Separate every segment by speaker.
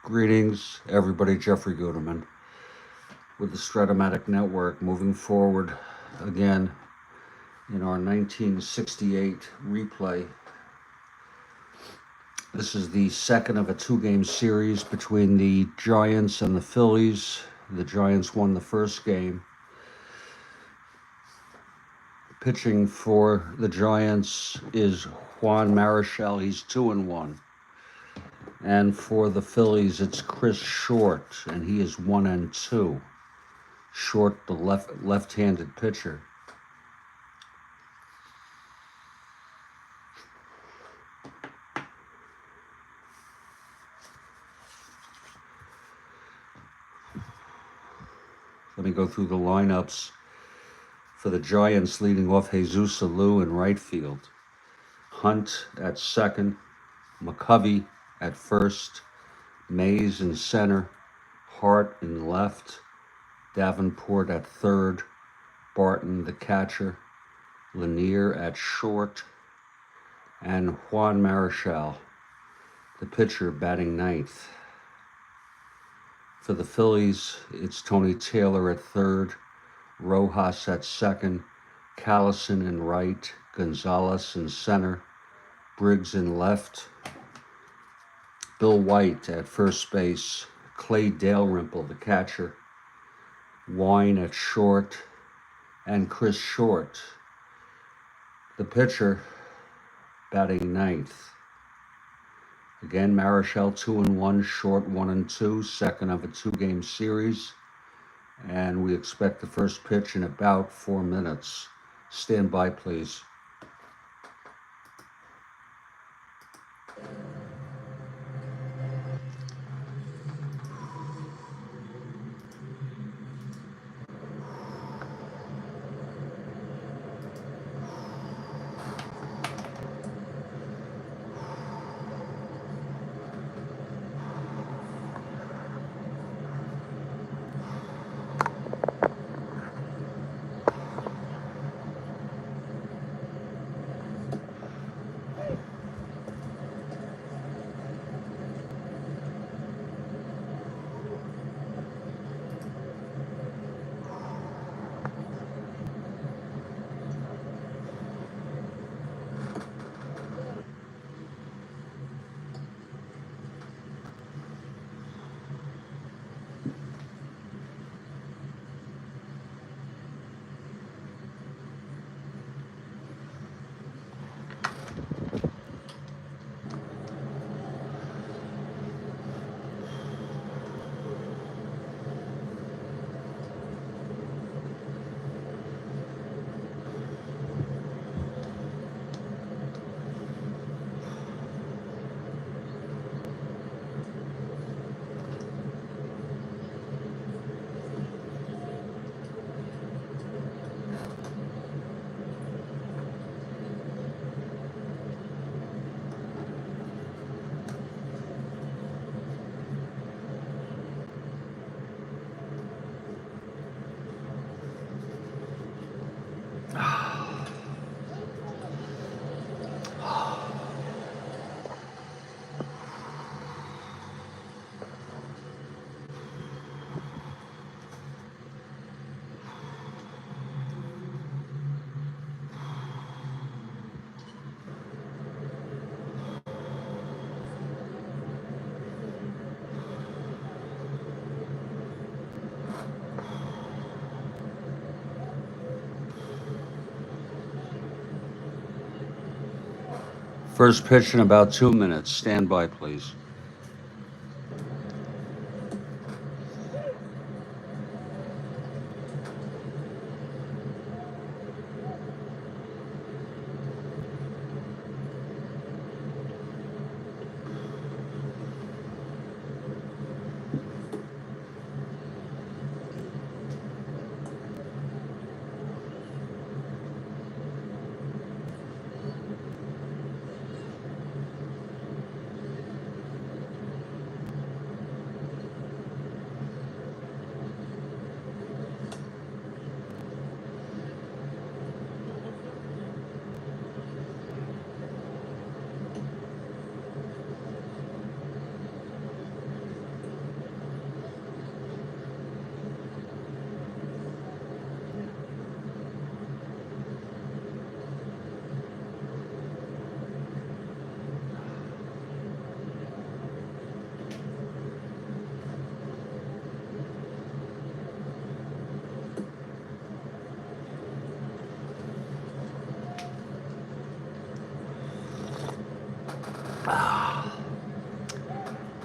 Speaker 1: Greetings, everybody. Jeffrey Guterman with the Strat-O-Matic Network, moving forward again in our 1968 replay. This is the second of a two-game series between the Giants and the Phillies. The Giants won the first game. Pitching for the Giants is Juan Marichal. He's 2-1. And for the Phillies, it's Chris Short, and he is 1-2. Short, the left-handed pitcher. Let me go through the lineups. For the Giants, leading off Jesus Alou in right field. Hunt at second. McCovey at first. Mays in center. Hart in left. Davenport at third. Barton, the catcher. Lanier at short. And Juan Marichal, the pitcher, batting ninth. For the Phillies, it's Tony Taylor at third, Rojas at second, Callison in right, Gonzalez in center, Briggs in left, Bill White at first base, Clay Dalrymple, the catcher, Wine at short, and Chris Short, the pitcher, batting ninth. Again, Marichal 2-1, Short 1-2, second of a two-game series. And we expect the first pitch in about 4 minutes. Stand by, please. First pitch in about 2 minutes. Stand by, please.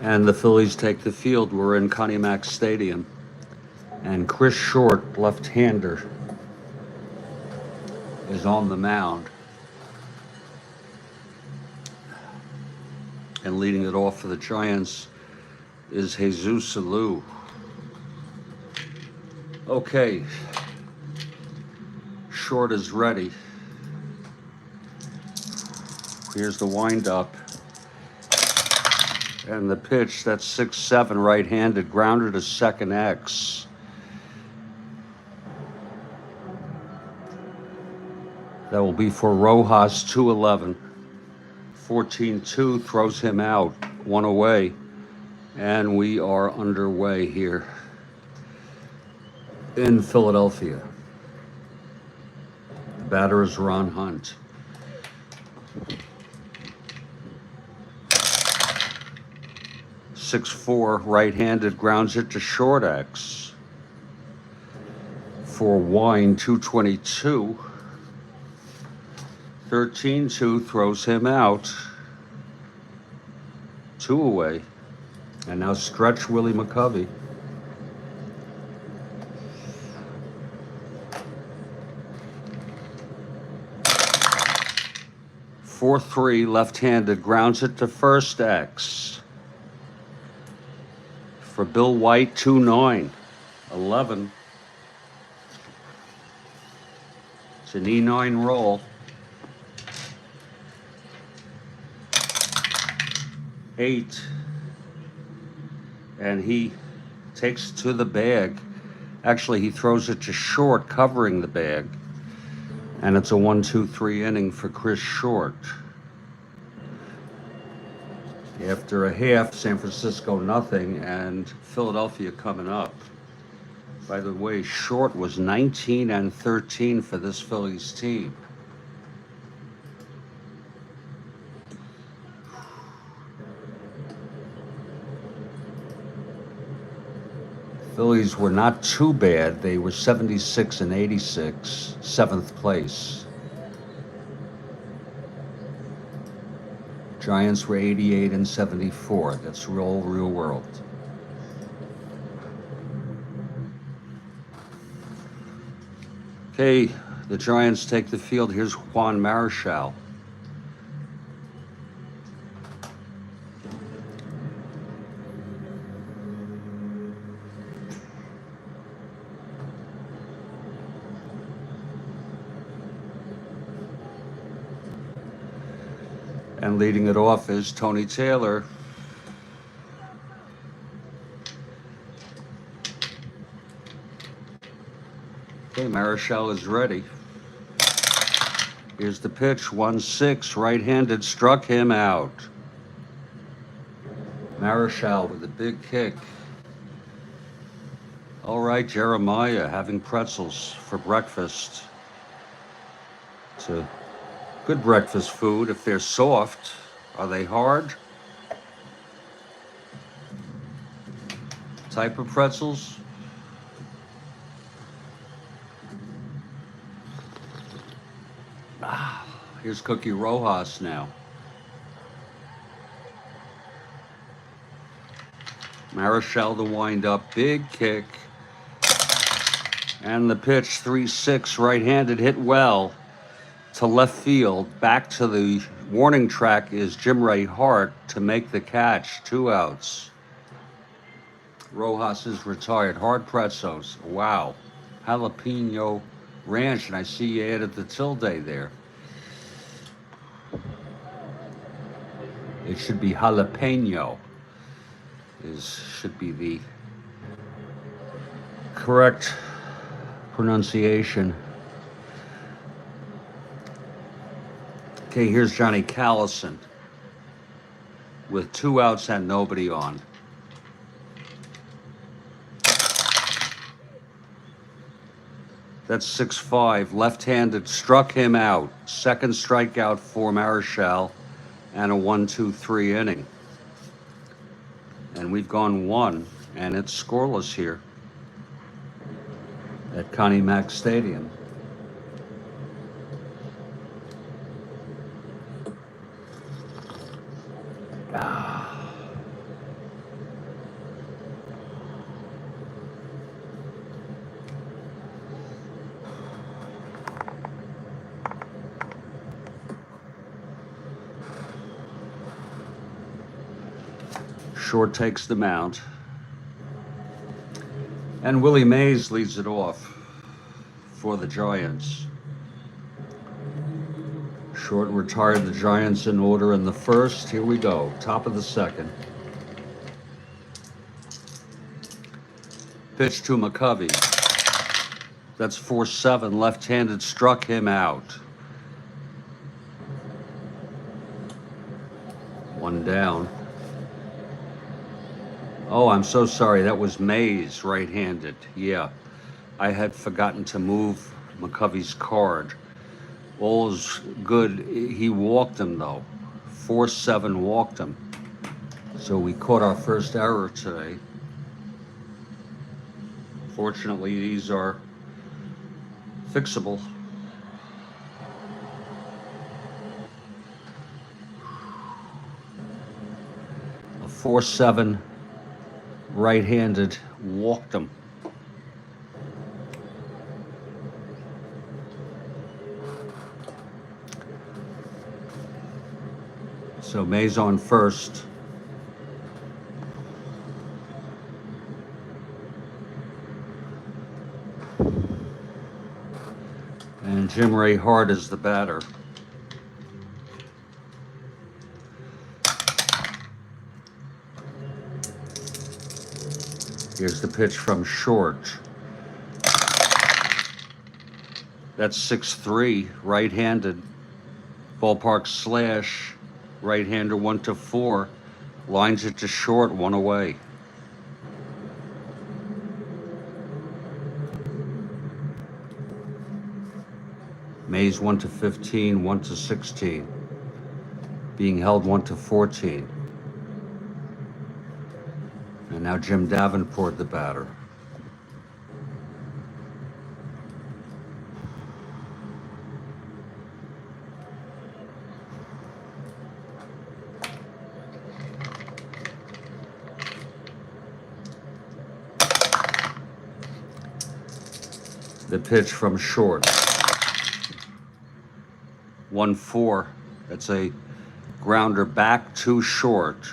Speaker 1: And the Phillies take the field. We're in Mac Stadium. And Chris Short, left-hander, is on the mound. And leading it off for the Giants is Jesus Alou. Okay, Short is ready. Here's the windup. And the pitch, that's 6-7, right-handed, grounded to second X. That will be for Rojas, 2-11. 14-2 throws him out, one away. And we are underway here in Philadelphia. The batter is Ron Hunt. .64, right-handed, grounds it to short X. For Wine, 222. 13-2 throws him out. 2 away. And now stretch Willie McCovey. .43, left-handed, grounds it to first X. For Bill White, 2-9. 11. It's an E9 roll. 8. And he takes it to the bag. Actually, he throws it to short, covering the bag. And it's a 1-2-3 inning for Chris Short. After a half, San Francisco nothing, and Philadelphia coming up. By the way, Short was 19-13 for this Phillies team. Phillies were not too bad. They were 76-86, 7th place. Giants were 88-74. That's real world. Okay, the Giants take the field. Here's Juan Marichal. And leading it off is Tony Taylor. Okay, Marichal is ready. Here's the pitch, 1-6, right-handed, struck him out. Marichal with a big kick. All right, Jeremiah having pretzels for breakfast. It's a good breakfast food if they're soft. Are they hard? Type of pretzels? Here's Cookie Rojas now. Marichal the wind-up, big kick. And the pitch, 3-6, right-handed, hit well to left field. Back to the warning track is Jim Ray Hart to make the catch, 2 outs. Rojas is retired. Hard pretzels, wow. Jalapeno Ranch, and I see you added the tilde there. It should be jalapeno. Should be the correct pronunciation. Okay, here's Johnny Callison with 2 outs and nobody on. That's 6-5, left-handed, struck him out. Second strikeout for Marichal, and a 1-2-3 inning. And we've gone 1, and it's scoreless here at Mac Stadium. Short takes the mound. And Willie Mays leads it off for the Giants. Short retired the Giants in order in the first. Here we go. Top of the second. Pitch to McCovey. That's 4-7. Left-handed, struck him out. One down. Oh, I'm so sorry. That was Mays, right-handed. Yeah, I had forgotten to move McCovey's card. All is good. He walked him, though. 4-7 walked him. So we caught our first error today. Fortunately, these are fixable. A 4-7 right-handed walked him. So Mays on first. And Jim Ray Hart is the batter. Here's the pitch from short. That's 6-3, right-handed. Ballpark slash, right-hander 1-4. Lines it to short, one away. Mays 1-15, 1-16. Being held 1-14. And now Jim Davenport, the batter. The pitch from short. 1-4. That's a grounder back to short.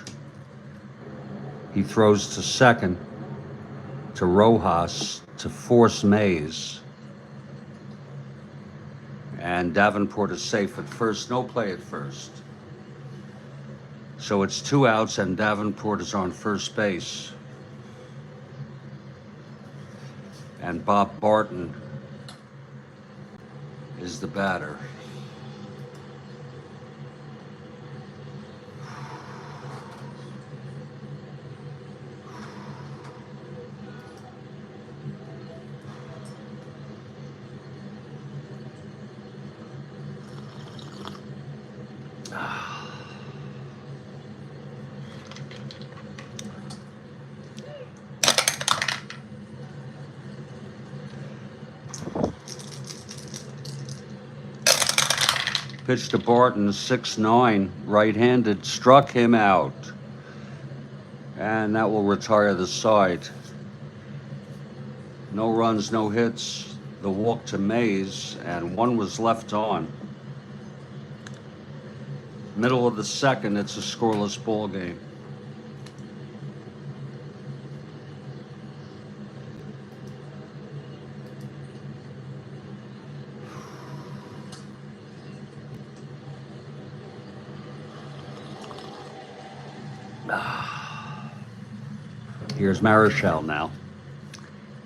Speaker 1: He throws to second, to Rojas, to force Mays. And Davenport is safe at first. No play at first. So it's 2 outs and Davenport is on first base. And Bob Barton is the batter. Pitch to Barton, 6-9, right-handed, struck him out. And that will retire the side. No runs, no hits. The walk to Mays, and one was left on. Middle of the second, it's a scoreless ball game. Here's Marichal now.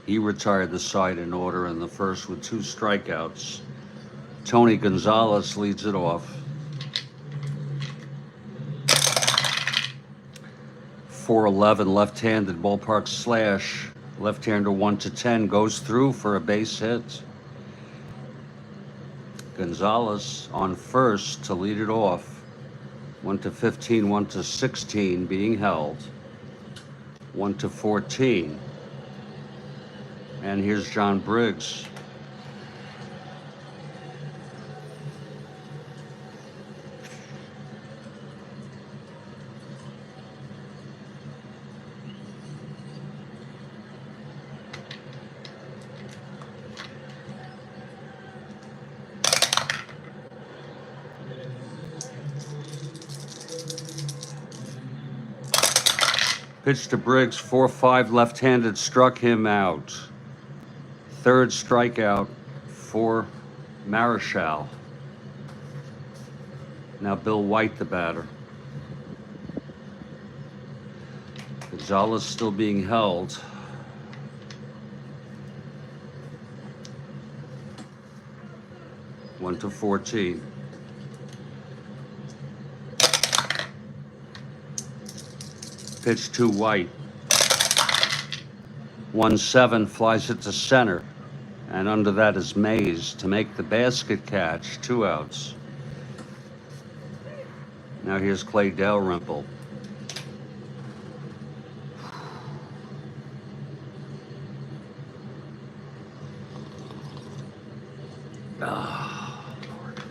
Speaker 1: He retired the side in order in the first with 2 strikeouts. Tony Gonzalez leads it off. 4-11, left-handed, ballpark slash. Left-hander 1-10, goes through for a base hit. Gonzalez on first to lead it off. 1-15, 1-16, being held. 1-14. And here's John Briggs. Pitch to Briggs, 4-5 left-handed, struck him out. Third strikeout for Marichal. Now Bill White, the batter. Gonzalez still being held. One to 14. Pitch to White. 1-7, flies it to center. And under that is Mays to make the basket catch. 2 outs. Now here's Clay Dalrymple. Lord.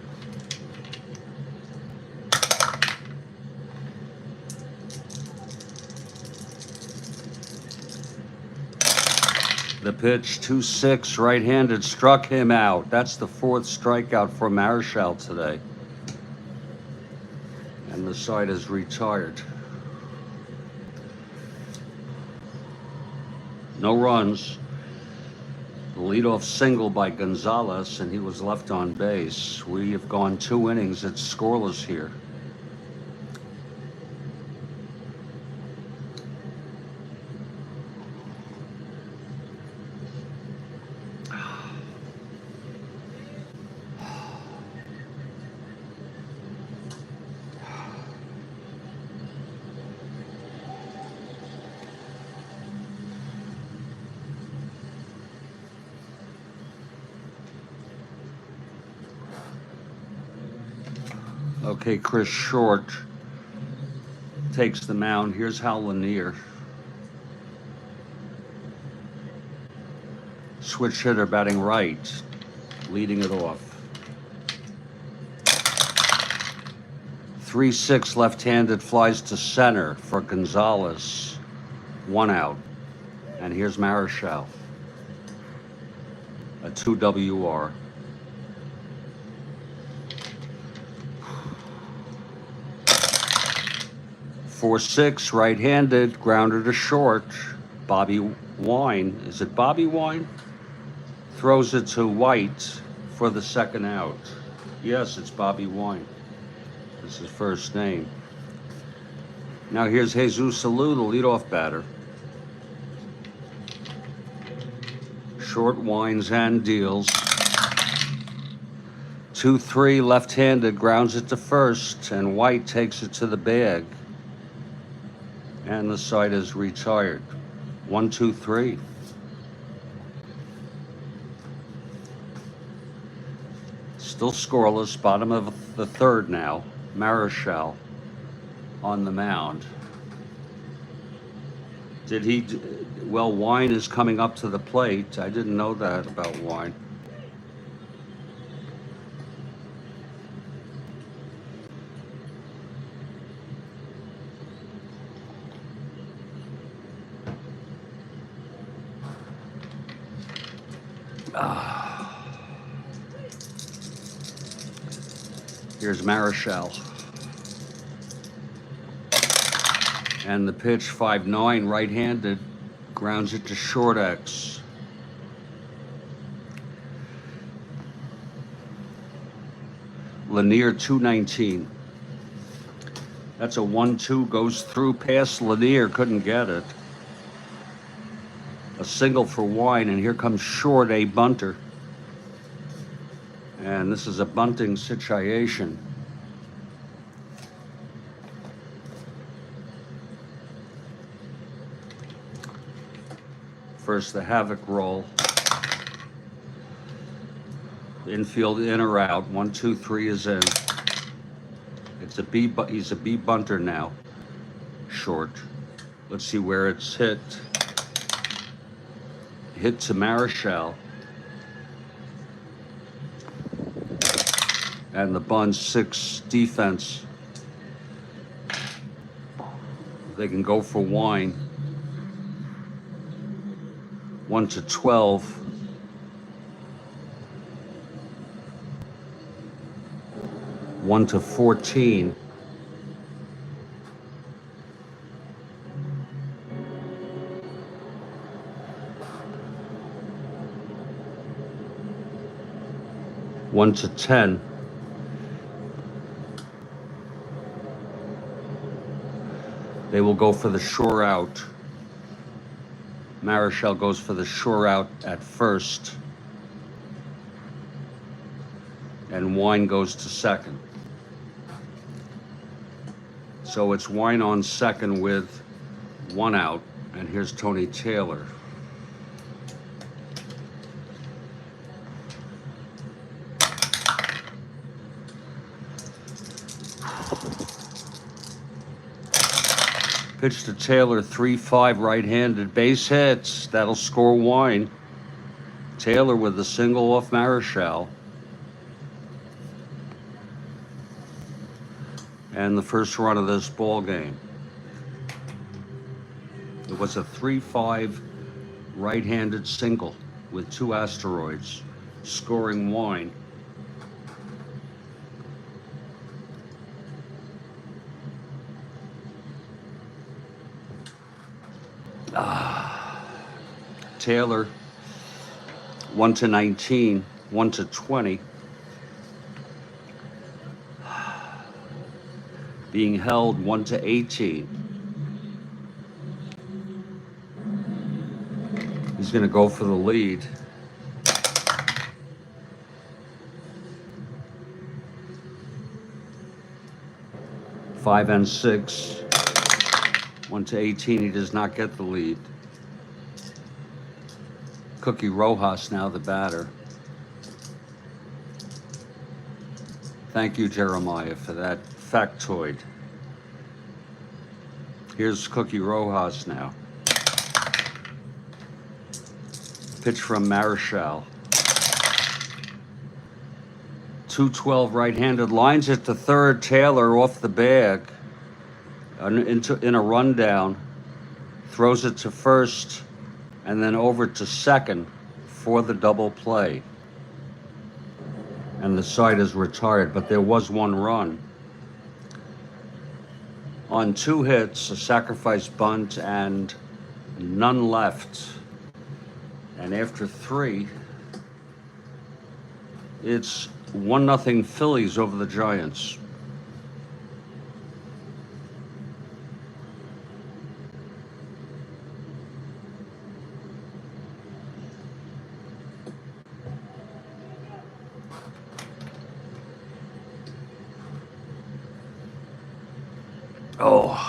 Speaker 1: The pitch, 2-6, right-handed, struck him out. That's the 4th strikeout for Marichal today. And the side is retired. No runs. The leadoff single by Gonzalez, and he was left on base. We have gone 2 innings. It's scoreless here. Okay, Chris Short takes the mound. Here's Hal Lanier. Switch hitter batting right, leading it off. 3-6 left-handed, flies to center for Gonzalez. 1 out. And here's Marichal. A 2 WR. Four six, right-handed, grounder to short. Bobby Wine. Is it Bobby Wine? Throws it to White for the 2nd out. Yes, it's Bobby Wine. That's his first name. Now here's Jesus Alou, the leadoff batter. Short winds and deals. 2-3, left-handed, grounds it to first, and White takes it to the bag. And the side is retired. 1-2-3. Still scoreless, bottom of the 3rd now. Marichal on the mound. Well, Wine is coming up to the plate. I didn't know that about Wine. Here's Marichal. And the pitch, 5-9, right-handed, grounds it to short X. Lanier, 219. That's a 1-2, goes through past Lanier, couldn't get it. A single for Wine, and here comes Short, a bunter. And this is a bunting situation. First, the havoc roll. Infield in or out. 1, 2, 3 is in. It's a B, but he's a B bunter now. Short. Let's see where it's hit. Hit to Marichal. And the bunt 6 defense. They can go for Wine. 1-12. One to 14. 1 to 10. They will go for the shore out. Marichal goes for the shore out at first. And Wine goes to second. So it's Wine on second with 1 out. And here's Tony Taylor. Pitch to Taylor, 3-5 right-handed base hits. That'll score Wine. Taylor with the single off Marichal. And the first run of this ball game. It was a 3-5 right-handed single with 2 asteroids, scoring Wine. Taylor, 1 to 19, 1 to 20. Being held 1 to 18. He's going to go for the lead. Five and 6. 1 to 18. He does not get the lead. Cookie Rojas now the batter. Thank you, Jeremiah, for that factoid. Here's Cookie Rojas now. Pitch from Marichal. 2-12 right-handed, lines it to third. Taylor off the bag in a rundown, throws it to first, and then over to second for the double play. And the side is retired, but there was 1 run. On 2 hits, a sacrifice bunt, and none left. And after 3, it's 1-0 Phillies over the Giants. Oh.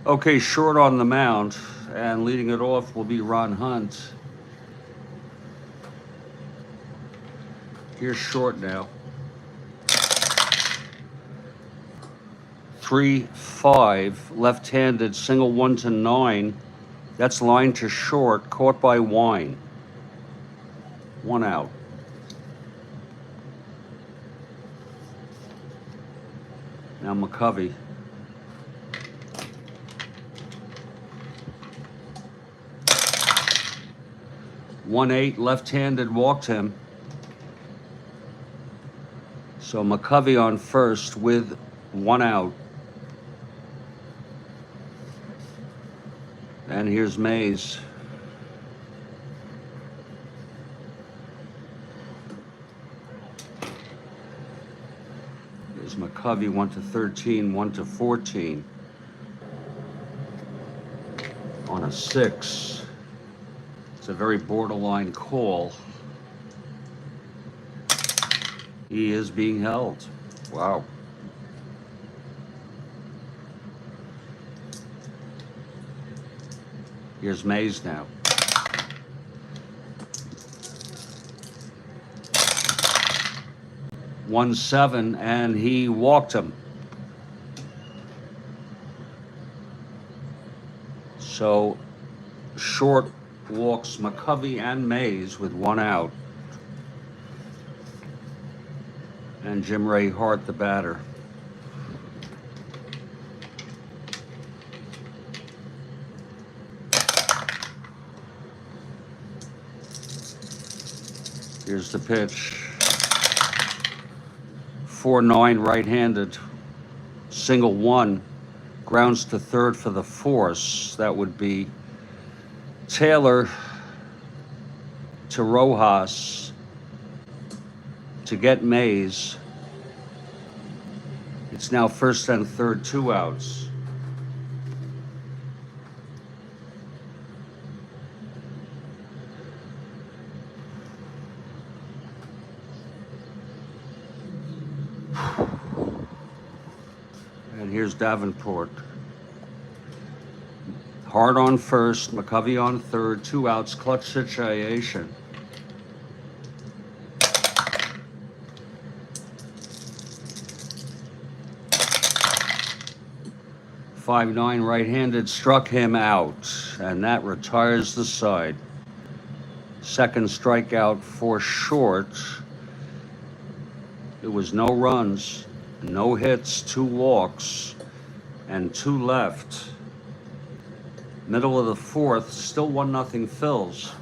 Speaker 1: Okay, short on the mound, and leading it off will be Ron Hunt. Here's short now. 3-5, left-handed, single 1 to 9. That's line to short, caught by Wine. 1 out. Now McCovey. 1-8, left-handed, walked him. So McCovey on first with 1 out. And here's Mays. McCovey 1-13, 1-14 on a 6. It's a very borderline call. He is being held. Wow. Here's Mays now. One 7, and he walked him. So Short walks McCovey and Mays with 1 out. And Jim Ray Hart, the batter. Here's the pitch. 4-9 right-handed. Single 1. Grounds to third for the force. That would be Taylor to Rojas to get Mays. It's now first and third, 2 outs. And here's Davenport. Hart on first, McCovey on third, 2 outs, clutch situation. .59 right-handed struck him out, and that retires the side. Second strikeout for Short. It was no runs, no hits, 2 walks, and 2 left. Middle of the fourth, still 1-0 Phils.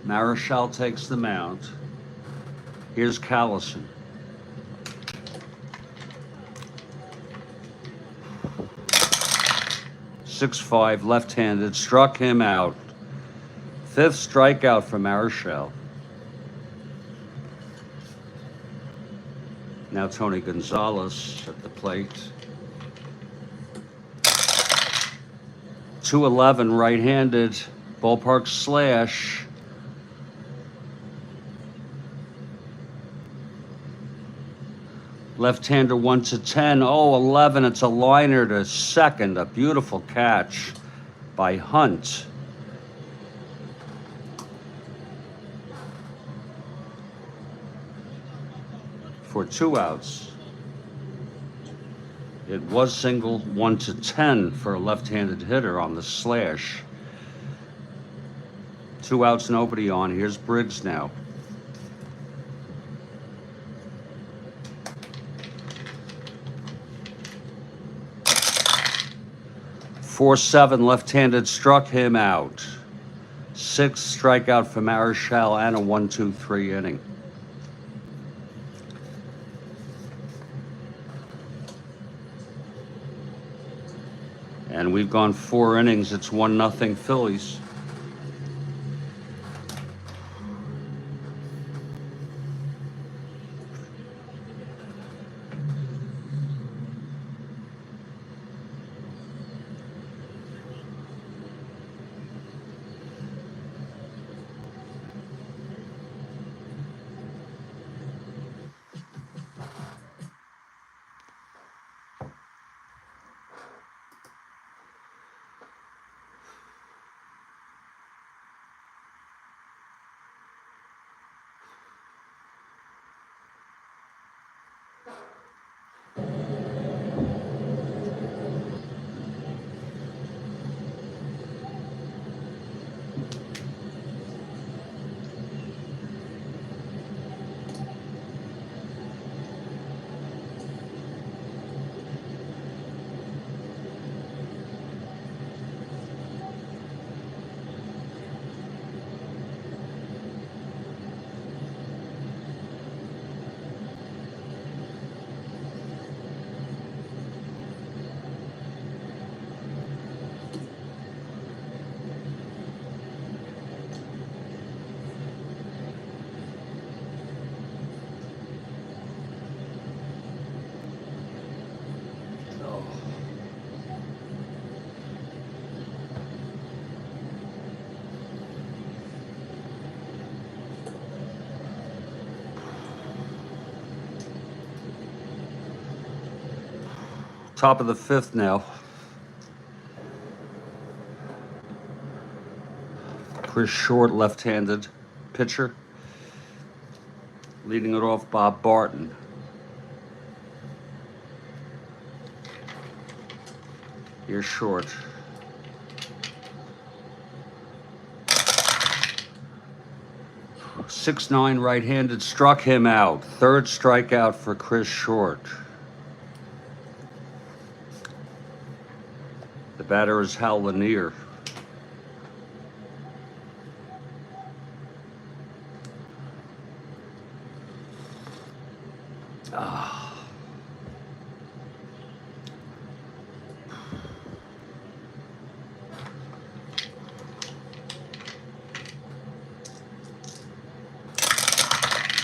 Speaker 1: Marichal takes the mound. Here's Callison. .65 left-handed, struck him out. 5th strikeout for Marichal. Now Tony Gonzalez at the plate. .211 right-handed, ballpark slash. Left-hander 1-10. Oh, 11. It's a liner to second. A beautiful catch by Hunt. For 2 outs. It was single 1-10 for a left-handed hitter on the slash. 2 outs, nobody on. Here's Briggs now. 4-7 left-handed struck him out. 6th strikeout for Marichal and a 1-2-3 inning. And we've gone 4 innings. It's 1-0 Phillies. Top of the fifth now. Chris Short, left-handed pitcher. Leading it off, Bob Barton. Here's Short. .69 right-handed, struck him out. Third strikeout for Chris Short. The batter is Hal Lanier.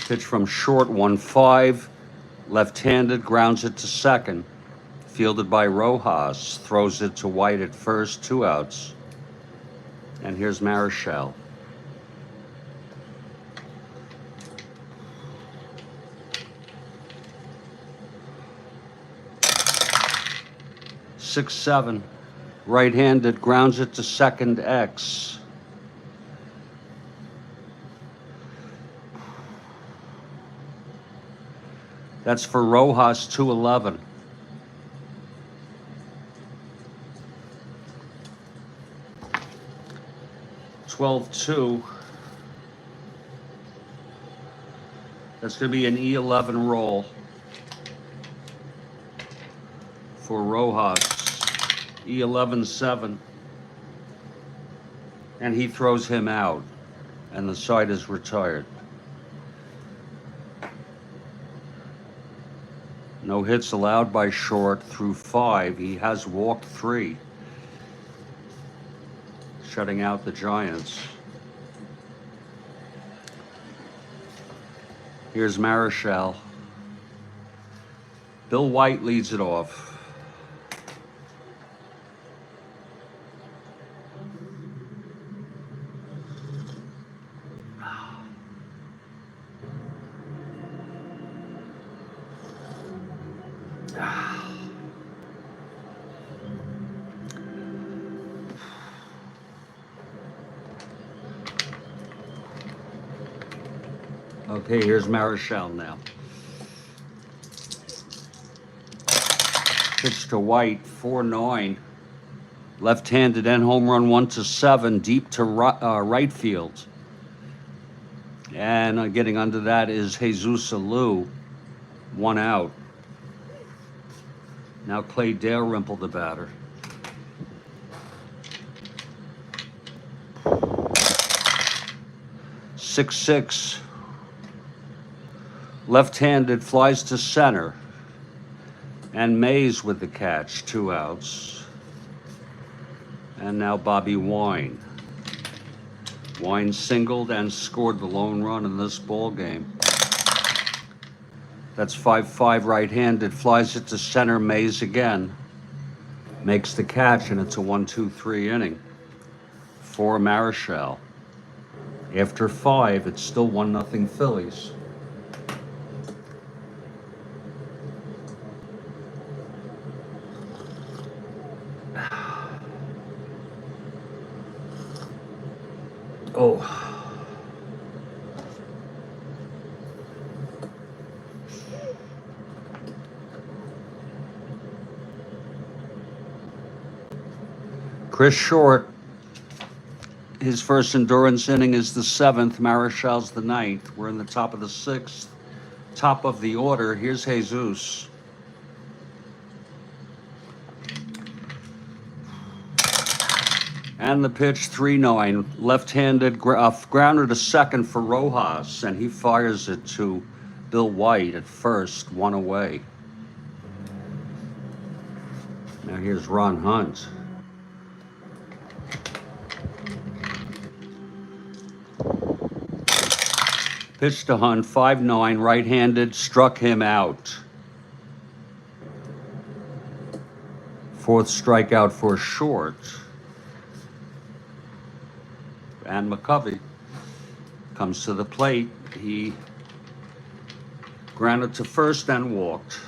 Speaker 1: Pitch from Short, 1-5. Left-handed, grounds it to second. Fielded by Rojas, throws it to White at first, 2 outs. And here's Marichal. Six, 7. Right-handed, grounds it to second, X. That's for Rojas, 2-11. .12-2. That's going to be an E11 roll for Rojas. E11-7. And he throws him out, and the side is retired. No hits allowed by Short through 5. He has walked 3, shutting out the Giants. Here's Marichal. Bill White leads it off. Okay, here's Marichal now. Pitch to White, 4-9. Left-handed and home run, 1-7, deep to right field. And getting under that is Jesus Alou, 1 out. Now Clay Dalrymple, the batter. .66. Left-handed, flies to center. And Mays with the catch, 2 outs. And now Bobby Wine. Wine singled and scored the lone run in this ball game. That's 5-5 right-handed, flies it to center. Mays again. Makes the catch, and it's a 1-2-3 inning for Marichal. After 5, it's still 1-0 Phillies. Oh. Chris Short, his first endurance inning is the 7th. Marichal's the 9th. We're in the top of the 6th. Top of the order. Here's Jesus. And the pitch, 3-9. Left-handed, grounder to second for Rojas, and he fires it to Bill White at first, 1 away. Now here's Ron Hunt. Pitch to Hunt, 5-9, right-handed, struck him out. 4th strikeout for Short. And McCovey comes to the plate. He grounded to first and walked.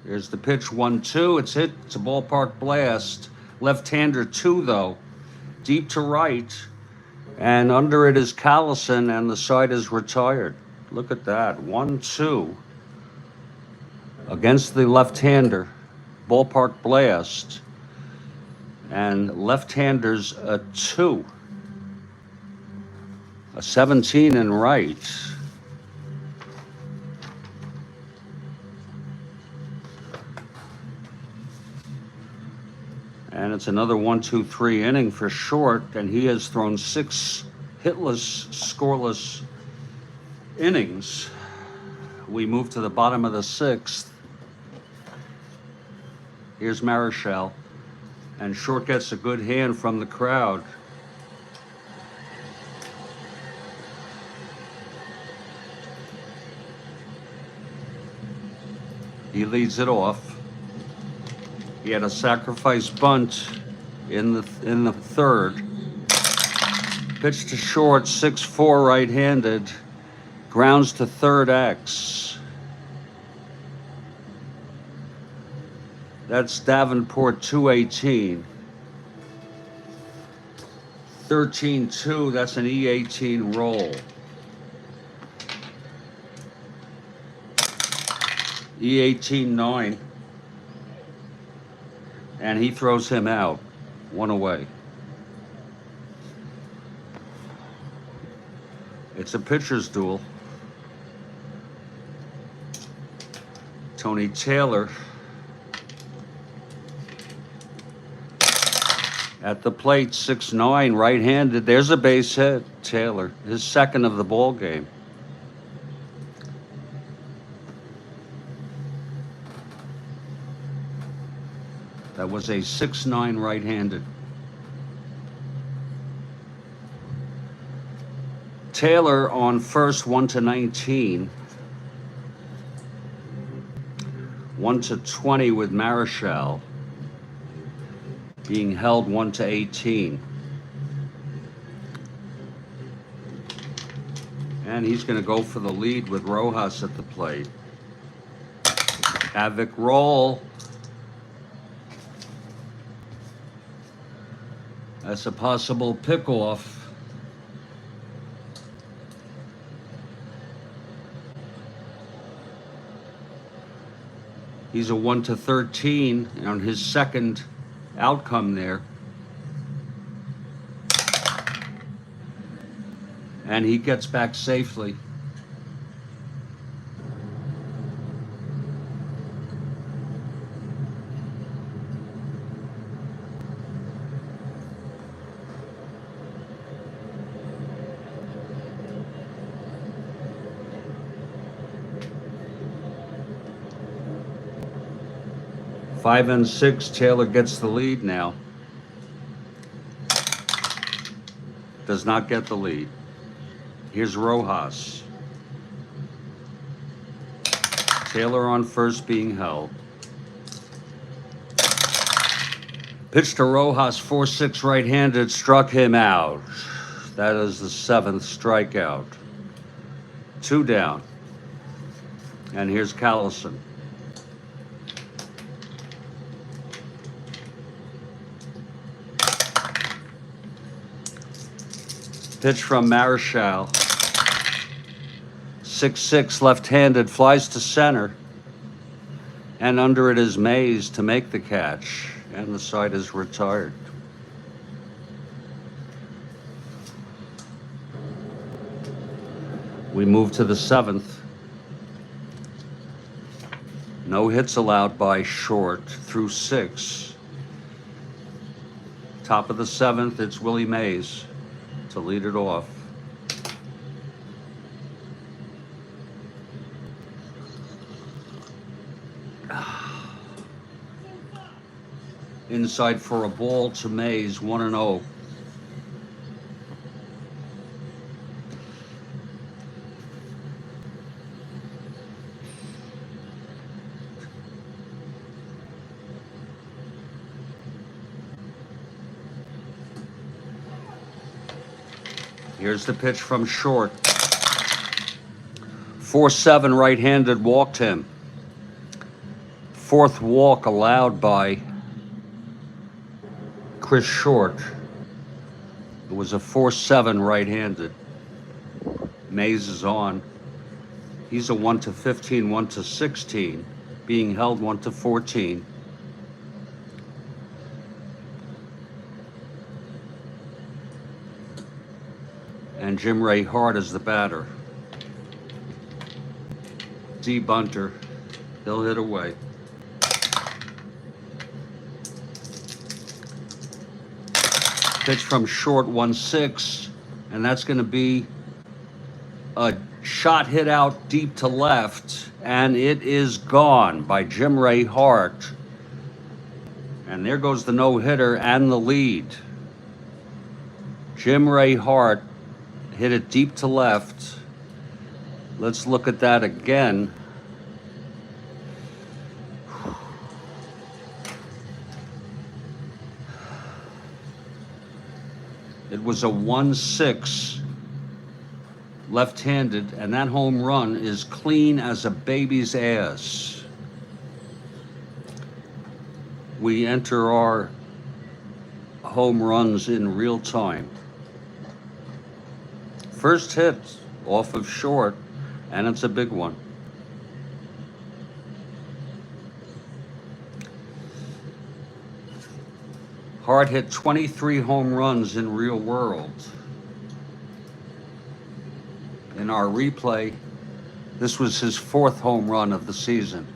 Speaker 1: Here's the pitch, 1-2. It's hit. It's a ballpark blast. Left-hander 2, though. Deep to right. And under it is Callison, and the side is retired. Look at that. 1-2 against the left-hander. Ballpark blast. And left-handers a 2. A 17 in right. And it's another 1-2-3 inning for Short, and he has thrown 6 hitless, scoreless innings. We move to the bottom of the 6th. Here's Marichal, and Short gets a good hand from the crowd. He leads it off. He had a sacrifice bunt in the 3rd. Pitch to Short, 6-4 right-handed. Grounds to 3rd X. That's Davenport 218. 13-2, that's an E18 roll. E18-9. And he throws him out. 1 away. It's a pitcher's duel. Tony Taylor at the plate, 6'9", right-handed. There's a base hit. Taylor, his 2nd of the ball game. That was a 6'9" right-handed. Taylor on first, 1-19. 1-20 with Marichal. Being held 1-18. And he's going to go for the lead with Rojas at the plate. Havoc roll. That's a possible pickoff. He's a 1-13 on his 2nd outcome there. And he gets back safely. Five and 6, Taylor gets the lead now. Does not get the lead. Here's Rojas. Taylor on first being held. Pitch to Rojas, 4-6 right-handed, struck him out. That is the 7th strikeout. 2 down. And here's Callison. Pitch from Marichal. 6-6 left-handed, flies to center. And under it is Mays to make the catch. And the side is retired. We move to the 7th. No hits allowed by Short through 6. Top of the 7th, it's Willie Mays to lead it off. Inside for a ball to Mays, 1-0. Here's the pitch from Short. 4-7 right-handed, walked him. Fourth walk allowed by Chris Short. It was a 4-7 right-handed. Mays is on. He's a 1-15, 1-16, being held 1-14. And Jim Ray Hart is the batter. D. Bunter, he'll hit away. Pitch from Short, 1-6, and that's going to be a shot hit out deep to left, and it is gone by Jim Ray Hart. And there goes the no-hitter and the lead. Jim Ray Hart hit it deep to left. Let's look at that again. It was a 1-6 left-handed, and that home run is clean as a baby's ass. We enter our home runs in real time. First hit off of Short, and it's a big one. Hart hit 23 home runs in real world. In our replay, this was his 4th home run of the season.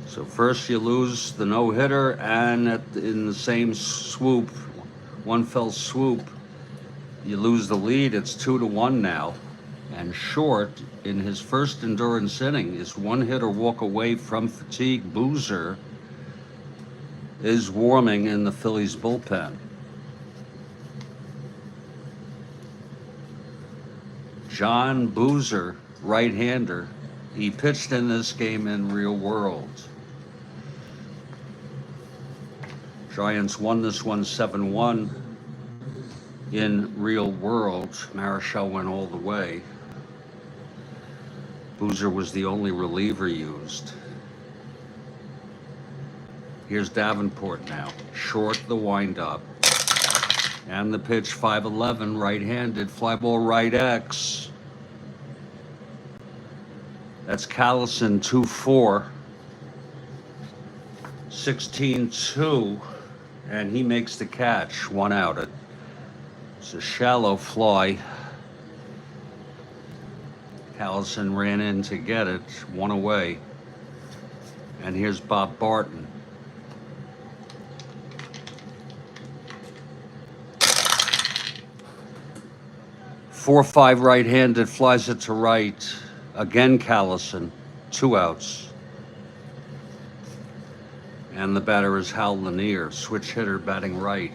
Speaker 1: So first you lose the no-hitter, and in the same swoop, one fell swoop, you lose the lead. It's 2-1 now. And Short, in his first endurance inning, is one hit or walk away from fatigue. Boozer is warming in the Phillies bullpen. John Boozer, right-hander. He pitched in this game in real world. Giants won this one 7-1 in real world. Marichal went all the way. Boozer was the only reliever used. Here's Davenport now. Short the windup. And the pitch, 5-11, right-handed, fly ball right X. That's Callison, 2-4. 16-2. And he makes the catch, 1 out. It's a shallow fly. Callison ran in to get it, 1 away. And here's Bob Barton. Four, 5 right-handed, flies it to right. Again, Callison, 2 outs. And the batter is Hal Lanier, switch hitter batting right.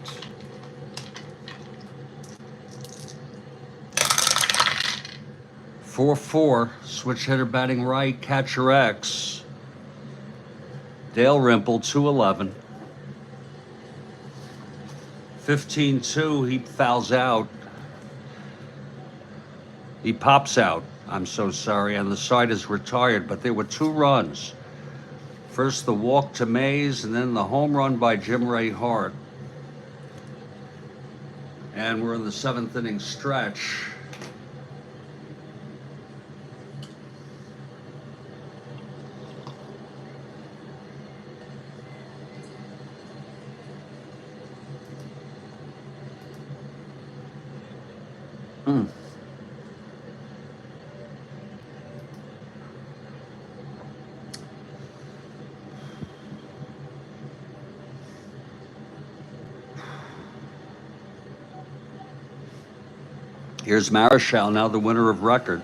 Speaker 1: Four, switch hitter batting right, catcher X. Dale Rimple, 2-11. 15-2, he fouls out. He pops out, I'm so sorry, and the side is retired, but there were 2 runs. First the walk to Mays, and then the home run by Jim Ray Hart. And we're in the 7th inning stretch. Here's Marichal, now the winner of record.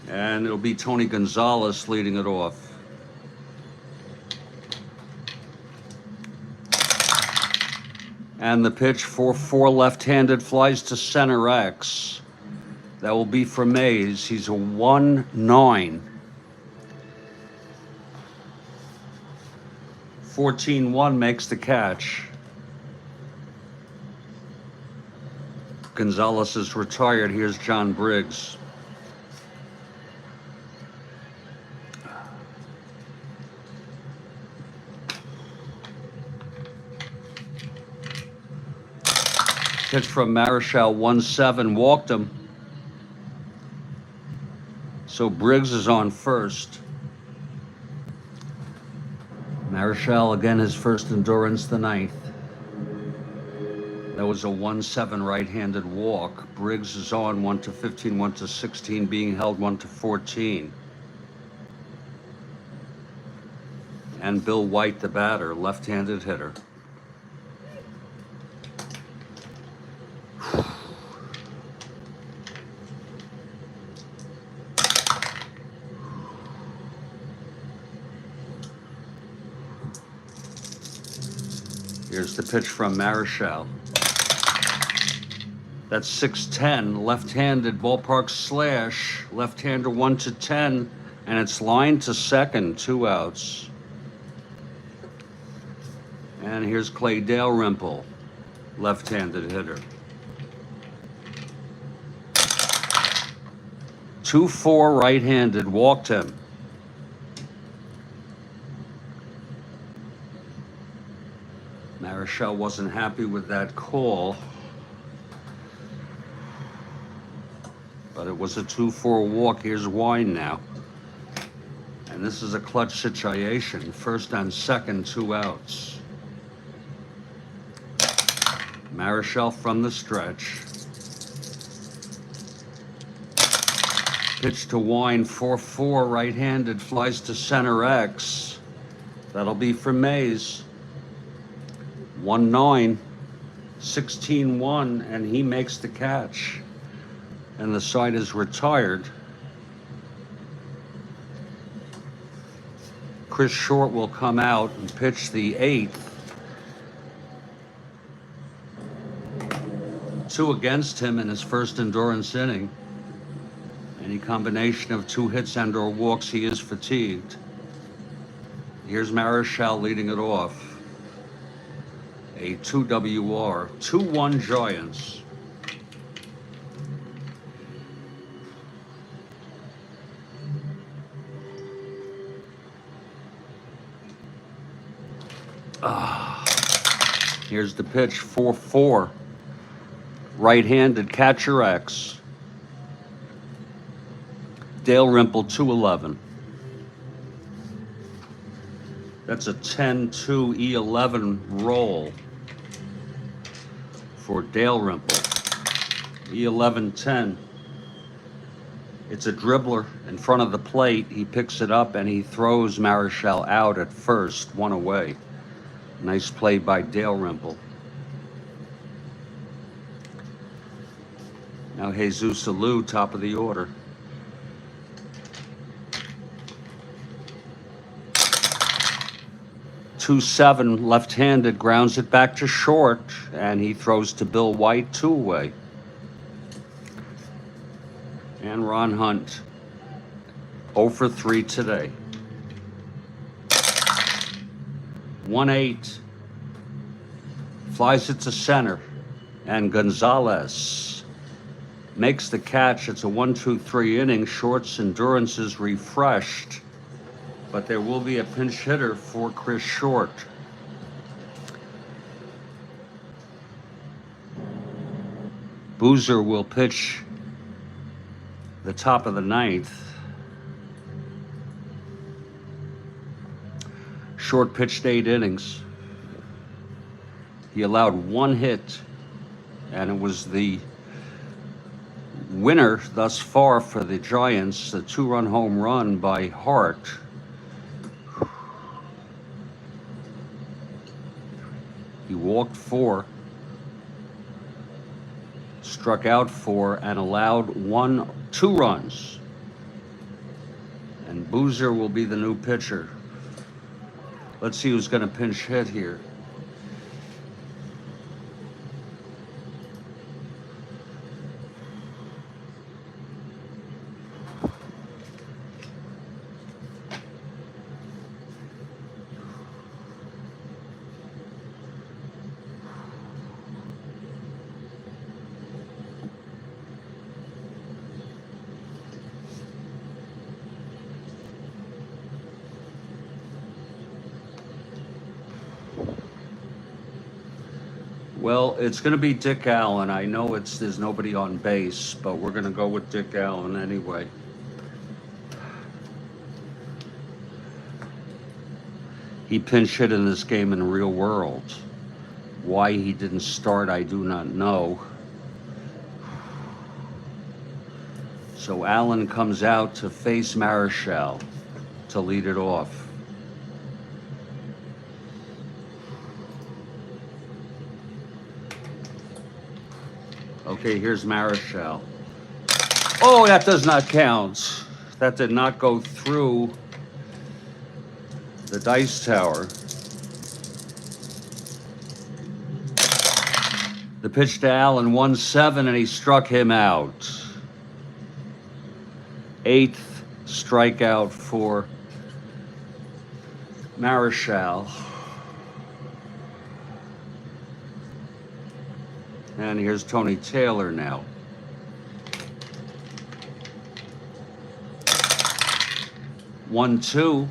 Speaker 1: And it'll be Tony Gonzalez leading it off. And the pitch, 4-4 left-handed, flies to center X. That will be for Mays. He's a 1-9. 14-1 makes the catch. Gonzalez is retired. Here's John Briggs. Pitch from Marichal, 1-7, walked him. So Briggs is on first. Marichal again, his first endurance the ninth. That was a 1-7 right-handed walk. Briggs is on 1-15, 1-16, being held 1-14. And Bill White, the batter, left-handed hitter. Here's the pitch from Marichal. That's 6-10, left-handed ballpark slash, left-hander 1-10, and it's lined to second, 2 outs. And here's Clay Dalrymple, left-handed hitter. 2-4 right-handed, walked him. Marichal wasn't happy with that call, but it was a 2-4 walk. Here's Wine now. And this is a clutch situation. First and second, 2 outs. Marichal from the stretch. Pitch to Wine, 4-4 right-handed, flies to center X. That'll be for Mays. 1-9, 16-1, and he makes the catch. And the side is retired. Chris Short will come out and pitch the 8th. 2 against him in his first endurance inning. Any combination of 2 hits and/or walks, he is fatigued. Here's Marichal leading it off. A 2 WR, 2-1 Giants. Here's the pitch, 4-4. Right-handed, catcher X. Dalrymple, 2-11. That's a 10-2 E11 roll for Dalrymple. E11-10. It's a dribbler in front of the plate. He picks it up and he throws Marichal out at first, 1 away. Nice play by Dalrymple. Now Jesus Alou, top of the order. Two-7, left-handed, grounds it back to Short, and he throws to Bill White, 2 away. And Ron Hunt, 0 for 3 today. 1-8, flies it to center, and Gonzalez makes the catch. It's a 1-2-3 inning. Short's endurance is refreshed, but there will be a pinch hitter for Chris Short. Boozer will pitch the top of the 9th. Short pitched 8 innings. He allowed 1 hit, and it was the winner thus far for the Giants, a 2-run home run by Hart. He walked 4, struck out 4, and allowed 2 runs. And Boozer will be the new pitcher. Let's see who's going to pinch hit here. Well, it's going to be Dick Allen. I know there's nobody on base, but we're going to go with Dick Allen anyway. He pinch hit in this game in the real world. Why he didn't start, I do not know. So Allen comes out to face Marichal to lead it off. Okay, here's Marichal. Oh, that does not count. That did not go through the dice tower. The pitch to Allen, 1-7, and he struck him out. 8th strikeout for Marichal. And here's Tony Taylor now. One, 2,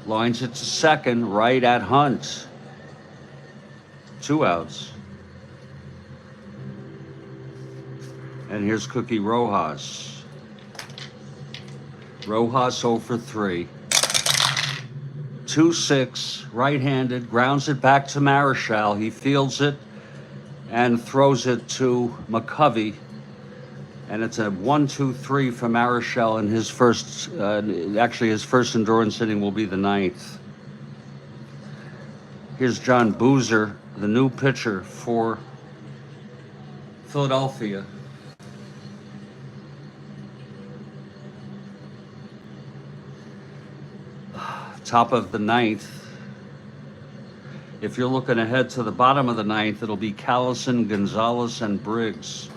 Speaker 1: lines it to second, right at Hunt. 2 outs. And here's Cookie Rojas. Rojas 0 for 3. 2-6, right-handed, grounds it back to Marichal. He fields it and throws it to McCovey. And it's a 1-2-3 for Marichal, and his first, actually his first endurance inning will be the 9th. Here's John Boozer, the new pitcher for Philadelphia. Top of the 9th. If you're looking ahead to the bottom of the 9th, it'll be Callison, Gonzalez, and Briggs.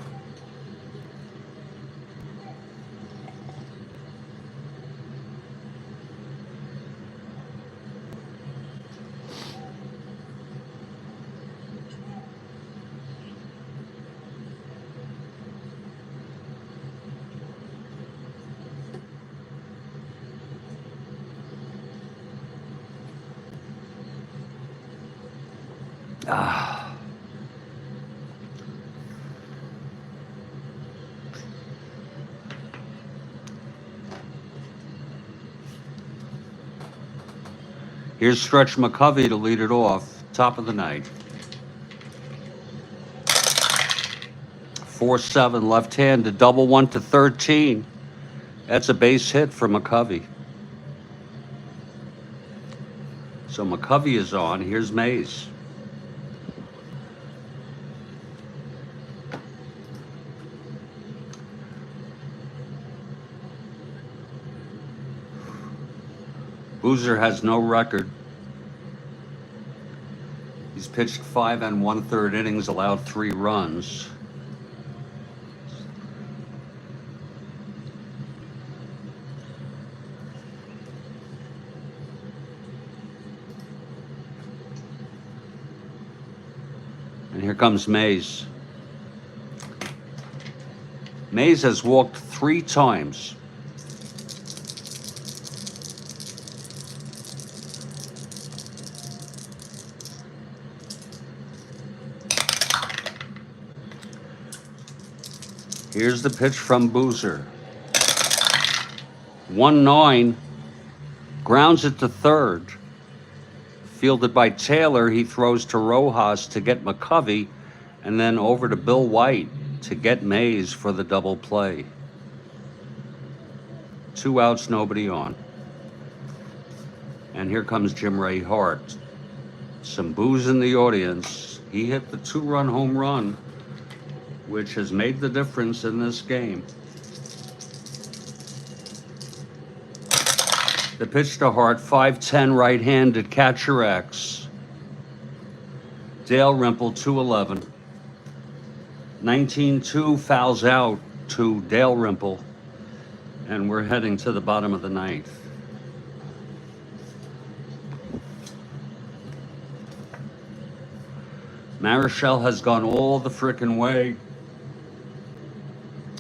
Speaker 1: Here's Stretch McCovey to lead it off, top of the 9th. 4-7, left-handed, double 1 to 13. That's a base hit for McCovey. So McCovey is on. Here's Mays. Boozer has no record. He's pitched 5 1/3 innings, allowed 3 runs. And here comes Mays. Mays has walked 3 times. Here's the pitch from Boozer. 1-9, grounds it to third. Fielded by Taylor, he throws to Rojas to get McCovey, and then over to Bill White to get Mays for the double play. 2 outs, nobody on. And here comes Jim Ray Hart. Some boos in the audience. He hit the 2-run home run, which has made the difference in this game. The pitch to Hart, 5'10", right-handed, catcher X. Dale Rimple, 2-11. 19-2 fouls out to Dale Rimple, and we're heading to the bottom of the 9th. Marichal has gone all the frickin' way.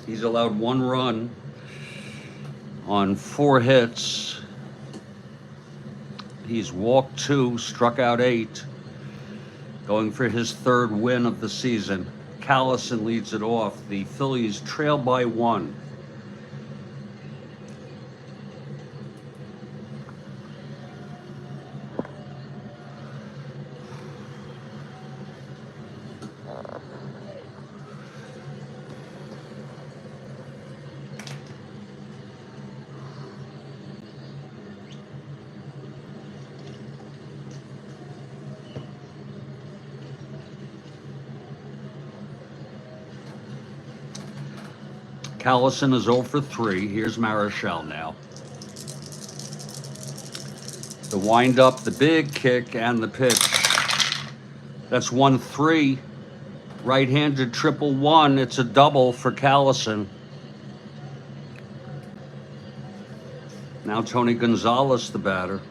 Speaker 1: He's allowed 1 run on 4 hits. He's walked 2, struck out 8. going for his third win of the season. Callison leads it off. The Phillies trail by 1. Callison is 0 for 3. Here's Marichal now. The wind-up, the big kick, and the pitch. That's 1-3. Right-handed 1-1. It's a double for Callison. Now Tony Gonzalez, the batter.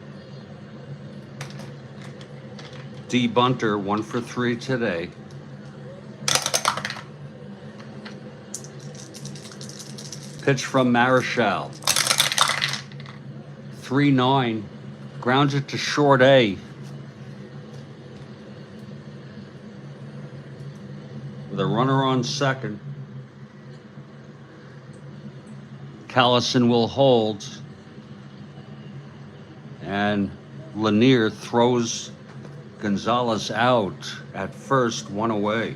Speaker 1: D. Bunter, 1 for 3 today. Pitch from Marichal. 3-9. Grounds it to short A. With a runner on second. Callison will hold. And Lanier throws Gonzalez out at first, 1 away.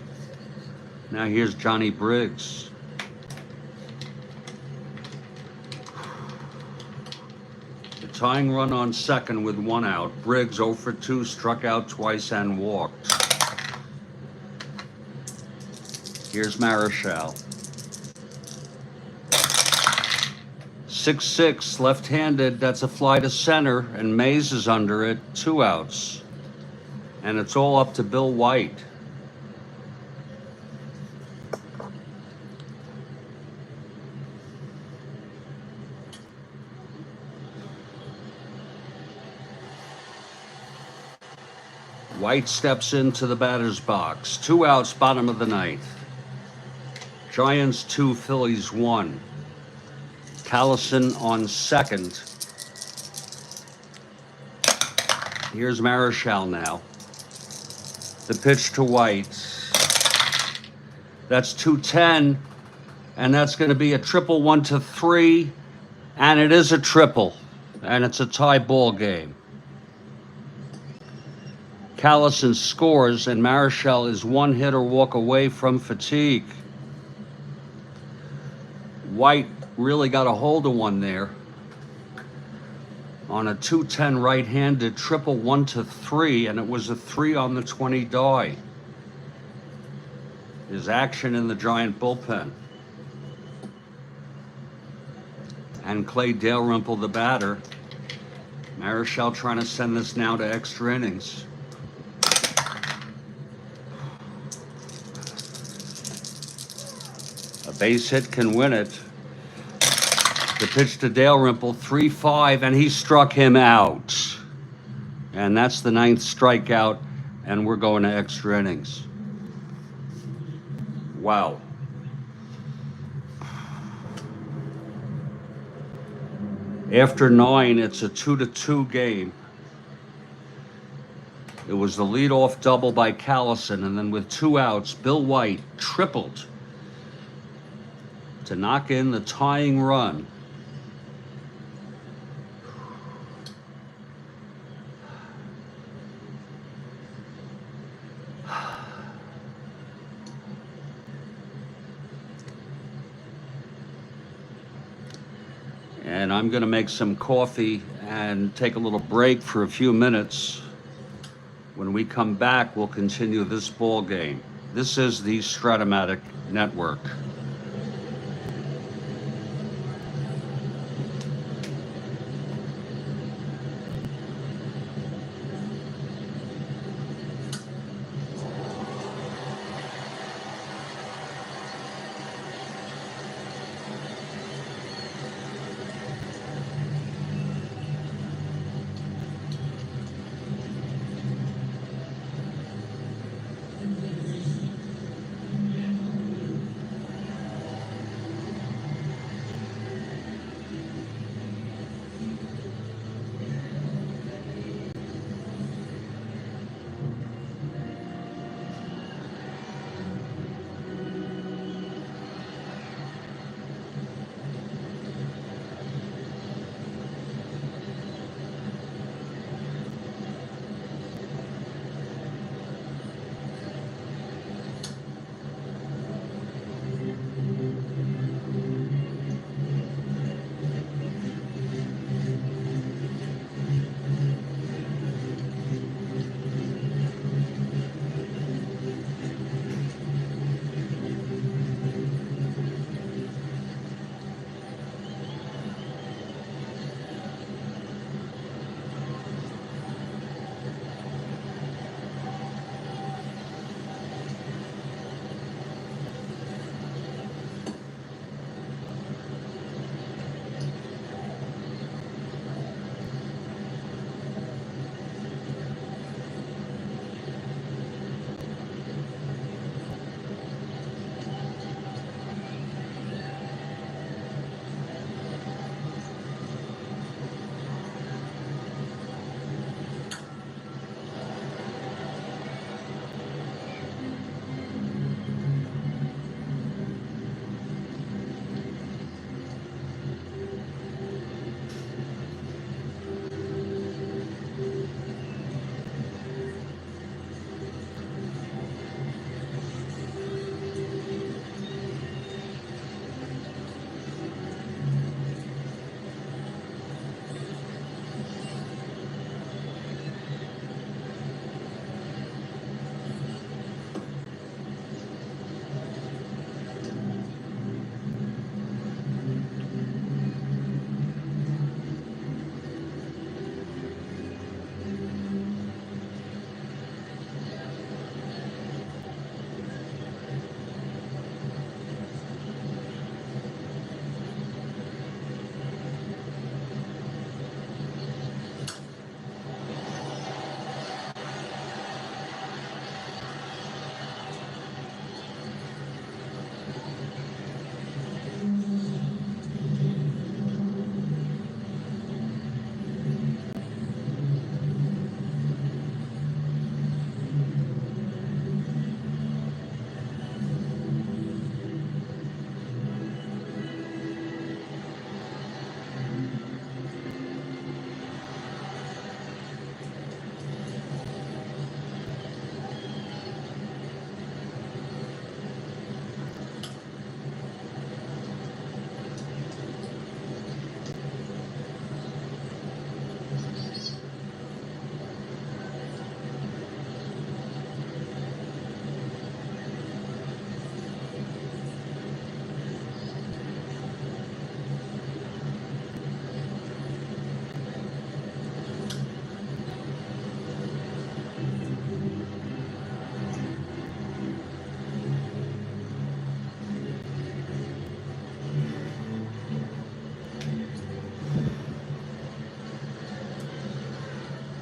Speaker 1: Now here's Johnny Briggs. Tying run on second with 1 out. Briggs 0 for 2, struck out twice and walked. Here's Marichal. 6-6, left-handed. That's a fly to center, and Mays is under it. 2 outs. And it's all up to Bill White. White steps into the batter's box. 2 outs, bottom of the 9th. Giants 2, Phillies 1. Callison on second. Here's Marichal now. The pitch to White. That's 2-10, and that's going to be a triple 1-3, and it is a triple, and it's a tie ball game. Callison scores, and Marichal is 1 hit or walk away from fatigue. White really got a hold of one there on a 2-10 right-handed triple 1-3, and it was a 3 on the 20 die. His action in the Giant bullpen. And Clay Dalrymple, the batter. Marichal trying to send this now to extra innings. A base hit can win it. The pitch to Dalrymple, 3-5, and he struck him out. And that's the 9th strikeout, and we're going to extra innings. Wow. After 9, it's a 2-2 game. It was the leadoff double by Callison, and then with 2 outs, Bill White tripled to knock in the tying run. And I'm going to make some coffee and take a little break for a few minutes. When we come back, we'll continue this ball game. This is the Strat-O-Matic Network.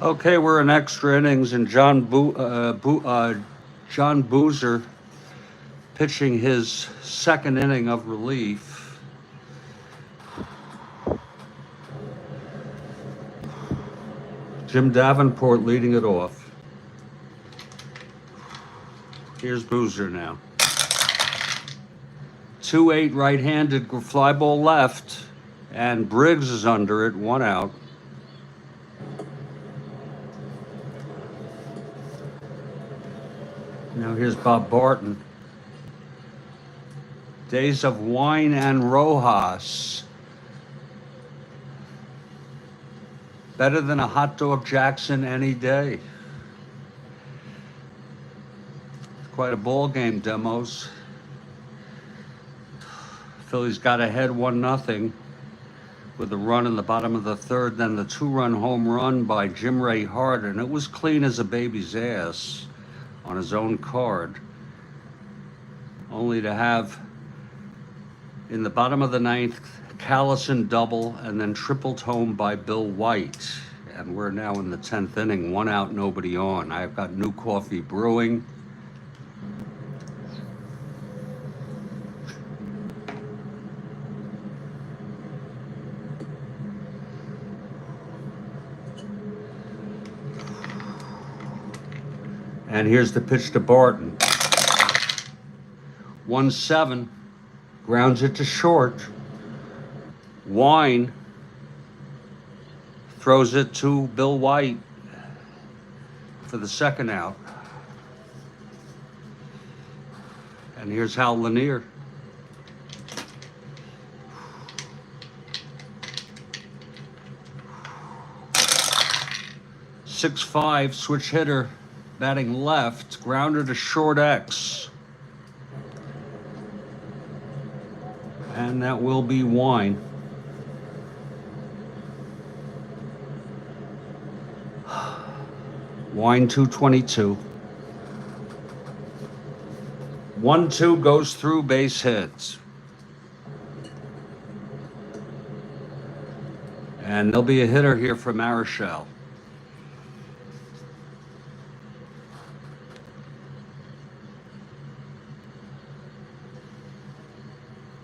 Speaker 1: Okay, we're in extra innings, and John Boozer pitching his second inning of relief. Jim Davenport leading it off. Here's Boozer now. 2-8 right-handed fly ball left, and Briggs is under it, 1 out. Now here's Bob Barton. Days of wine and Rojas. Better than a hot dog Jackson any day. Quite a ball game, Demos. Phillies got ahead 1-0 with a run in the bottom of the third, then the 2-run home run by Jim Ray Harden. It was clean as a baby's ass on his own card, only to have in the bottom of the ninth, Callison double and then tripled home by Bill White. And we're now in the 10th inning, 1 out, nobody on. I've got new coffee brewing. And here's the pitch to Barton. 1-7, grounds it to short. Wine throws it to Bill White for the second out. And here's Hal Lanier. .65 switch hitter, batting left, grounder to short X. And that will be Wine. Wine 222. 1-2 goes through, base hits. And there'll be a hitter here for Marichal.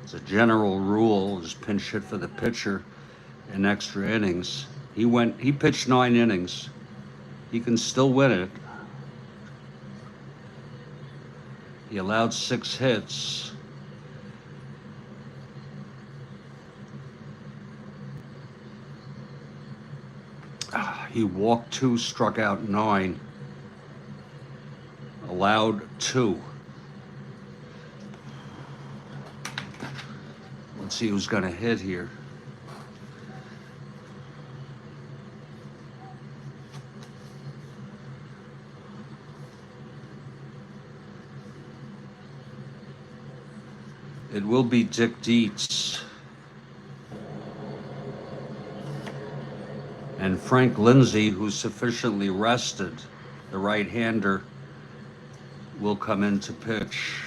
Speaker 1: It's a general rule is pinch hit for the pitcher in extra innings. He pitched 9 innings. He can still win it. He allowed 6 hits. He walked 2, struck out 9, allowed 2. Let's see who's going to hit here. It will be Dick Dietz. And Frank Lindsay, who's sufficiently rested, the right-hander, will come in to pitch.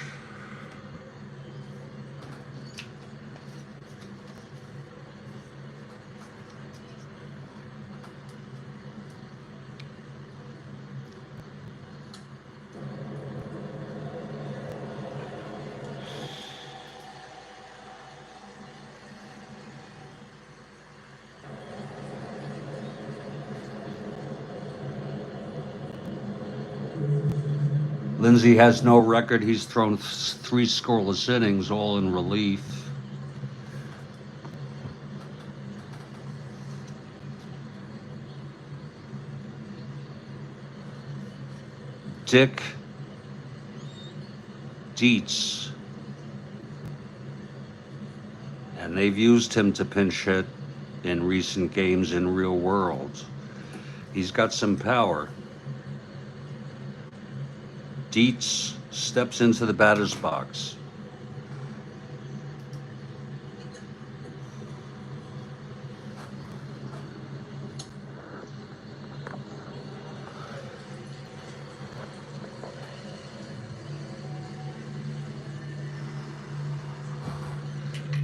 Speaker 1: Lindsay has no record. He's thrown 3 scoreless innings, all in relief. Dick Dietz. And they've used him to pinch hit in recent games in real world. He's got some power. Dietz steps into the batter's box.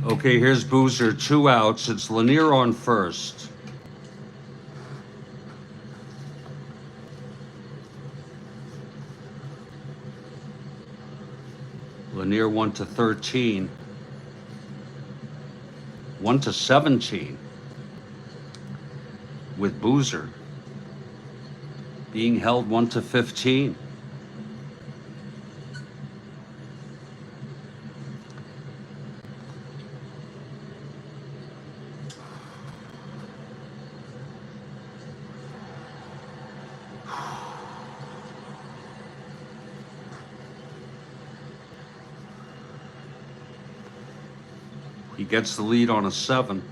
Speaker 1: Okay, here's Boozer, 2 outs. It's Lanier on first. Lanier 1-13. 1-17 with Boozer. Being held 1-15. He gets the lead on a 7.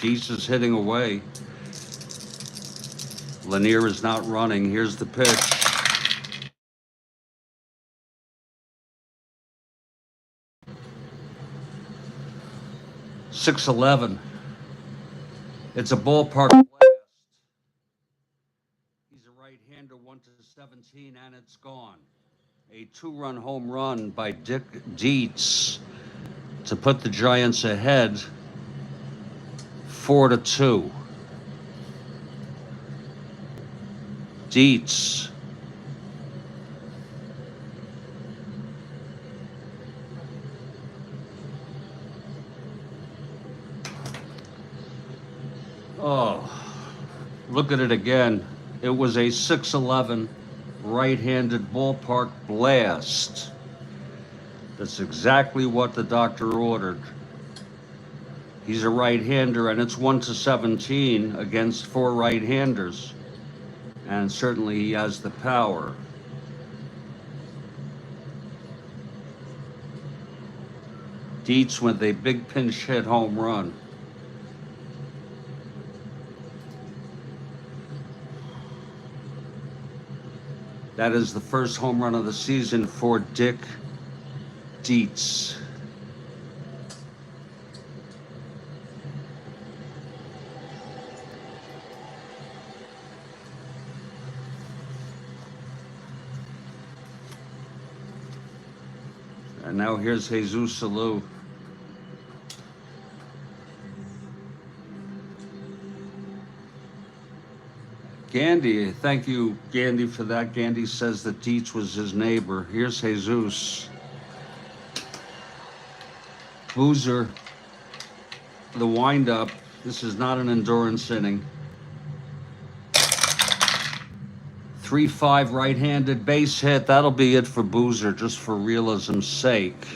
Speaker 1: Dietz is hitting away. Lanier is not running. Here's the pitch. 6-11. It's a ballpark blast. He's a right-hander, 1-17, and it's gone. A 2-run home run by Dick Dietz to put the Giants ahead 4-2. Dietz. Oh, look at it again. It was a 6-11 right-handed ballpark blast. That's exactly what the doctor ordered. He's a right-hander, and it's 1-17 against 4 right-handers. And certainly he has the power. Dietz with a big pinch hit home run. That is the first home run of the season for Dick Dietz. And now here's Jesus Salou. Gandhi, thank you, Gandhi, for that. Gandhi says that Dietz was his neighbor. Here's Jesus. Boozer, the windup. This is not an endurance inning. 3-5 right-handed base hit. That'll be it for Boozer, just for realism's sake.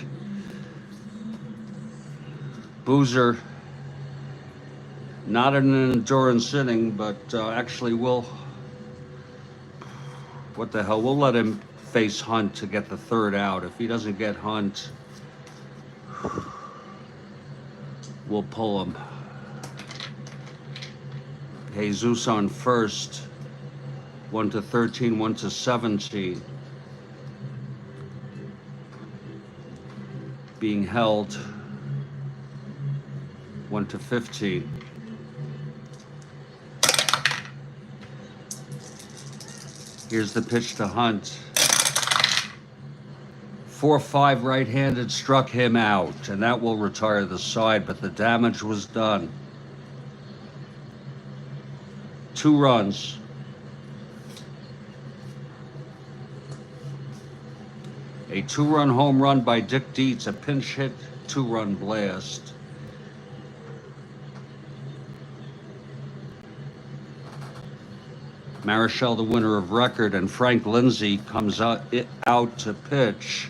Speaker 1: Boozer, not in an endurance inning, but actually will. What the hell? We'll let him face Hunt to get the 3rd out. If he doesn't get Hunt, we'll pull him. Jesus on first. 1-13, 1-17. Being held 1-15. Here's the pitch to Hunt. 4-5 right-handed struck him out, and that will retire the side, but the damage was done. 2 runs. A 2-run home run by Dick Dietz, a pinch hit 2-run blast. Marichal, the winner of record, and Frank Lindsay comes out to pitch.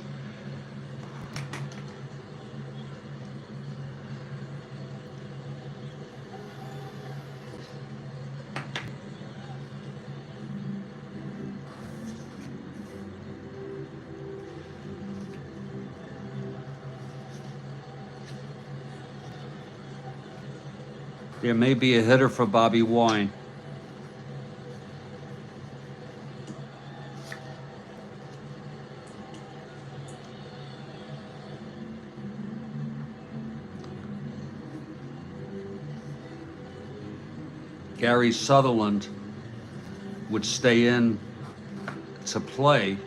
Speaker 1: There may be a hitter for Bobby Wine. Gary Sutherland would stay in to play.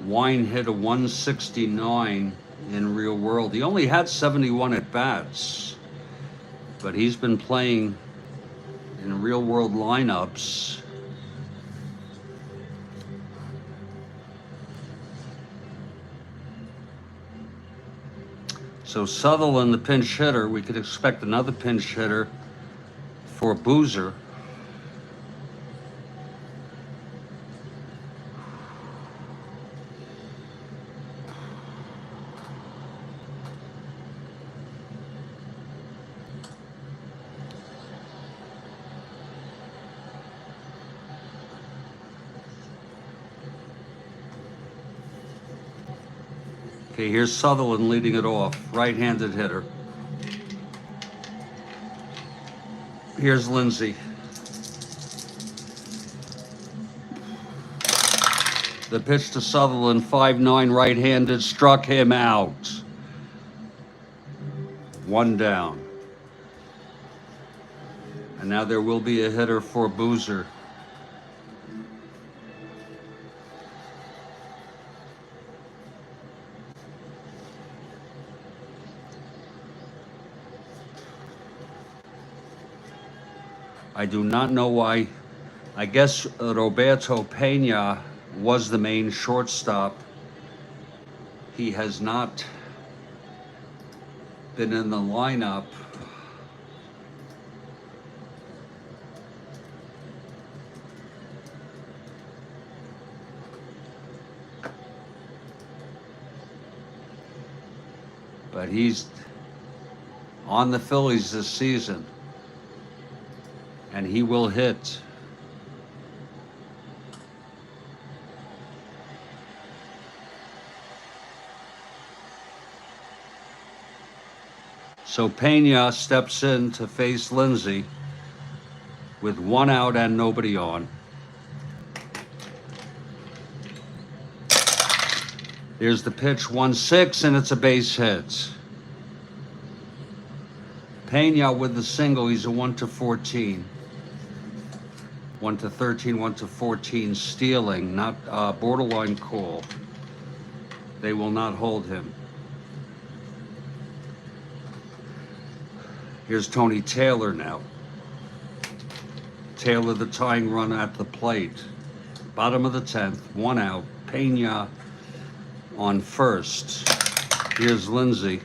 Speaker 1: Wine hit a 169 in real world. He only had 71 at bats, but he's been playing in real world lineups. So Sutherland, the pinch hitter, we could expect another pinch hitter for Boozer. Okay, here's Sutherland leading it off, right-handed hitter. Here's Lindsay. The pitch to Sutherland, 5'9", right-handed, struck him out. One down. And now there will be a hitter for Boozer. I do not know why. I guess Roberto Pena was the main shortstop. He has not been in the lineup. But he's on the Phillies this season, and he will hit. So Pena steps in to face Lindsay with one out and nobody on. There's the pitch, 1-6, and it's a base hit. Pena with the single, he's a 1-14. 1-13, 1-14 stealing, not borderline call. They will not hold him. Here's Tony Taylor now. Taylor, the tying run at the plate. Bottom of the 10th, one out. Pena on first. Here's Lindsay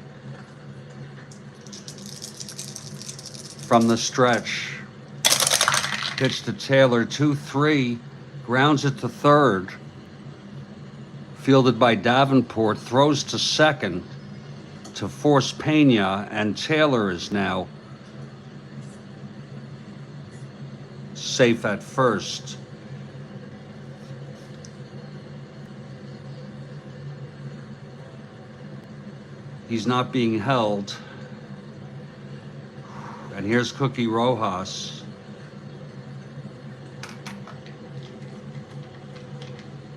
Speaker 1: from the stretch. Pitch to Taylor, 2-3, grounds it to third. Fielded by Davenport, throws to second to force Pena, and Taylor is now safe at first. He's not being held. And here's Cookie Rojas.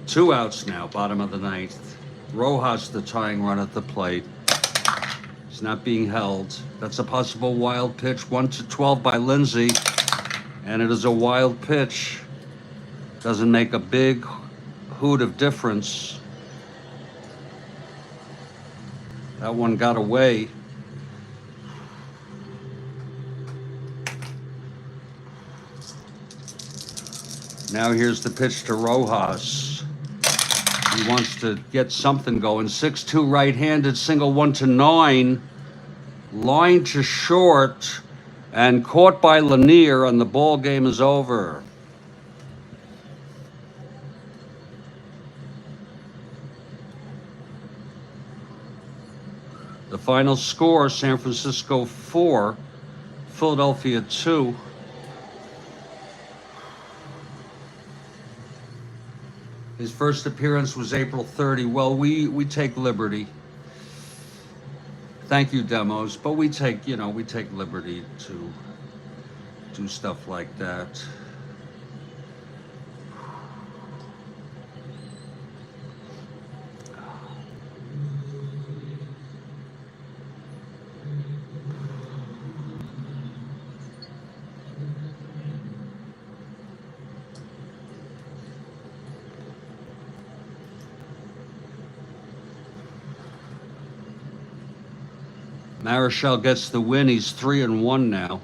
Speaker 1: Two outs now, bottom of the ninth. Rojas, the tying run at the plate. He's not being held. That's a possible wild pitch. 1-12 by Lindsay. And it is a wild pitch. Doesn't make a big hoot of difference. That one got away. Now here's the pitch to Rojas. He wants to get something going. 6-2 right-handed, single 1-9. Line to short and caught by Lanier, and the ball game is over. The final score, San Francisco 4, Philadelphia 2. His first appearance was April 30. Well, we take liberty. Thank you, Demos, but we take liberty to do stuff like that. Marichal gets the win. He's 3-1 now.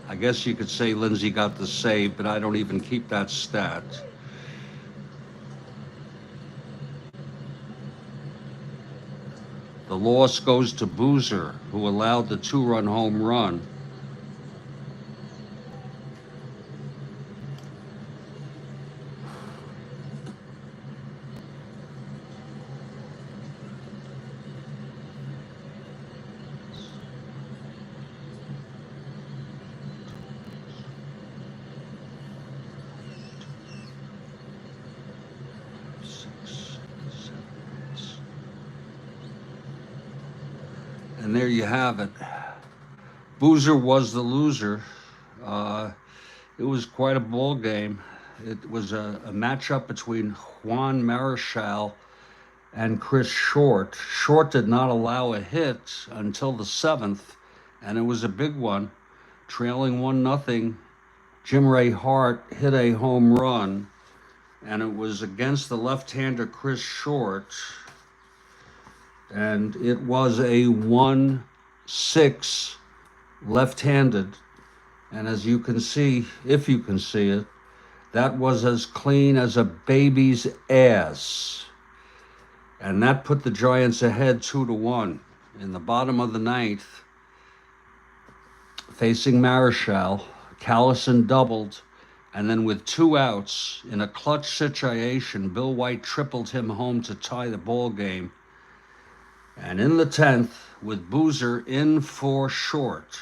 Speaker 1: I guess you could say Lindsay got the save, but I don't even keep that stat. The loss goes to Boozer, who allowed the 2-run home run. And there you have it. Boozer was the loser. It was quite a ball game. It was a matchup between Juan Marichal and Chris Short. Short did not allow a hit until the 7th, and it was a big one. Trailing 1-0, Jim Ray Hart hit a home run, and it was against the left-hander Chris Short, and it was a 1-6 left-handed. And as you can see, if you can see it, that was as clean as a baby's ass. And that put the Giants ahead 2-1 in the bottom of the 9th. Facing Marichal, Callison doubled, and then with 2 outs in a clutch situation, Bill White tripled him home to tie the ball game. And in the 10th, with Boozer in for Short,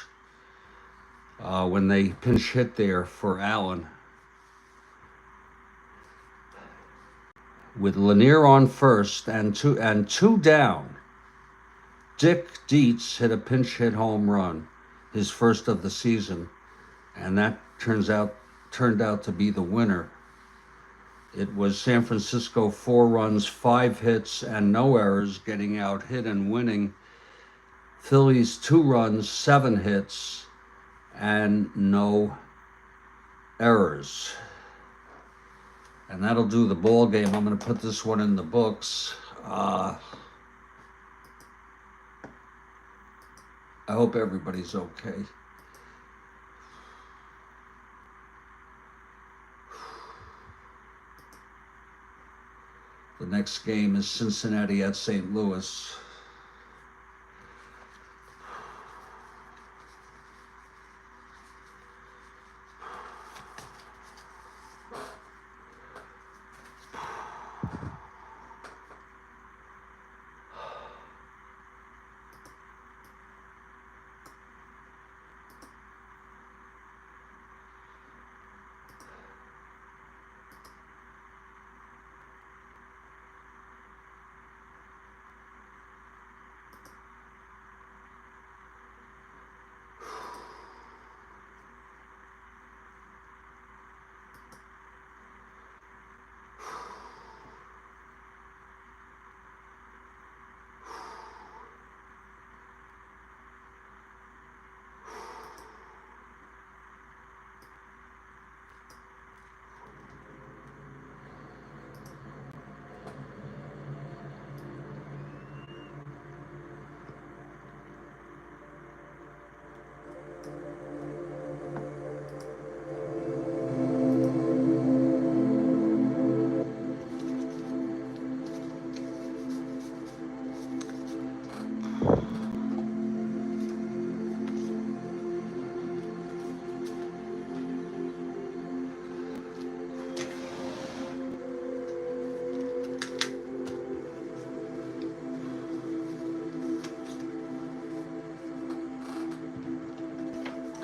Speaker 1: when they pinch hit there for Allen, with Lanier on first and two down, Dick Dietz hit a pinch hit home run, his first of the season, and that turned out to be the winner. It was San Francisco 4 runs, 5 hits, and no errors, getting out hit and winning. Phillies 2 runs, 7 hits, and no errors. And that'll do the ball game. I'm going to put this one in the books. I hope everybody's okay. The next game is Cincinnati at St. Louis.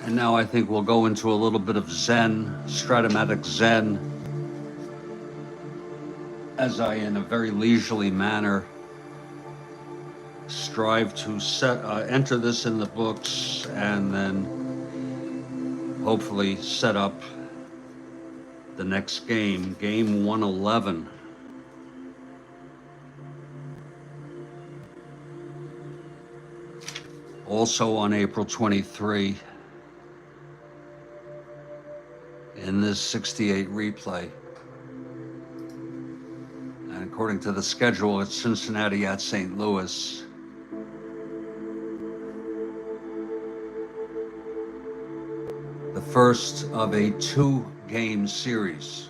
Speaker 1: And now I think we'll go into a little bit of Zen, Strat-O-Matic Zen, as I, in a very leisurely manner, strive to enter this in the books and then hopefully set up the next game, game 111. Also on April 23. In this 68 replay. And according to the schedule, it's Cincinnati at St. Louis. the first of a 2-game series.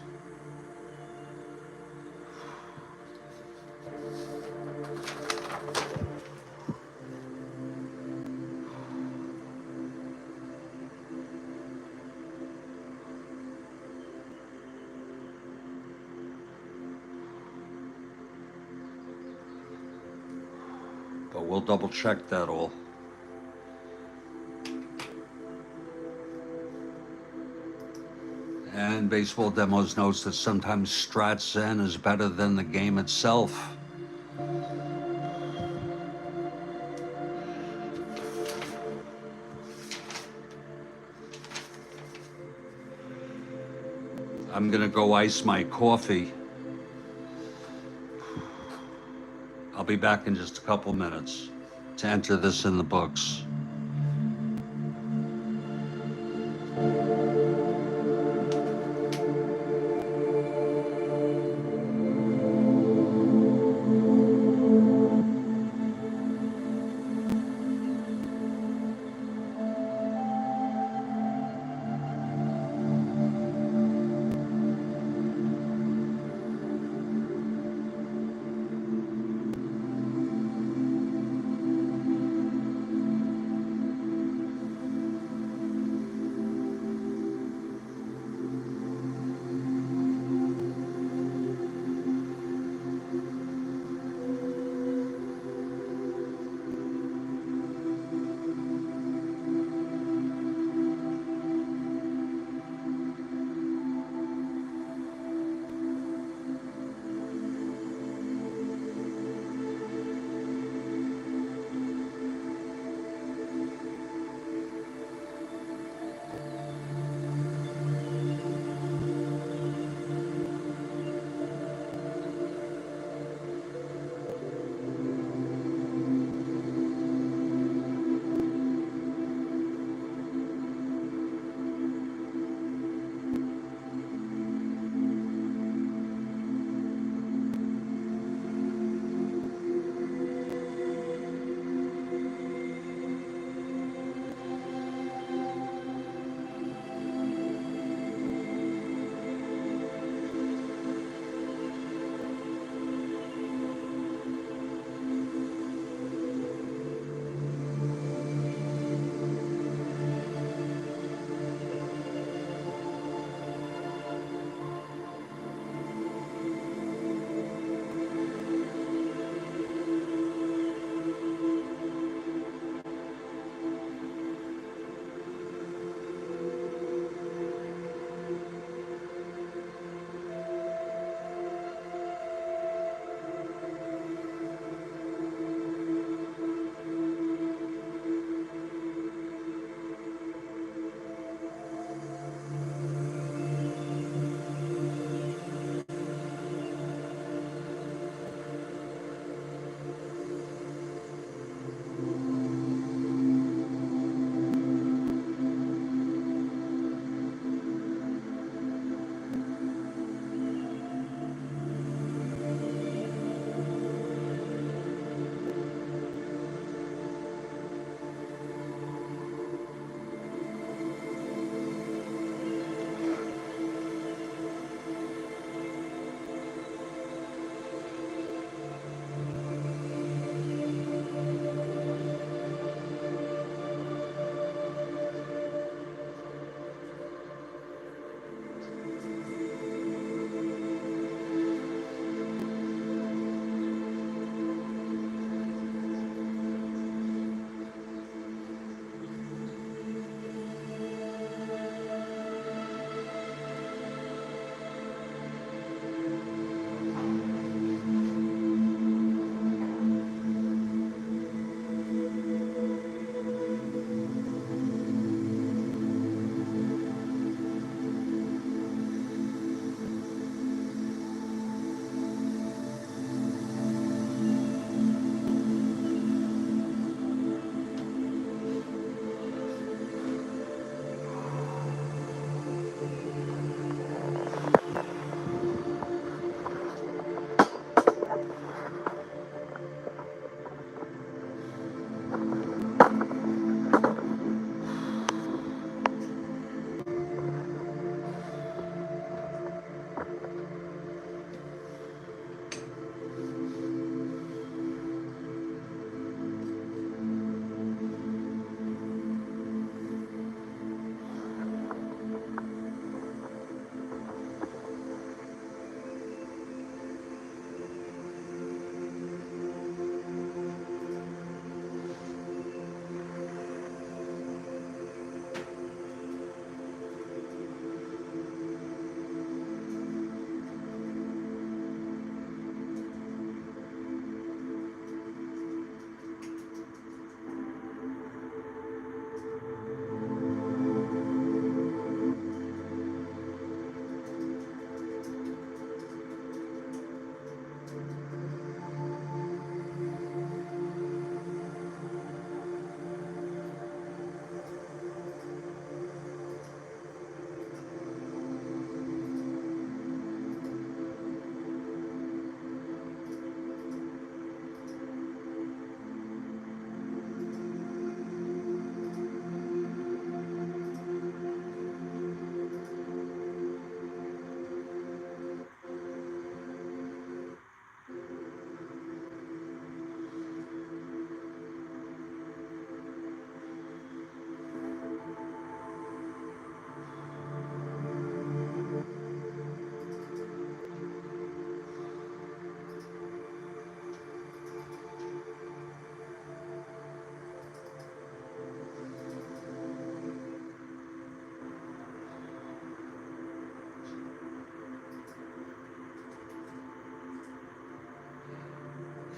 Speaker 1: But we'll double check that all. And Baseball Demos notes that sometimes Strat Zen is better than the game itself. I'm gonna go ice my coffee. I'll be back in just a couple minutes to enter this in the books.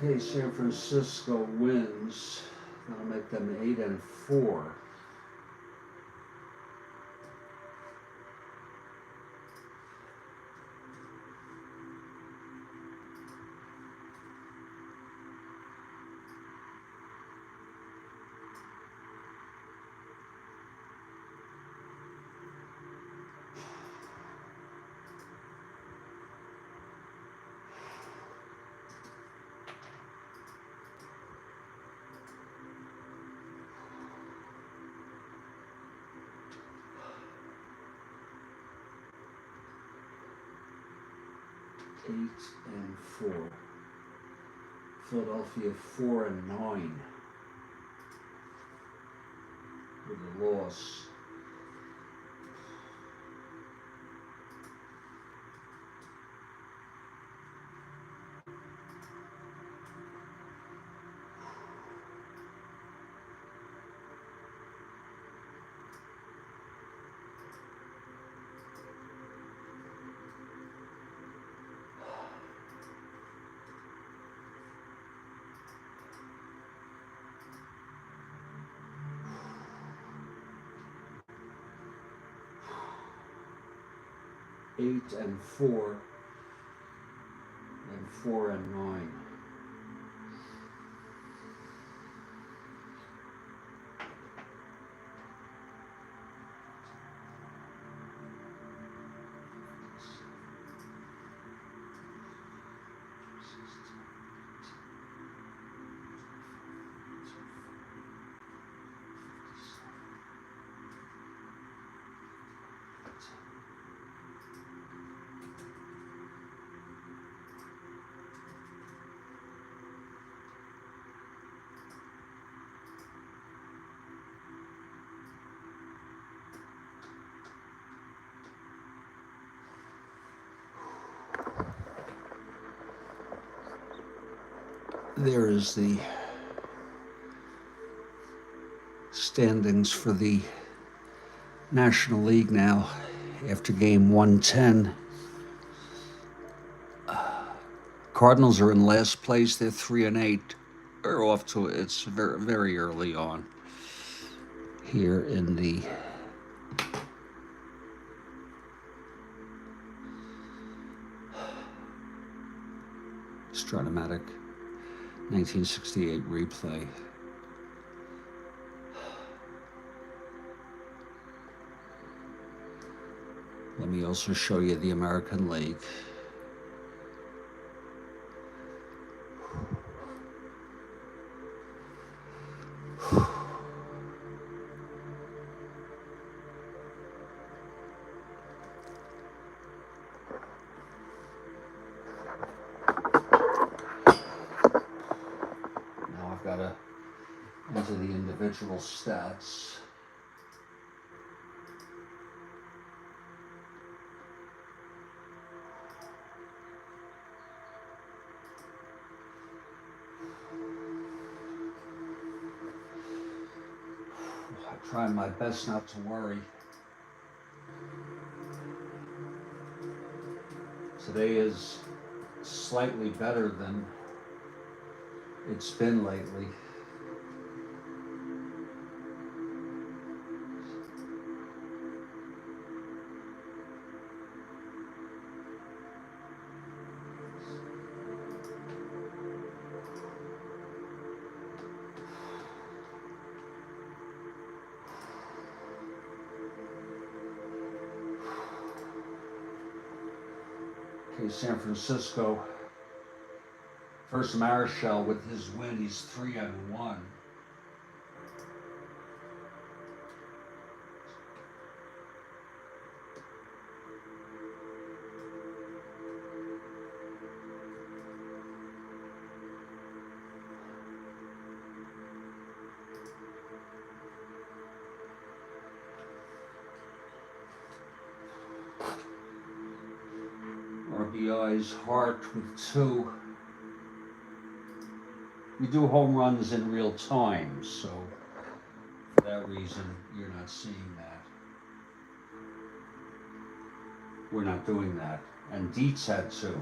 Speaker 1: Okay, San Francisco wins. That'll make them 8-4. Eight and 4. Philadelphia 4-9 with a loss. Eight and 4 and 4-9. There is the standings for the National League now after game 110. Cardinals are in last place. They're 3-8. They're off to it's very, very early on here in the Strat-O-Matic 1968 replay. Let me also show you the American League. Now I've got to enter the individual stats. I'm trying my best not to worry. Today is slightly better than it's been lately. Okay, San Francisco. First Marichal with his win, he's 3-1. RBI's Hart with 2. We do home runs in real time, so for that reason, you're not seeing that. We're not doing that. And Dietz had 2.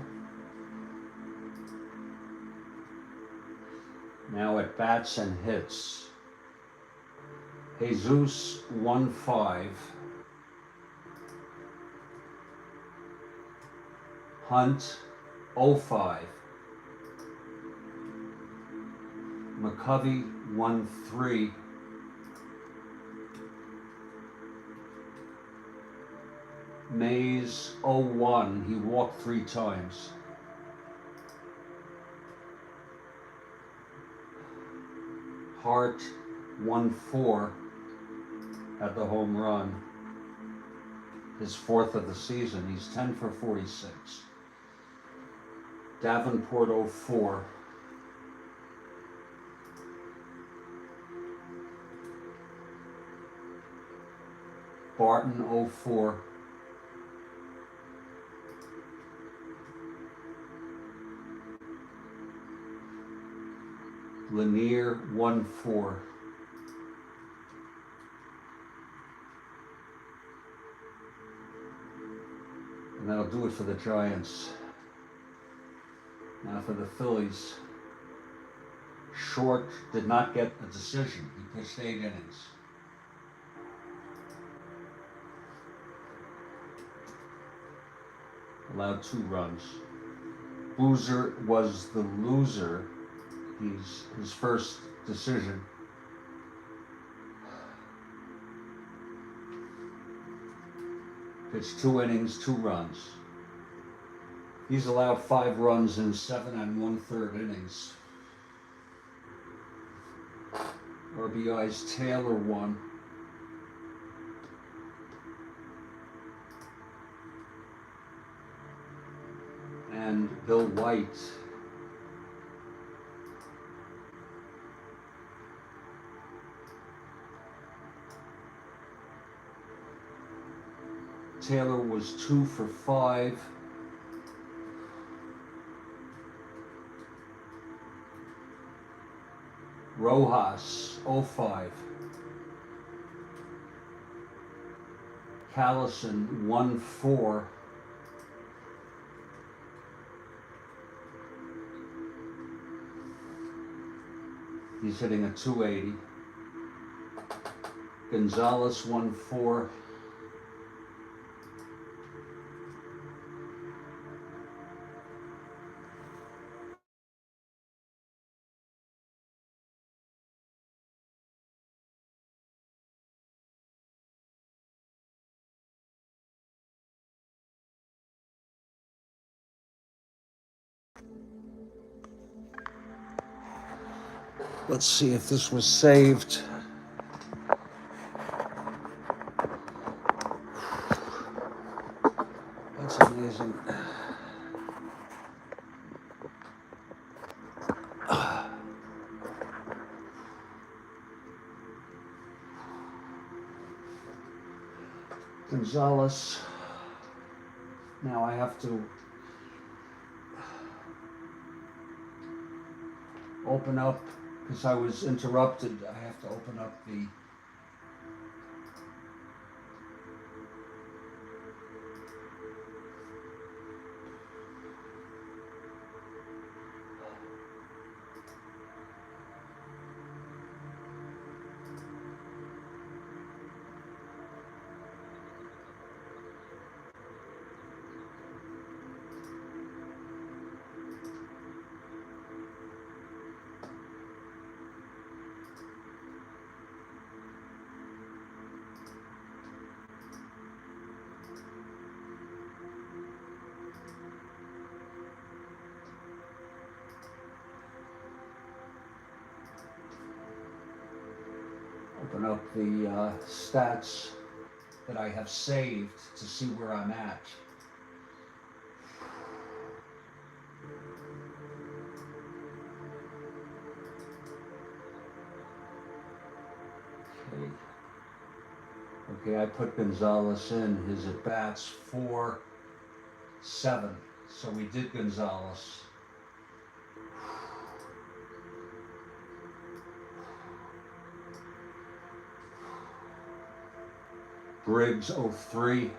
Speaker 1: Now at bats and hits. Jesus 1-5. Hunt 0-5. McCovey 1-3. Mays 0-1. He walked 3 times. Hart 1-4 at the home run. His 4th of the season. He's 10 for 46. Davenport 0-4. Barton 0-4. Lanier 1-4. And that'll do it for the Giants. Now for the Phillies. Short did not get a decision. He pitched 8 innings. Allowed 2 runs. Boozer was the loser. He's his first decision. Pitched 2 innings, 2 runs. He's allowed 5 runs in 7 1/3 innings. RBI's Taylor 1. And Bill White. Taylor was 2 for 5. Rojas 0-5. Callison 1-4. He's hitting a 280. Gonzalez 1-4. Let's see if this was saved. That's amazing. Gonzalez. Now I have to open up, because I was interrupted, I have to open up the stats that I have saved to see where I'm at. Okay, I put Gonzalez in. His at-bats 4-7. So we did Gonzalez. Briggs 0-3.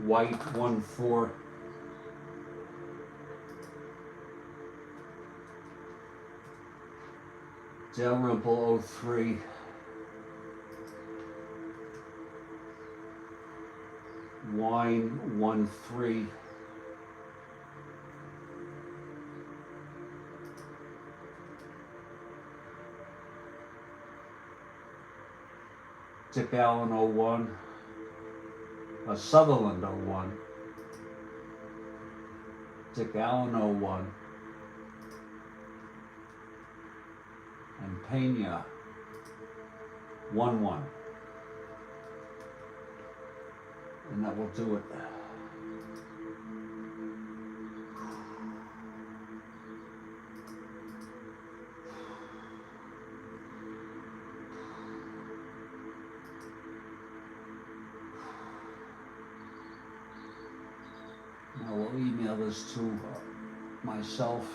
Speaker 1: White 1-4. Dalrymple 03. Wine 1-3. Dick Allen 01. Sutherland 01. Dick Allen 01. And Pena 1-1. And that will do it. Now we'll email this to myself.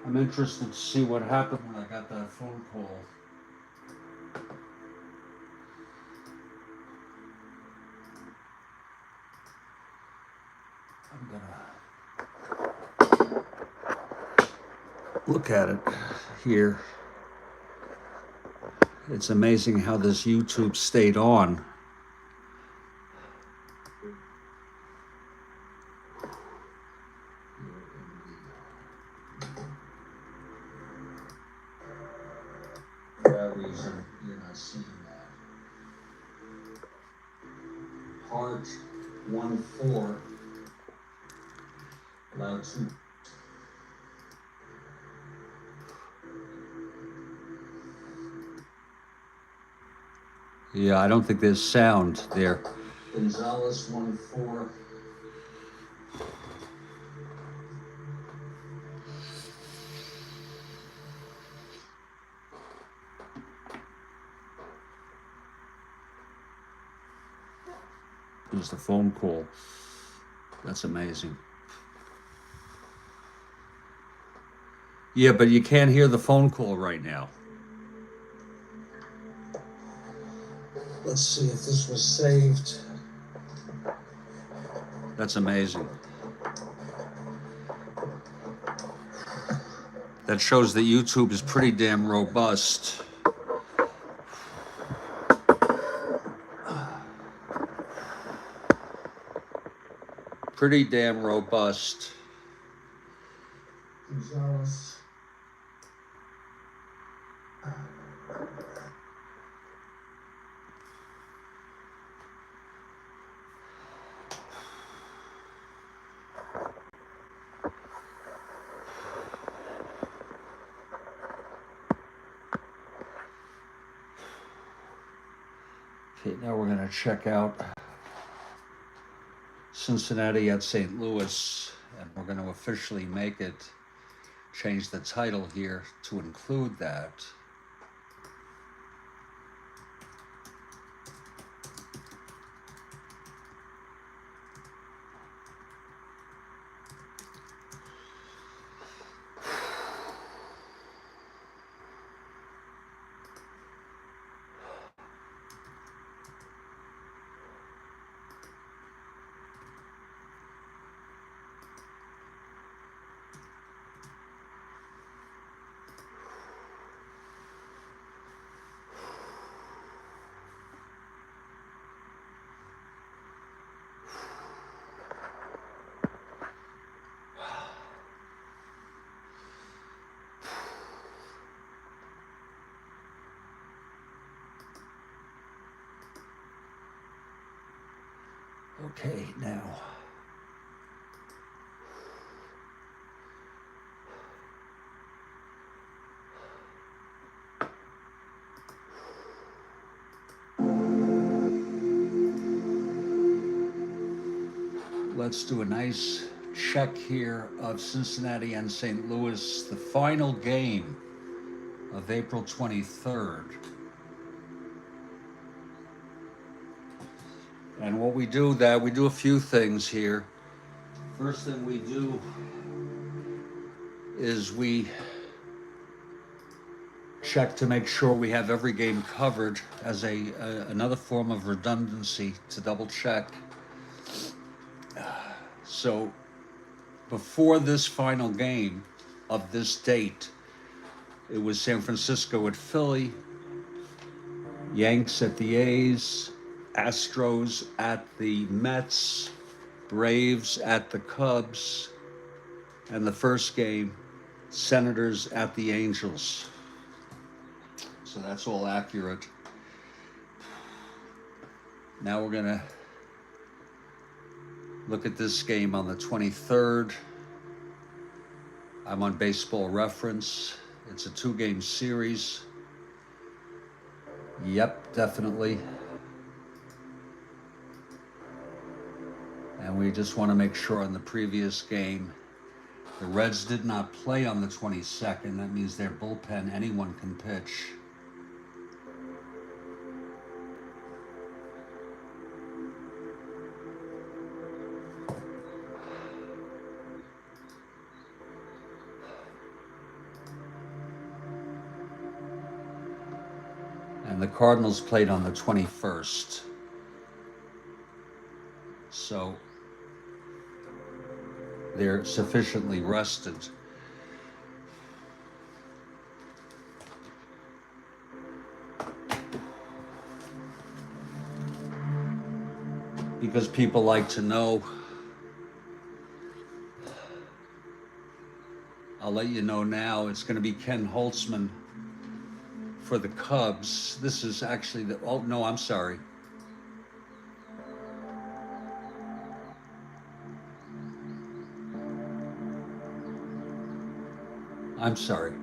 Speaker 1: I'm interested to see what happened when I got that phone call. I'm gonna look at it here. It's amazing how this YouTube stayed on. For that reason, you're not seeing that. Heart 1-4. Allowed 2. Yeah, I don't think there's sound there. Gonzalez 1-4. There's the phone call. That's amazing. Yeah, but you can't hear the phone call right now. Let's see if this was saved. That's amazing. That shows that YouTube is pretty damn robust. Pretty damn robust. Gonzalez. Okay, now we're going to check out Cincinnati at St. Louis, and we're going to officially make it, change the title here to include that. Okay, now. Let's do a nice check here of Cincinnati and St. Louis, the final game of April 23rd. And what we do we do a few things here. First thing we do is we check to make sure we have every game covered as another form of redundancy to double check. So before this final game of this date, it was San Francisco at Philly, Yanks at the A's, Astros at the Mets, Braves at the Cubs, and the first game, Senators at the Angels. So that's all accurate. Now we're going to look at this game on the 23rd. I'm on Baseball Reference. It's a 2-game series. Yep, definitely. And we just want to make sure on the previous game, the Reds did not play on the 22nd. That means their bullpen, anyone can pitch. And the Cardinals played on the 21st. So they're sufficiently rested. Because people like to know, I'll let you know now, it's going to be Ken Holtzman for the Cubs. This is actually oh no, I'm sorry. I'm sorry.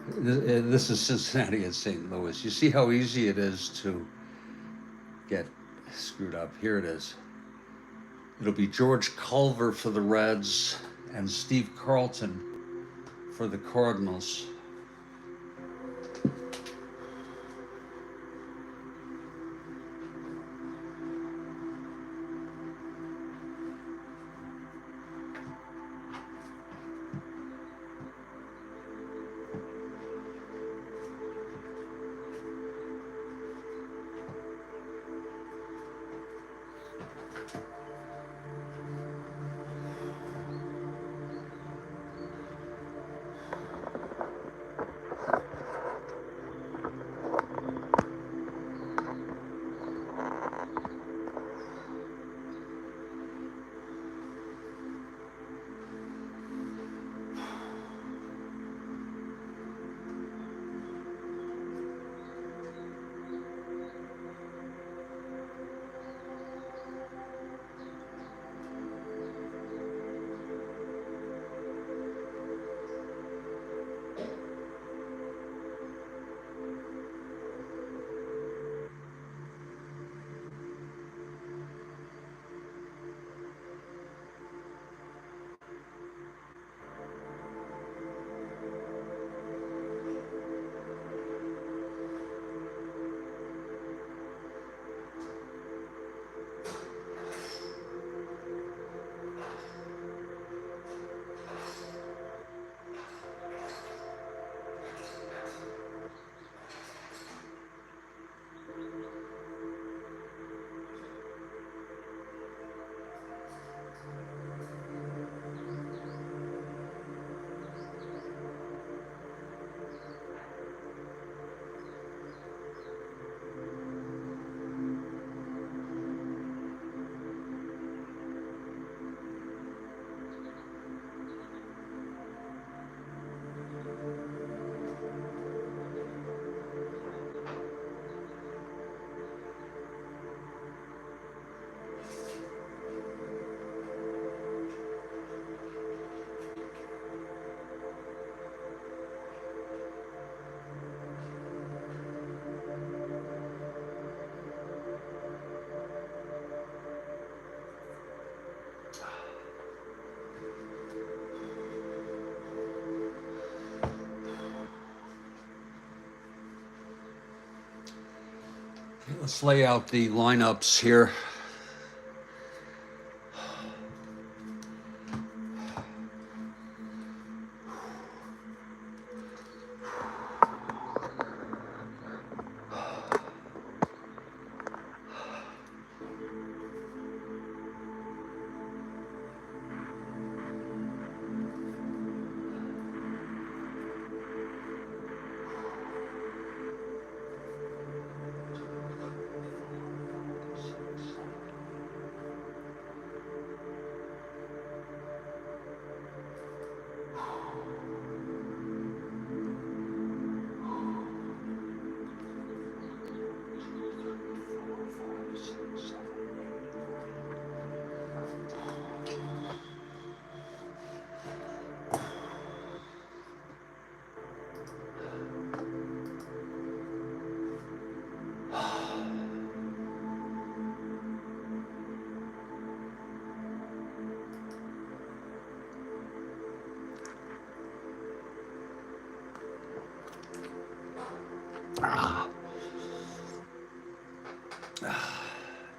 Speaker 1: This is Cincinnati at St. Louis. You see how easy it is to get screwed up. Here it is. It'll be George Culver for the Reds and Steve Carlton for the Cardinals. Let's lay out the lineups here.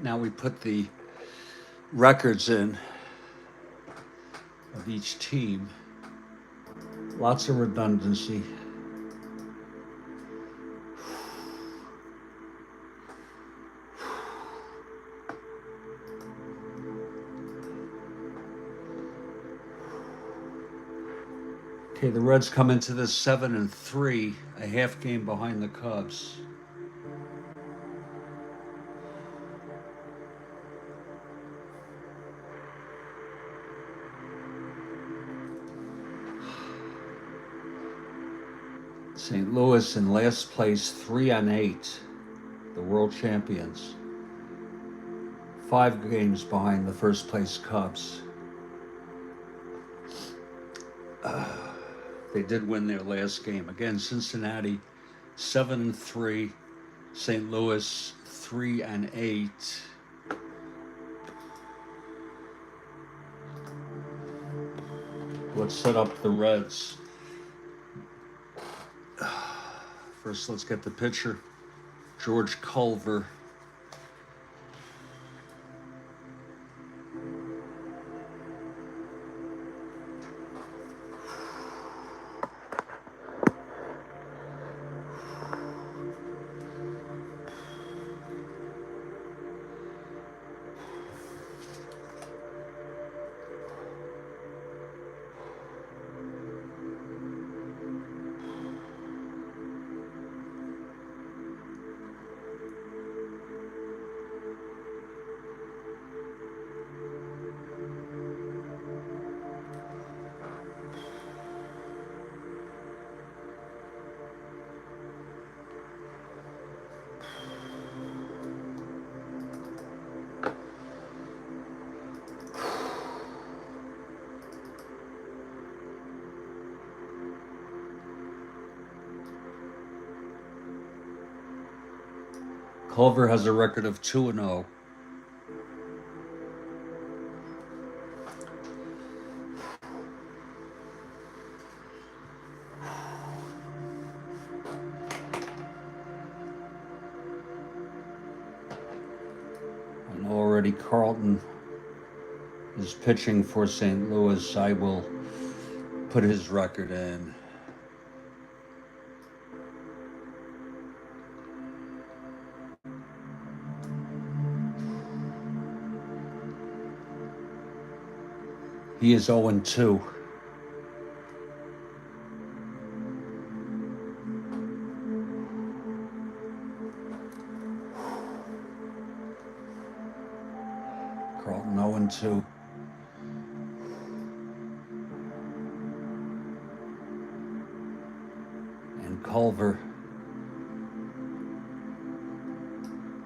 Speaker 1: Now we put the records in of each team. Lots of redundancy. Okay, the Reds come into this 7-3, a half game behind the Cubs. St. Louis in last place, 3-8, the world champions. 5 games behind the first place Cubs. They did win their last game. Again, Cincinnati 7-3, St. Louis 3-8. Let's set up the Reds. First, let's get the pitcher, George Culver. Culver has a record of 2-0. And already Carlton is pitching for St. Louis. I will put his record in. He is 0-2. Carlton 0-2. And Culver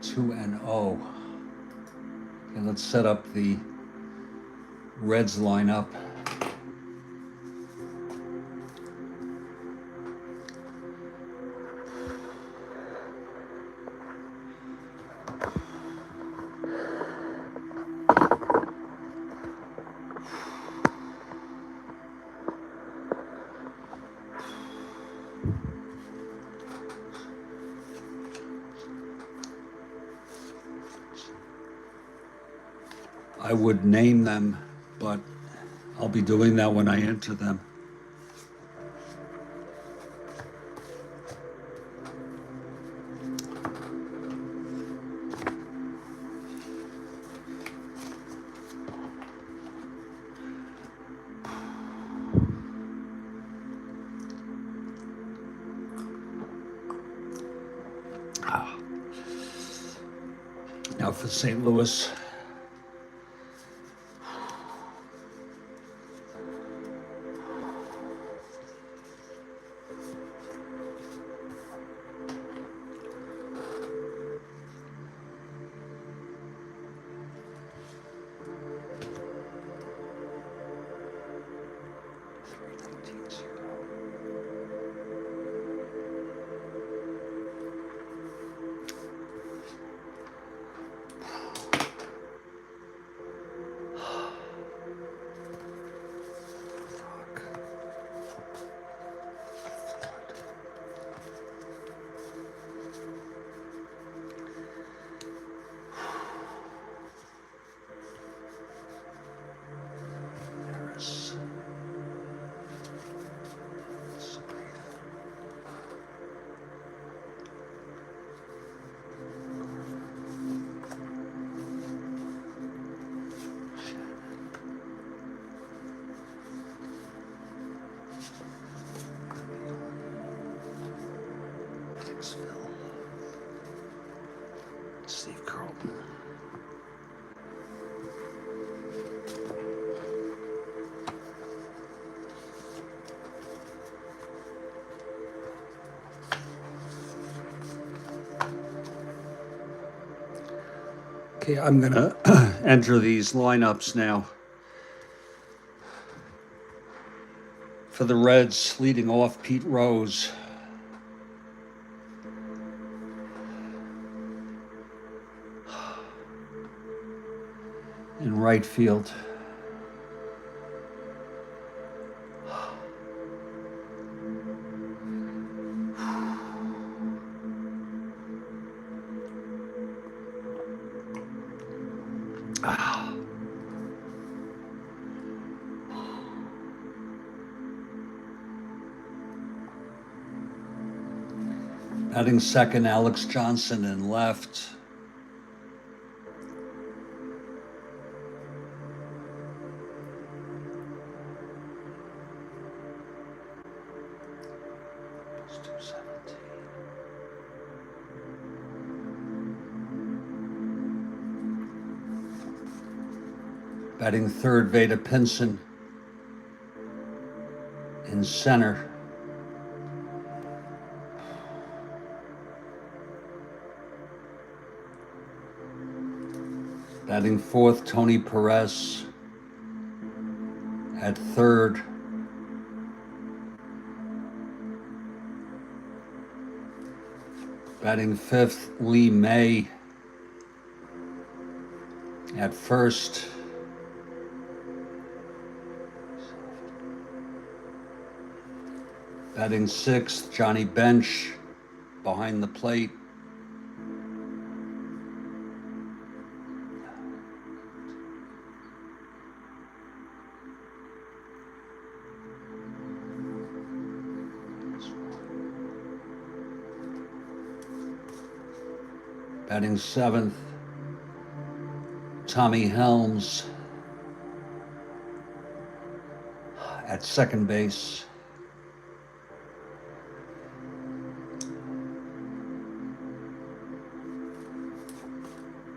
Speaker 1: 2-0. Okay, let's set up the Reds lineup. I would name them, but I'll be doing that when I enter them. Now for St. Louis. Steve Carlton. Okay, I'm going to enter these lineups now. For the Reds, leading off Pete Rose. In right field. Batting second, Alex Johnson in left. Batting third, Veda Pinson in center. Batting fourth, Tony Perez at third. Batting fifth, Lee May at first. Batting sixth, Johnny Bench behind the plate. Batting seventh, Tommy Helms at second base.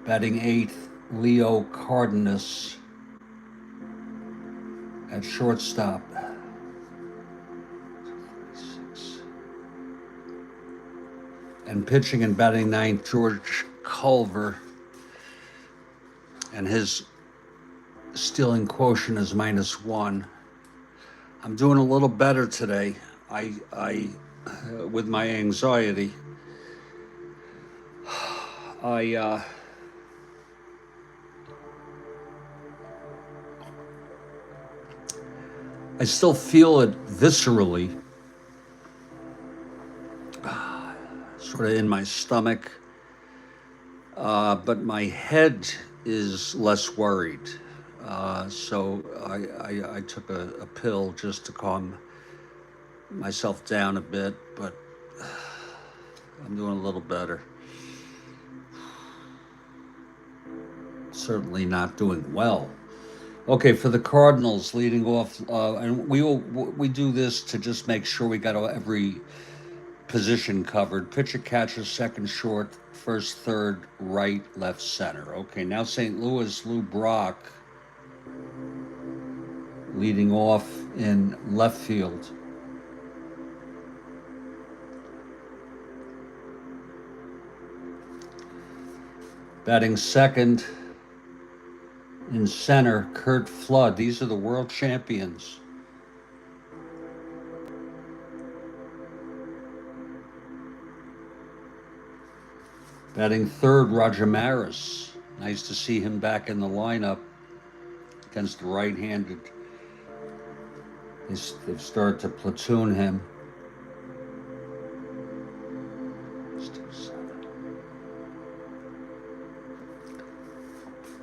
Speaker 1: Batting eighth, Leo Cardenas at shortstop. And pitching and batting ninth, George Culver. And his stealing quotient is -1. I'm doing a little better today. I with my anxiety. I still feel it viscerally, sort of in my stomach, but my head is less worried. So I took a pill just to calm myself down a bit, but I'm doing a little better. Certainly not doing well. Okay, for the Cardinals leading off, and we do this to just make sure we got every position covered. Pitcher, catcher, second, short, first, third, right, left, center. Okay, now St. Louis, Lou Brock leading off in left field. Batting second in center, Kurt Flood. These are the world champions. Batting third, Roger Maris. Nice to see him back in the lineup against the right-handed. They've started to platoon him.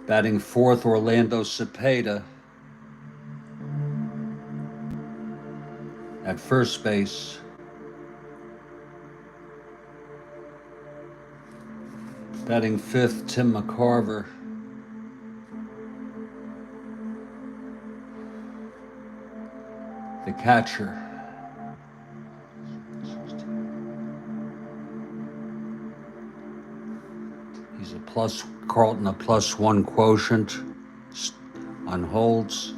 Speaker 1: Batting fourth, Orlando Cepeda. At first base. Batting fifth, Tim McCarver. The catcher. He's a plus, Carlton a +1 quotient on holds.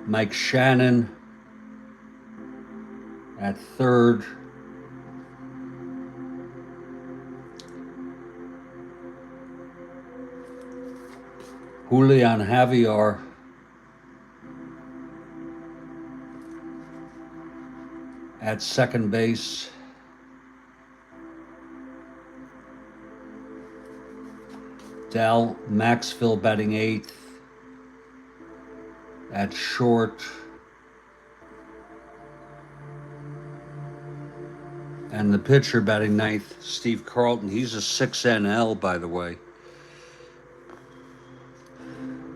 Speaker 1: Mike Shannon at third. Julian Javier at second base. Dal Maxfield batting eighth. At short. And the pitcher batting ninth, Steve Carlton. He's a 6NL, by the way.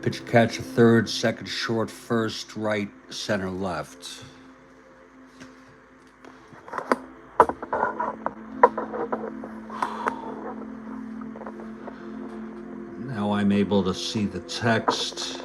Speaker 1: Pitch, catch, a third, second, short, first, right, center, left. Now I'm able to see the text.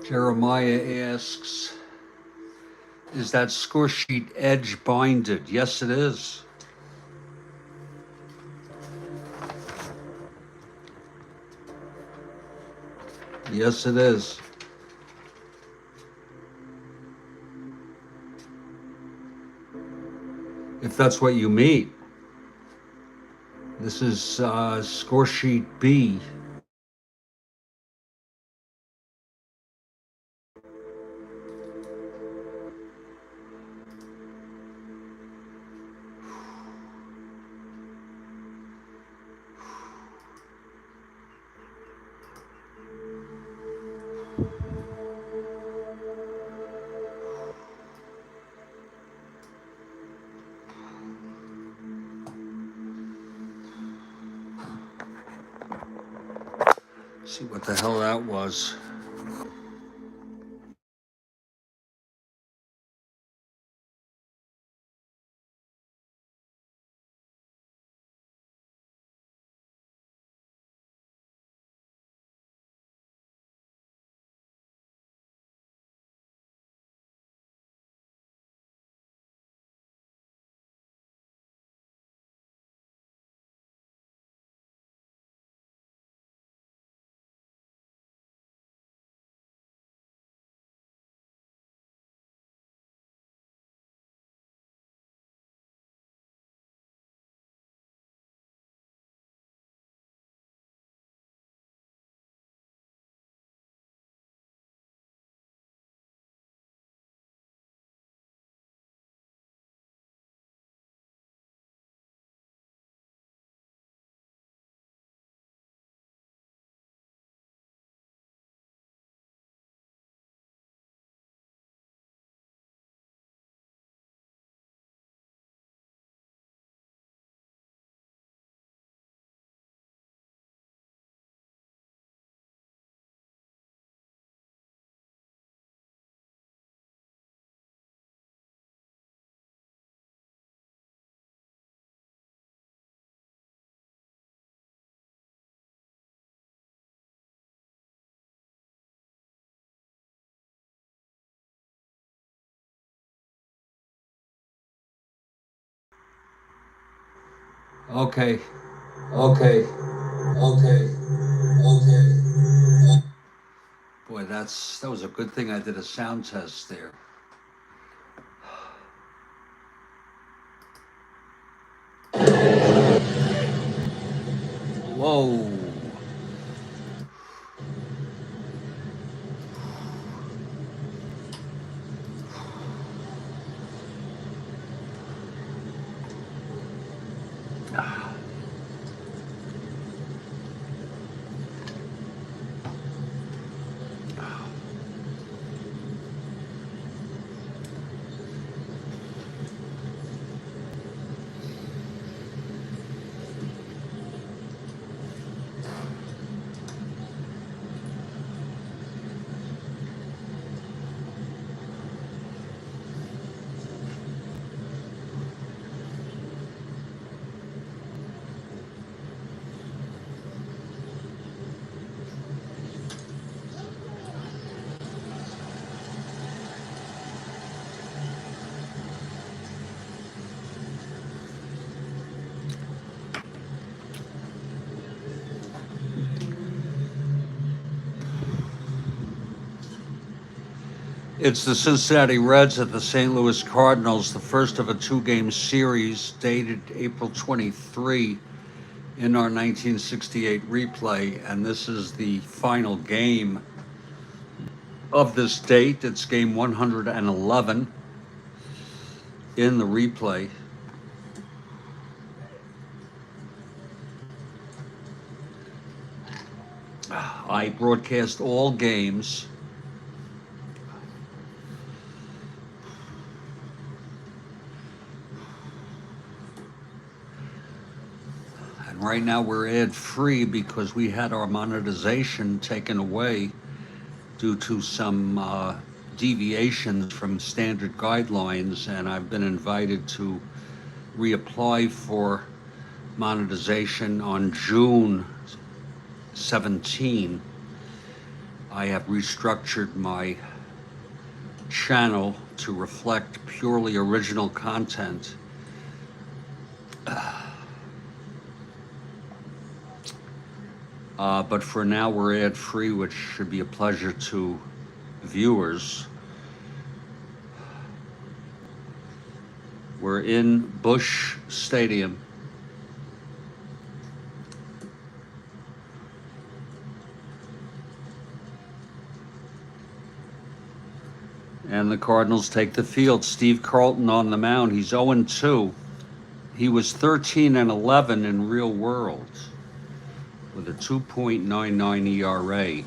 Speaker 1: Jeremiah asks, is that score sheet edge binded? Yes, it is. Yes, it is. If that's what you mean. This is score sheet B. See what the hell that was. Okay, okay, okay, okay. Boy, that was a good thing I did a sound test there. Whoa. It's the Cincinnati Reds at the St. Louis Cardinals, the first of a two-game series dated April 23 in our 1968 replay, and this is the final game of this date. It's game 111 in the replay. I broadcast all games. And right now we're ad free because we had our monetization taken away due to some deviations from standard guidelines, and I've been invited to reapply for monetization on June 17. I have restructured my channel to reflect purely original content. But for now, we're ad free, which should be a pleasure to viewers. We're in Busch Stadium. And the Cardinals take the field. Steve Carlton on the mound. He's 0-2. He was 13-11 in real world with a 2.99 ERA.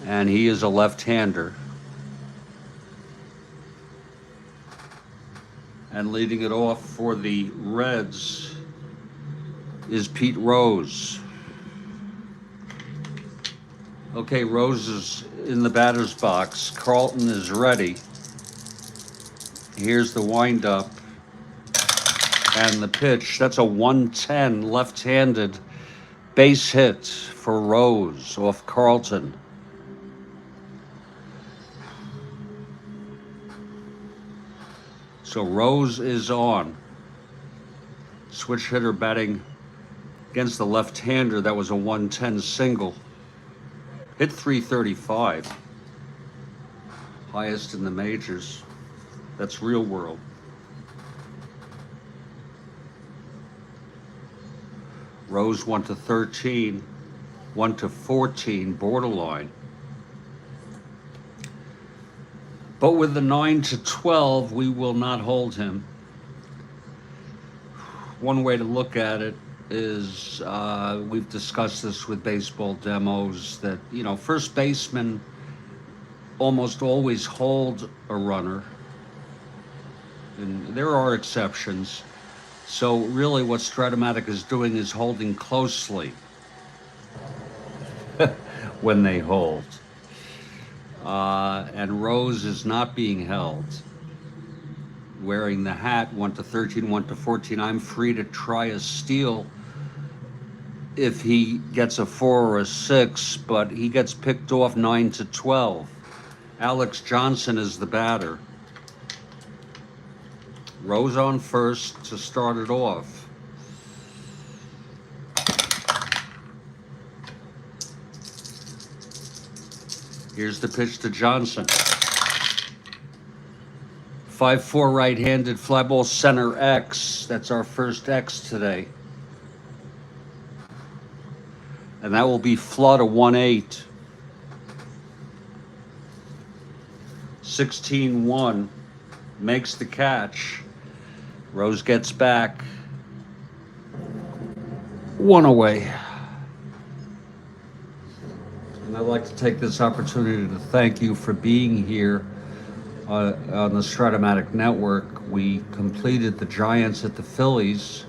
Speaker 1: And he is a left-hander. And leading it off for the Reds is Pete Rose. Okay, Rose is in the batter's box. Carlton is ready. Here's the windup and the pitch. That's a 110 left-handed base hit for Rose off Carlton. So Rose is on. Switch hitter batting against the left-hander. That was a 110 single. Hit 335. Highest in the majors. That's real world. Rose 1-13, 1-14, borderline. But with the 9-12, we will not hold him. One way to look at it is, we've discussed this with baseball demos, that, first basemen almost always hold a runner. And there are exceptions. So really what Strat-O-Matic is doing is holding closely when they hold. And Rose is not being held. Wearing the hat, 1-13, 1-14. I'm free to try a steal if he gets a 4 or a 6, but he gets picked off 9-12. Alex Johnson is the batter. Rose on first to start it off. Here's the pitch to Johnson. 5-4 right-handed fly ball center X. That's our first X today. And that will be Flood a 1-8. 16-1 makes the catch. Rose gets back. 1 away. And I'd like to take this opportunity to thank you for being here on the Strat-O-Matic network. We completed the Giants at the Phillies,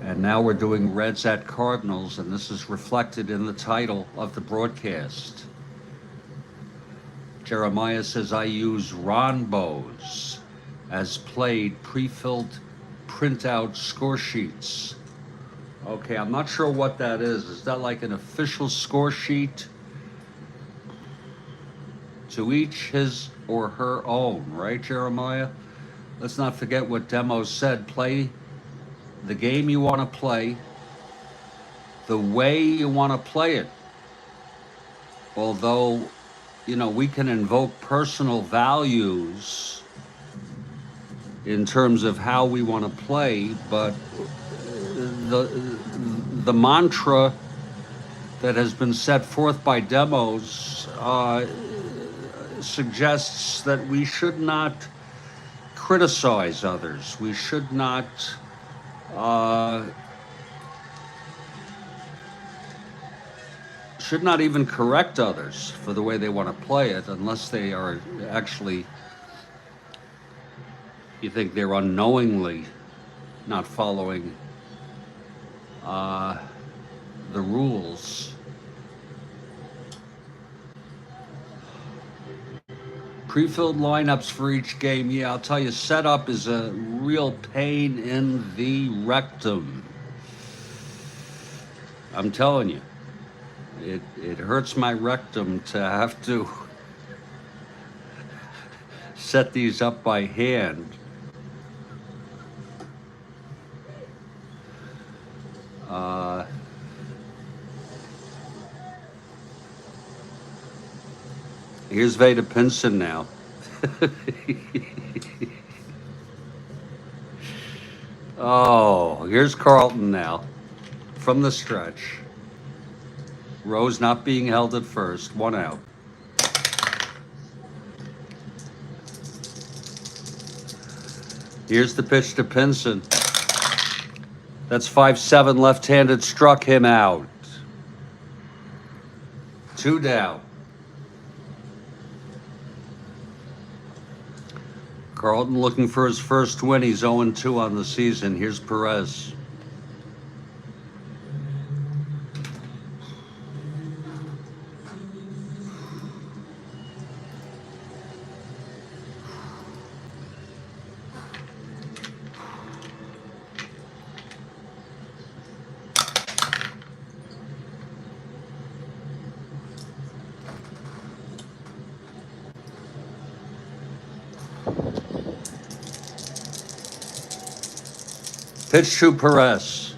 Speaker 1: and now we're doing Reds at Cardinals, and this is reflected in the title of the broadcast. Jeremiah says, I use Ronbos as played pre-filled printout score sheets. Okay, I'm not sure what that is. Is that like an official score sheet? To each his or her own, right, Jeremiah? Let's not forget what Demo said. Play the game you want to play the way you want to play it. Although, you know, we can invoke personal values in terms of how we want to play, but the mantra that has been set forth by Demos suggests that we should not criticize others. We should not even correct others for the way they want to play it, unless they are actually, you think they're unknowingly not following the rules. Pre-filled lineups for each game. Yeah, I'll tell you, setup is a real pain in the rectum. I'm telling you, it hurts my rectum to have to set these up by hand. Here's Veda Pinson now. Oh, here's Carlton now from the stretch. Rose not being held at first, 1 out. Here's the pitch to Pinson. That's 5-7 left-handed, struck him out. 2 down. Carlton looking for his first win. He's 0-2 on the season. Here's Perez. Pitch to Perez.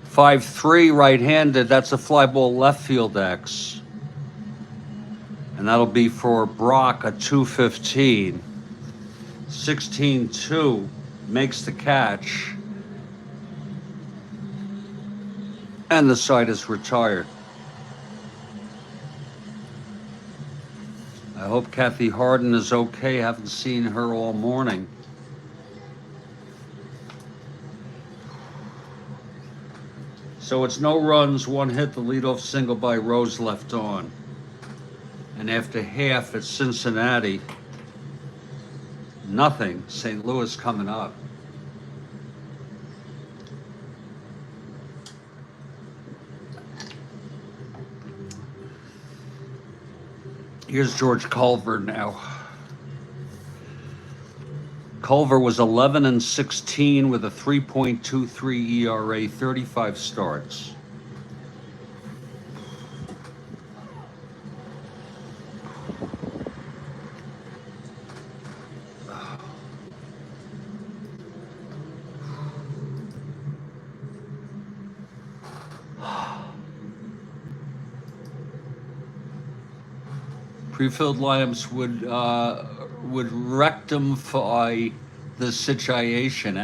Speaker 1: 5-3 right-handed. That's a fly ball left field X. And that'll be for Brock a 215. 16-2 makes the catch. And the side is retired. I hope Kathy Harden is okay. Haven't seen her all morning. So it's no runs, 1 hit, the leadoff single by Rose left on. And after half, it's Cincinnati. Nothing. St. Louis coming up. Here's George Culver now. Culver was 11-16 with a 3.23 ERA, 35 starts. Pre-filled lineups would rectify the situation.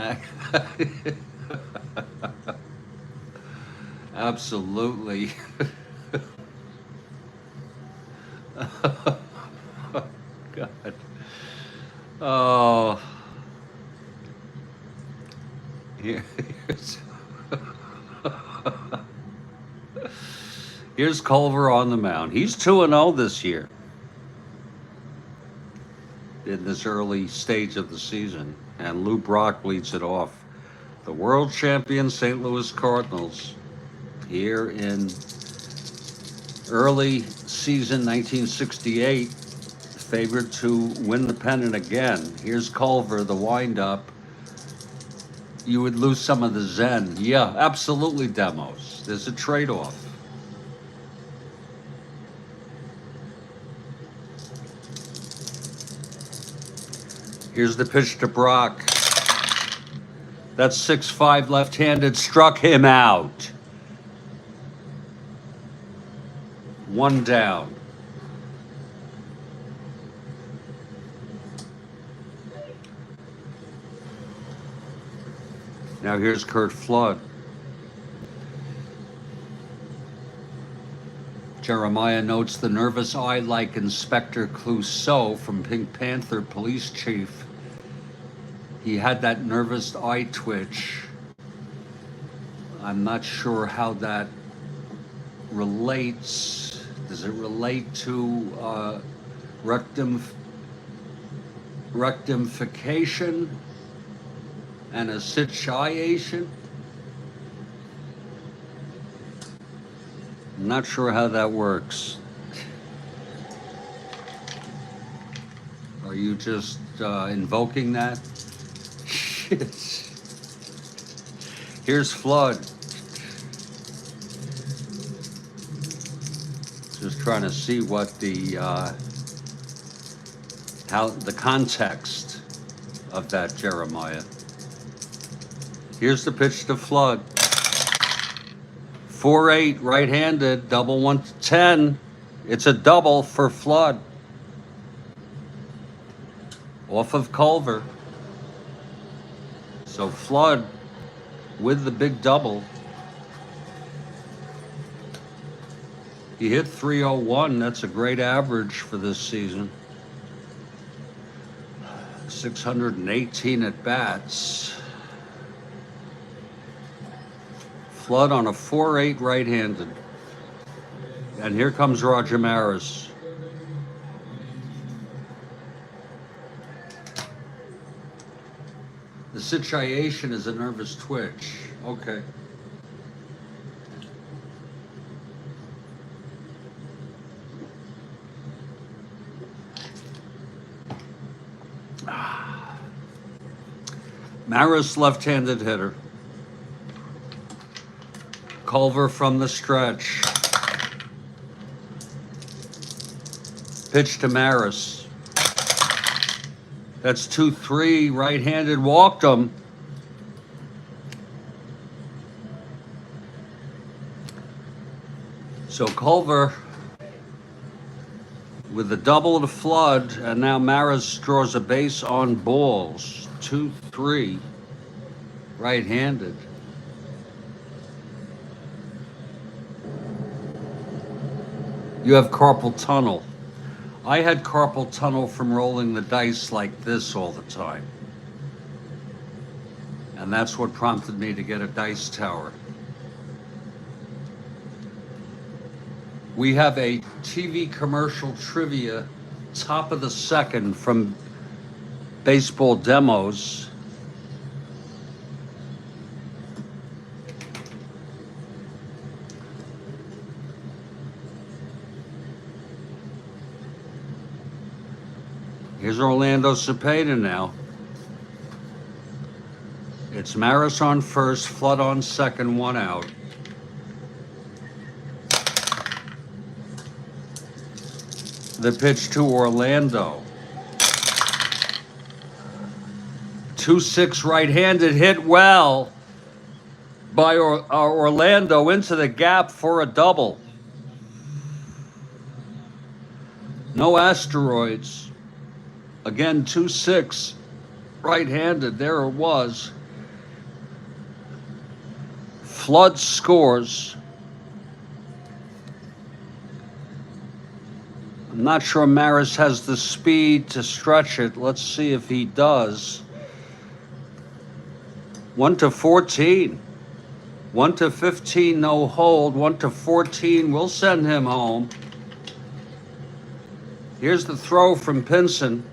Speaker 1: Absolutely. God. Oh, here's, here's Culver on the mound. He's 2-0 this year in this early stage of the season, and Lou Brock leads it off. The world champion St. Louis Cardinals here in early season 1968, favored to win the pennant again. Here's Culver, the windup. You would lose some of the zen. Yeah, absolutely, Demos. There's a trade-off. Here's the pitch to Brock. That's 6-5 left-handed, struck him out. One down. Now here's Curt Flood. Jeremiah notes the nervous eye like Inspector Clouseau from Pink Panther Police Chief. He had that nervous eye twitch. I'm not sure how that relates. Does it relate to rectification and a situation? I'm not sure how that works. Are you just invoking that? Here's Flood. Just trying to see what how the context of that, Jeremiah. Here's the pitch to Flood. 4-8 right-handed, double 1-10. It's a double for Flood. Off of Culver. So Flood with the big double. He hit .301. That's a great average for this season. 618 at bats. Flood on a 4-8 right-handed. And here comes Roger Maris. The situation is a nervous twitch. Okay. Maris, left-handed hitter. Culver from the stretch. Pitch to Maris. That's 2-3, right-handed, walked him. So Culver with the double to Flood, and now Maris draws a base on balls. 2-3, right-handed. You have carpal tunnel. I had carpal tunnel from rolling the dice like this all the time. And that's what prompted me to get a dice tower. We have a TV commercial trivia, top of the second from Baseball Demos. Here's Orlando Cepeda now. It's Maris on first, Flood on second, one out. The pitch to Orlando. 2-6 right-handed, hit well by Orlando into the gap for a double. No asteroids. Again, 2-6. Right-handed. There it was. Flood scores. I'm not sure Maris has the speed to stretch it. Let's see if he does. 1-14. 1-15, no hold. 1-14, we'll send him home. Here's the throw from Pinson.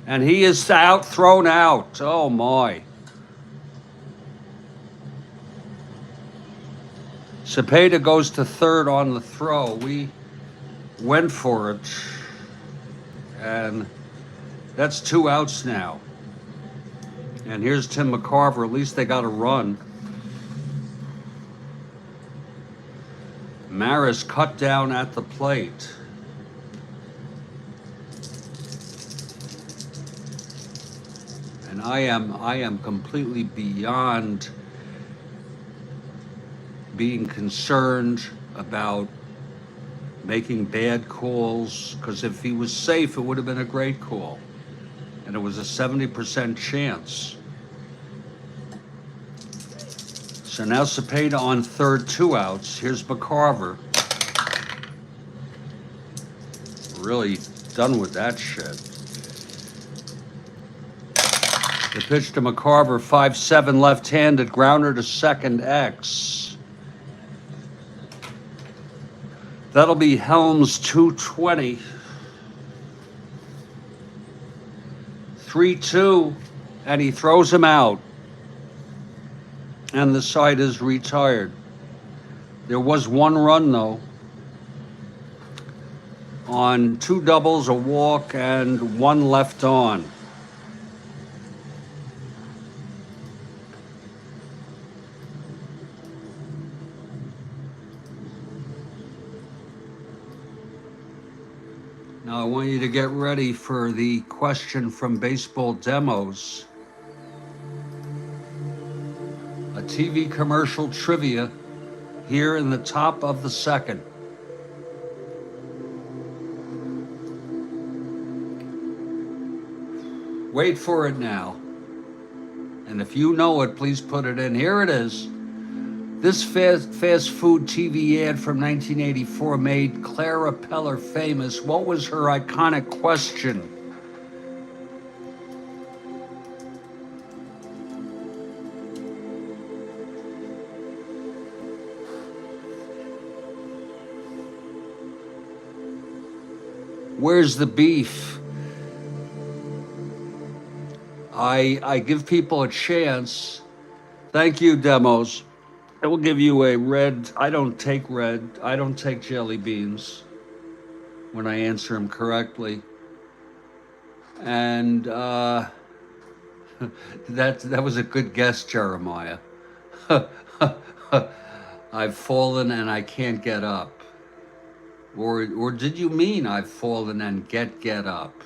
Speaker 1: And he is out, thrown out. Oh, my. Cepeda goes to third on the throw. We went for it. And that's 2 outs now. And here's Tim McCarver. At least they got a run. Maris cut down at the plate. And I am completely beyond being concerned about making bad calls, because if he was safe, it would have been a great call. And it was a 70% chance. So now Cepeda on third, 2 outs. Here's McCarver. Really done with that shit. The pitch to McCarver, 5-7 left-handed, grounder to second, X. That'll be Helms 220. 3-2, and he throws him out. And the side is retired. There was 1 run, though, on 2 doubles, a walk, and 1 left on. Now I want you to get ready for the question from Baseball Demos. A TV commercial trivia here in the top of the second. Wait for it now. And if you know it, please put it in. Here it is. This fast food TV ad from 1984 made Clara Peller famous. What was her iconic question? Where's the beef? I give people a chance. Thank you, Demos. I will give you a red. I don't take red. I don't take jelly beans when I answer them correctly. And that was a good guess, Jeremiah. I've fallen and I can't get up. Or did you mean I've fallen and get up?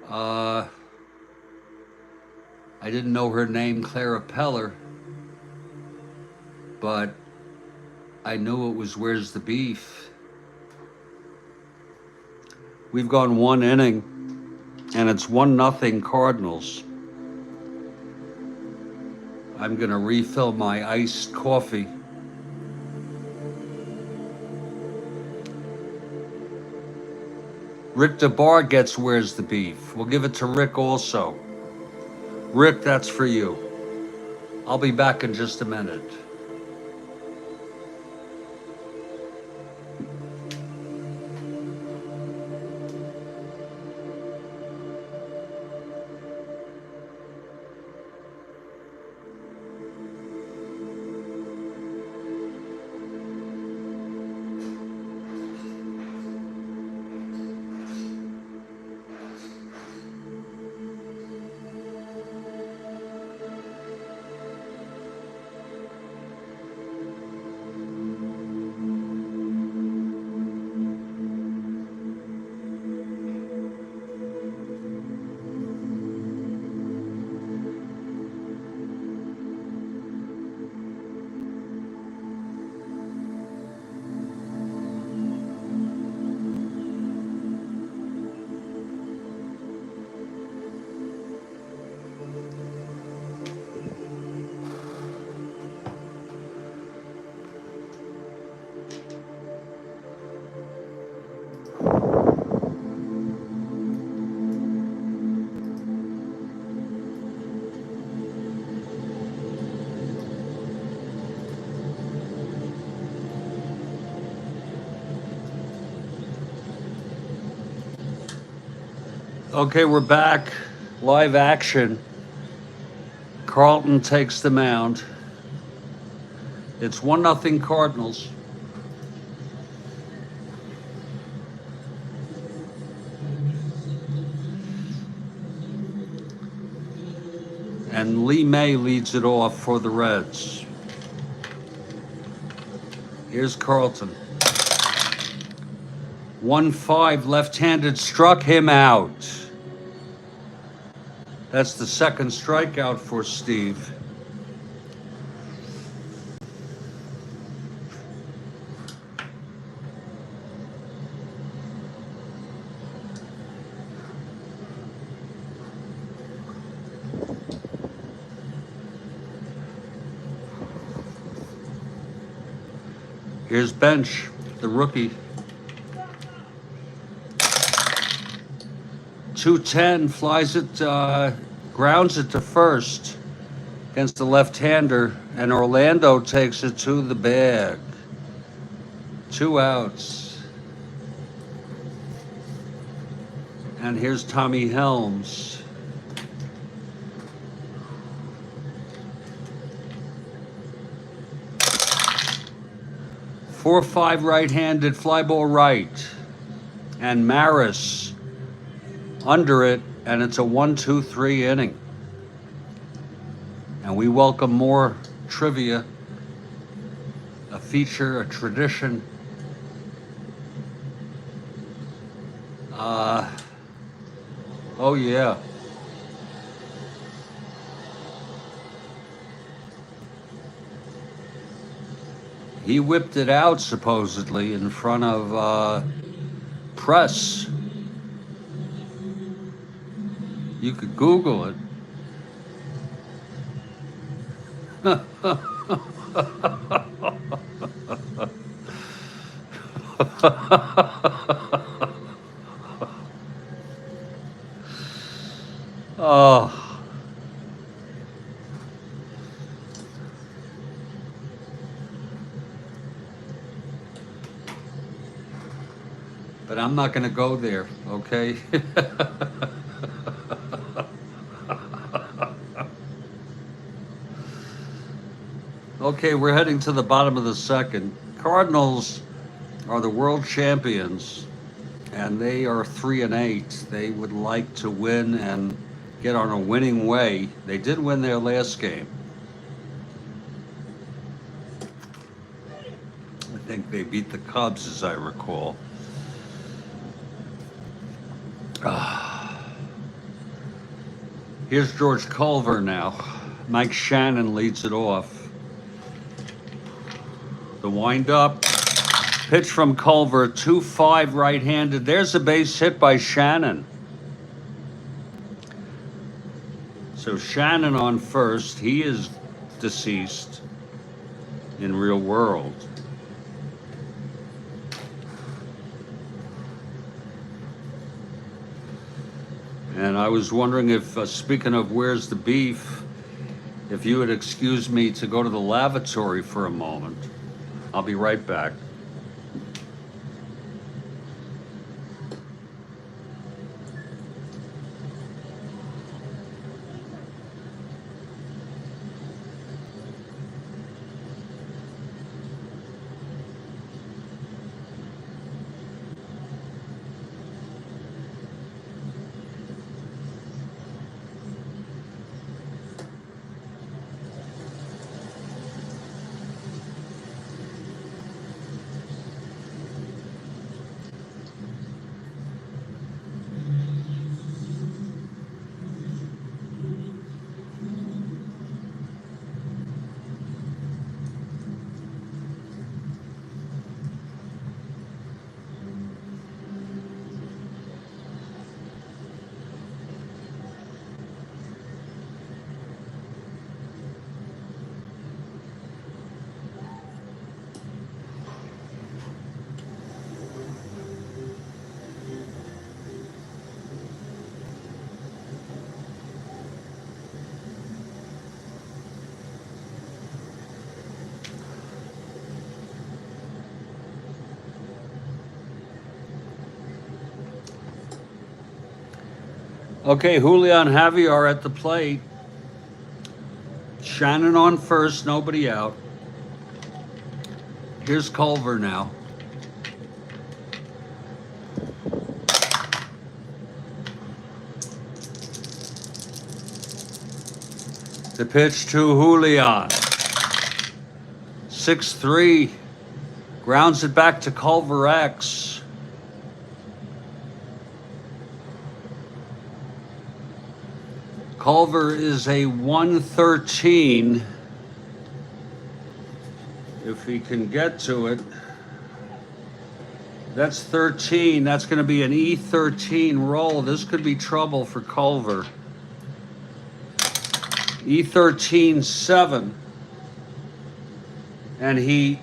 Speaker 1: I didn't know her name, Clara Peller, but I knew it was Where's the Beef. We've gone 1 inning, and it's 1-0 Cardinals. I'm gonna refill my iced coffee. Rick DeBar gets Where's the Beef. We'll give it to Rick also. Rick, that's for you. I'll be back in just a minute. Okay, we're back. Live action. Carlton takes the mound. It's 1-0 Cardinals. And Lee May leads it off for the Reds. Here's Carlton. 1-5 left-handed, struck him out. That's the second strikeout for Steve. Here's Bench, the rookie. 210, flies it, grounds it to first against the left-hander, and Orlando takes it to the bag. 2 outs. And here's Tommy Helms. Four-five right-handed, fly ball right. And Maris under it, and it's a 1-2-3 inning. And we welcome more trivia, a feature, a tradition. Oh yeah. He whipped it out supposedly in front of press. You could Google it. Oh. But I'm not going to go there, okay? Okay, we're heading to the bottom of the second. Cardinals are the world champions, and they are 3-8. They would like to win and get on a winning way. They did win their last game. I think they beat the Cubs, as I recall. Here's George Culver now. Mike Shannon leads it off. The windup. Pitch from Culver, 2-5 right-handed. There's a base hit by Shannon. So Shannon on first. He is deceased in real world. And I was wondering if, speaking of where's the beef, if you would excuse me to go to the lavatory for a moment. I'll be right back. Okay, Julian Javier at the plate. Shannon on first, nobody out. Here's Culver now. The pitch to Julian. 6-3. Grounds it back to Culver X. Culver is a 113. If he can get to it. That's 13. That's going to be an E13 roll. This could be trouble for Culver. E13 7. And he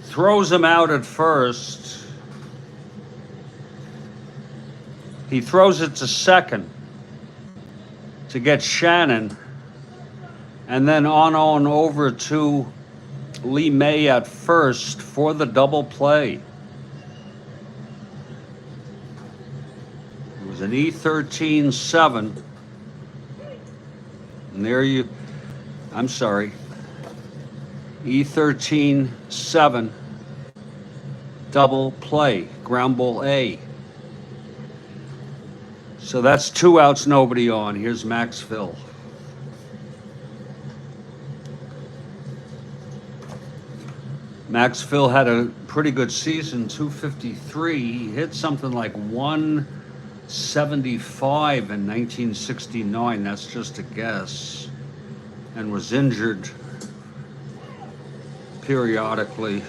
Speaker 1: throws him out at first. He throws it to second to get Shannon. And then on over to Lee May at first for the double play. It was an E13 7. And there you, I'm sorry, E13 7, double play, ground ball A. So that's 2 outs, nobody on. Here's Max Phil. Max Phil had a pretty good season, 253. He hit something like 175 in 1969. That's just a guess. And was injured periodically.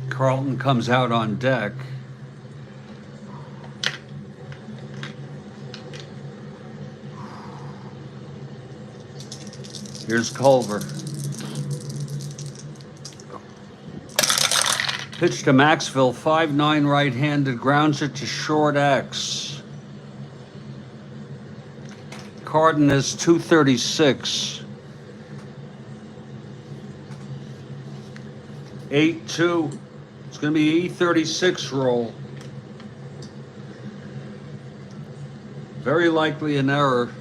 Speaker 1: Carlton comes out on deck. Here's Culver. Pitch to Maxville, 5'9" right-handed, grounds it to short X. Cardinals 236. 8-2. It's going to be E36 roll. Very likely an error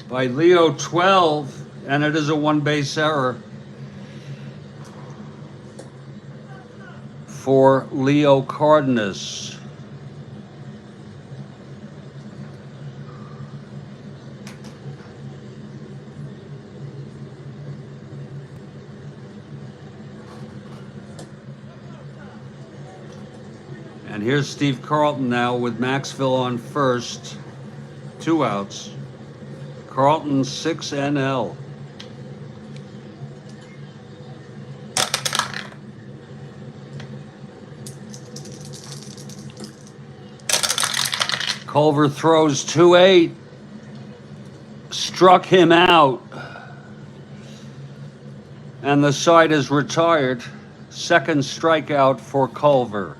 Speaker 1: by Leo 12, and it is a one-base error for Leo Cardenas. And here's Steve Carlton now with Maxville on first. 2 outs. Carlton 6 NL. Culver throws 2-8. Struck him out. And the side is retired. Second strikeout for Culver.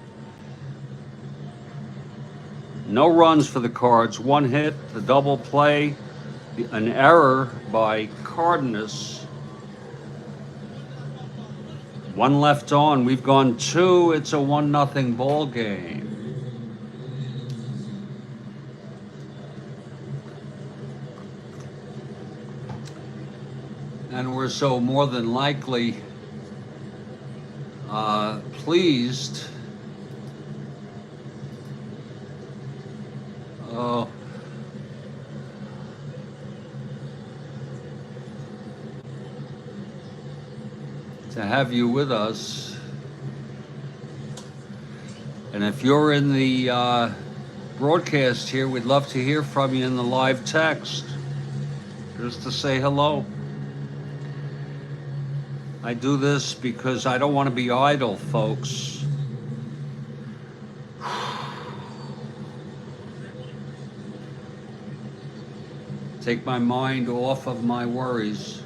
Speaker 1: No runs for the Cards. 1 hit, the double play, an error by Cardenas. 1 left on. We've gone 2. It's a 1-0 ball game. And we're so more than likely pleased. To have you with us. And if you're in the broadcast here, we'd love to hear from you in the live text, just to say hello. I do this because I don't want to be idle, folks. Take my mind off of my worries.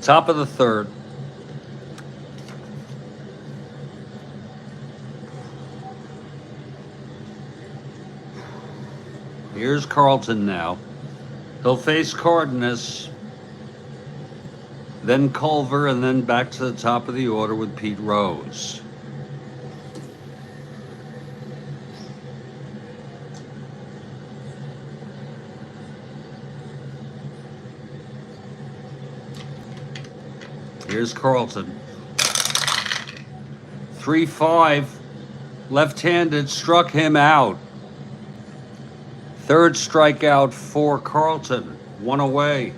Speaker 1: Top of the third. Here's Carlton now. He'll face Cardenas, then Culver, and then back to the top of the order with Pete Rose. Here's Carlton. 3-5, left-handed, struck him out. Third strikeout for Carlton, one away.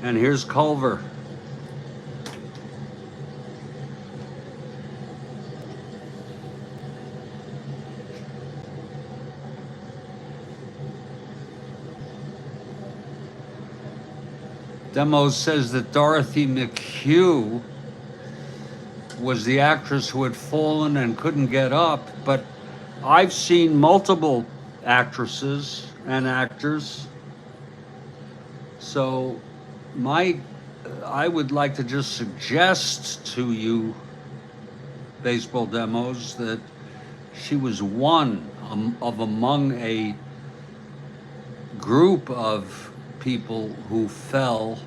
Speaker 1: And here's Culver. Demos says that Dorothy McHugh was the actress who had fallen and couldn't get up, but I've seen multiple actresses and actors. So I would like to just suggest to you, Baseball Demos, that she was one of among a group of people who fell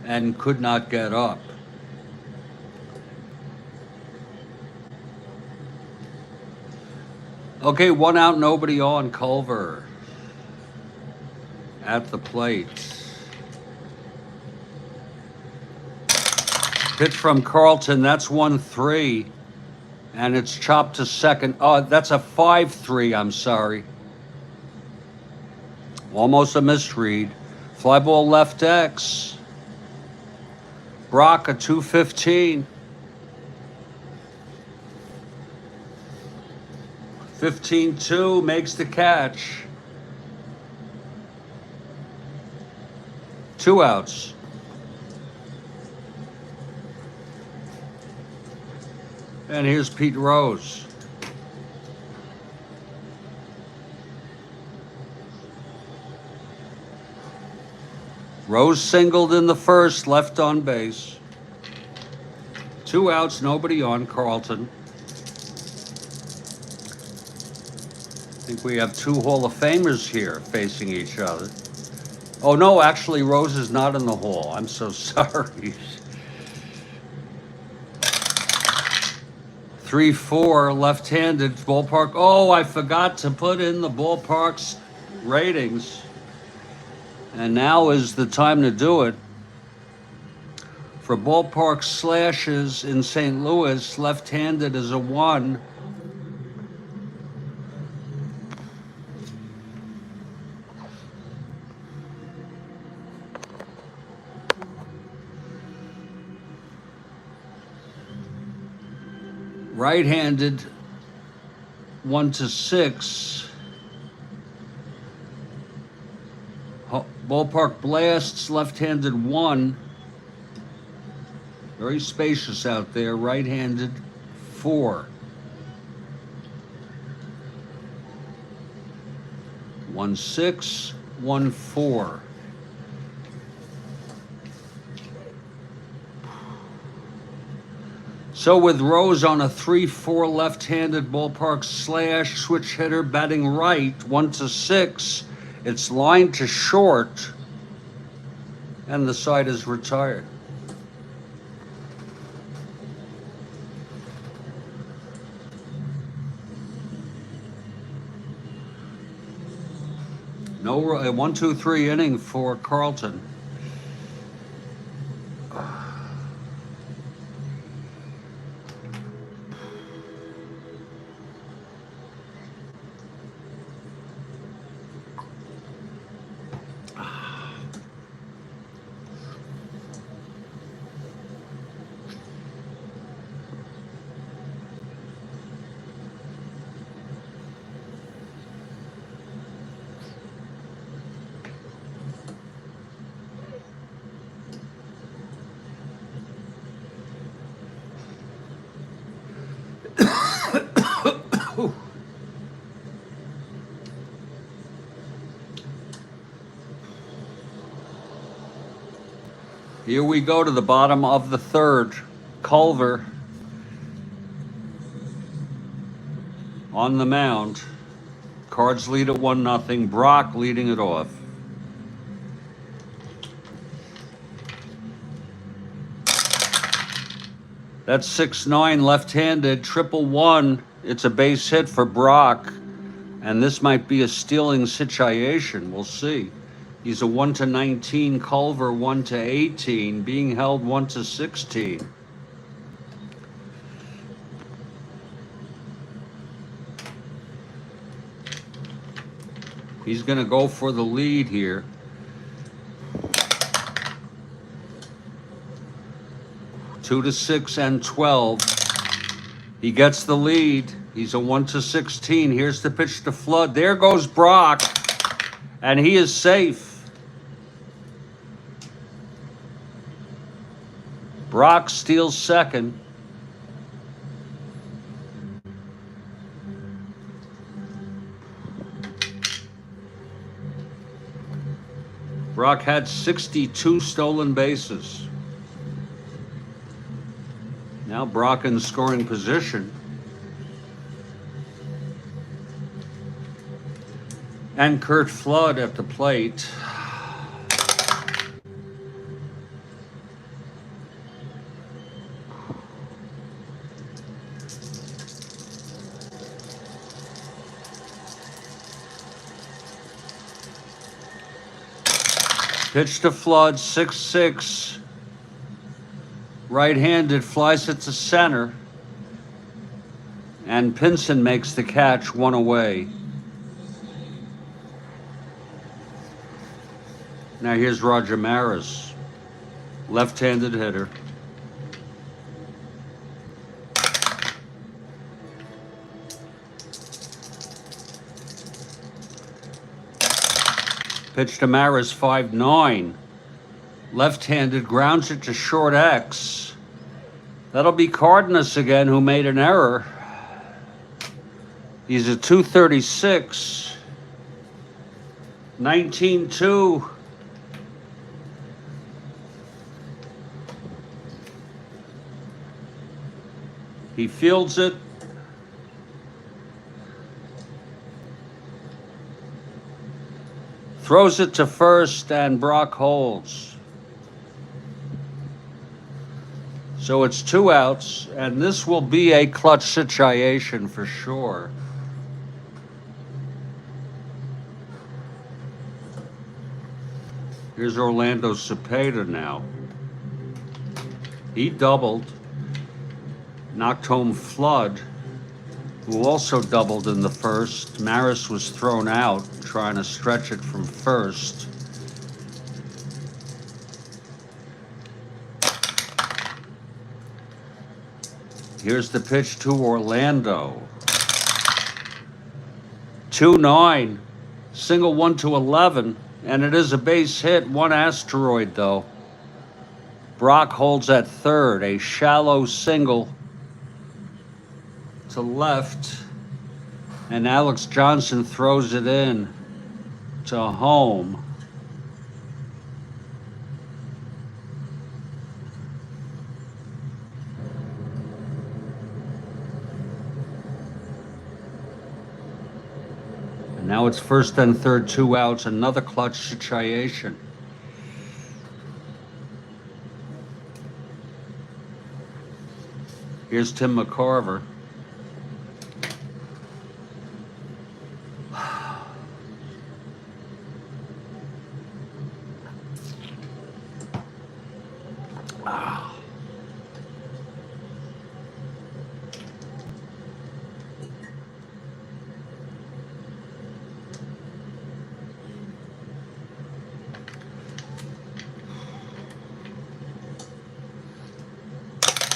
Speaker 1: and could not get up. Okay, 1 out, nobody on. Culver at the plate. Pitch from Carlton, that's 1-3, and it's chopped to second. Oh, that's a 5-3, I'm sorry. Almost a misread. Fly ball left X. Brock, a 2-15. 15-2, makes the catch. 2 outs. And here's Pete Rose. Rose singled in the first, left on base. 2 outs, nobody on. Carlton. I think we have 2 Hall of Famers here facing each other. Oh no, actually Rose is not in the Hall. I'm so sorry. 3-4, left-handed, ballpark. Oh, I forgot to put in the ballpark's ratings. And now is the time to do it. For ballpark slashes in St. Louis, left-handed is a 1. Right-handed, 1-6. Ballpark blasts, left-handed 1. Very spacious out there. Right-handed 4. 1-6, 1-4. So with Rose on a 3-4 left-handed ballpark slash, switch hitter batting right, 1-6. It's lined to short, and the side is retired. No 1-2-3 inning for Carlton. Here we go to the bottom of the third. Culver on the mound. Cards lead at 1-0. Brock leading it off. That's 6-9 left-handed, 1-1. It's a base hit for Brock, and this might be a stealing situation. We'll see. He's a 1-19, Culver 1-18, being held 1-16. He's going to go for the lead here. Two to 6 and 12. He gets the lead. He's a 1-16. Here's the pitch to Flood. There goes Brock, and he is safe. Brock steals second. Brock had 62 stolen bases. Now Brock in scoring position. And Curt Flood at the plate. Pitch to Flood, 6-6. Right-handed, flies it to center. And Pinson makes the catch, one away. Now here's Roger Maris, left-handed hitter. Pitch to Maris, 5-9. Left-handed, grounds it to short X. That'll be Cardenas again, who made an error. He's a 236. 19-2. He fields it. Throws it to first, and Brock holds. So it's 2 outs, and this will be a clutch situation for sure. Here's Orlando Cepeda now. He doubled, knocked home Flood, who also doubled in the first. Maris was thrown out, trying to stretch it from first. Here's the pitch to Orlando. 2-9, single 1-11, and it is a base hit, 1 asteroid though. Brock holds at third, a shallow single to left, and Alex Johnson throws it in to home. And now it's first and third, 2 outs, another clutch situation. Here's Tim McCarver.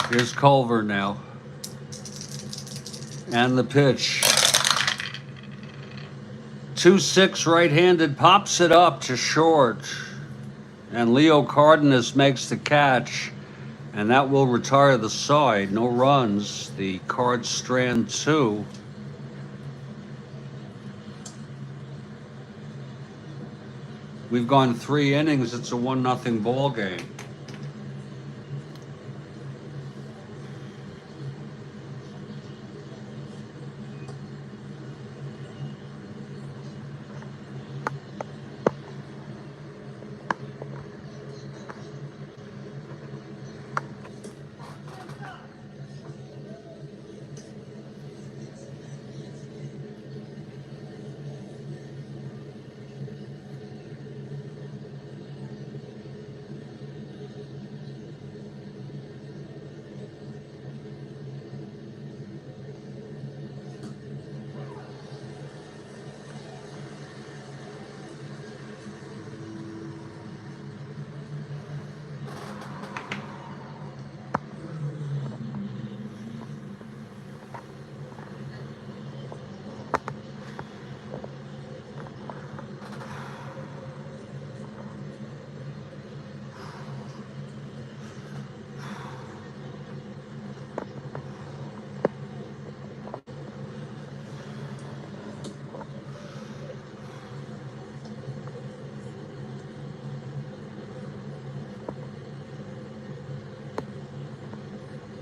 Speaker 1: Here's Culver now. And the pitch. 2-6 right-handed, pops it up to short. And Leo Cardenas makes the catch. And that will retire the side. No runs. The Cards strand 2. We've gone 3 innings. It's a 1-0 ball game.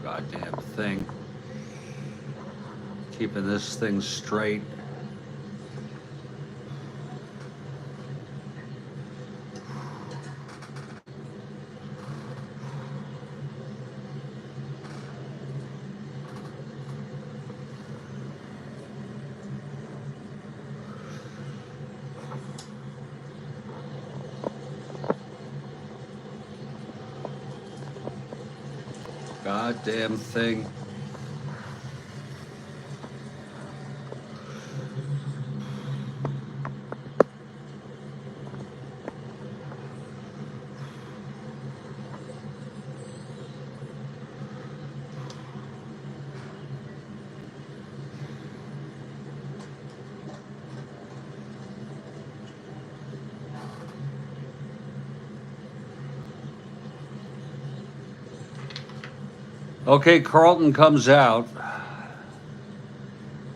Speaker 1: Goddamn thing. Keeping this thing straight. Goddamn thing. Okay, Carlton comes out.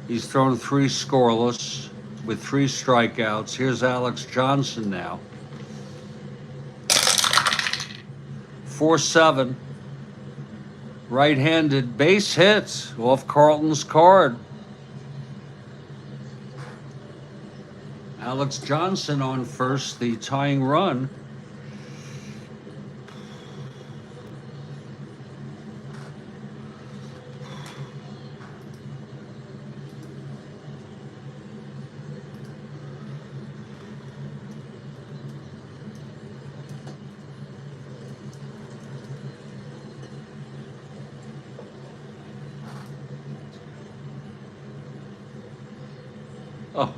Speaker 1: He's thrown 3 scoreless with 3 strikeouts. Here's Alex Johnson now. 4-7. Right-handed base hit off Carlton's card. Alex Johnson on first, the tying run. Oh.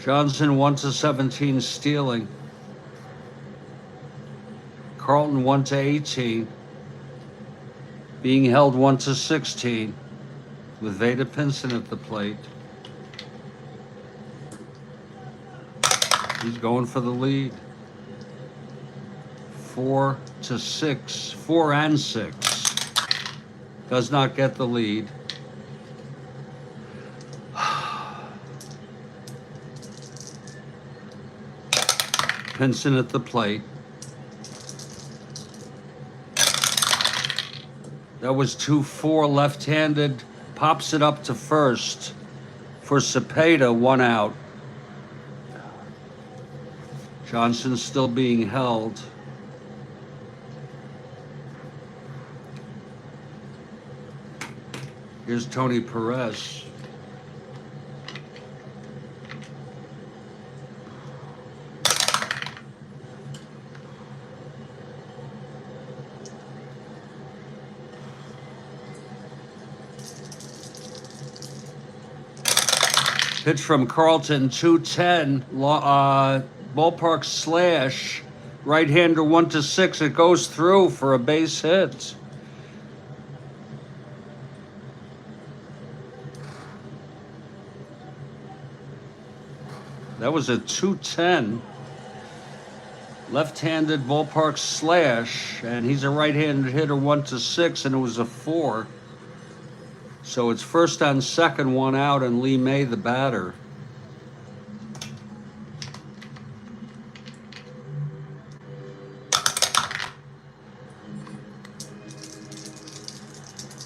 Speaker 1: Johnson 1-17 stealing. Carlton 1-18. Being held 1-16 with Veda Pinson at the plate. He's going for the lead. 4-6. 4 and 6. Does not get the lead. Pinson at the plate. That was 2-4 left-handed. Pops it up to first for Cepeda, 1 out. Johnson still being held. Here's Tony Perez. Pitch from Carlton, 2-10, ballpark slash, right-hander 1-6. It goes through for a base hit. That was a 2-10, left-handed ballpark slash, and he's a right-handed hitter 1-6, and it was a 4. So it's first on second, 1 out, and Lee May the batter.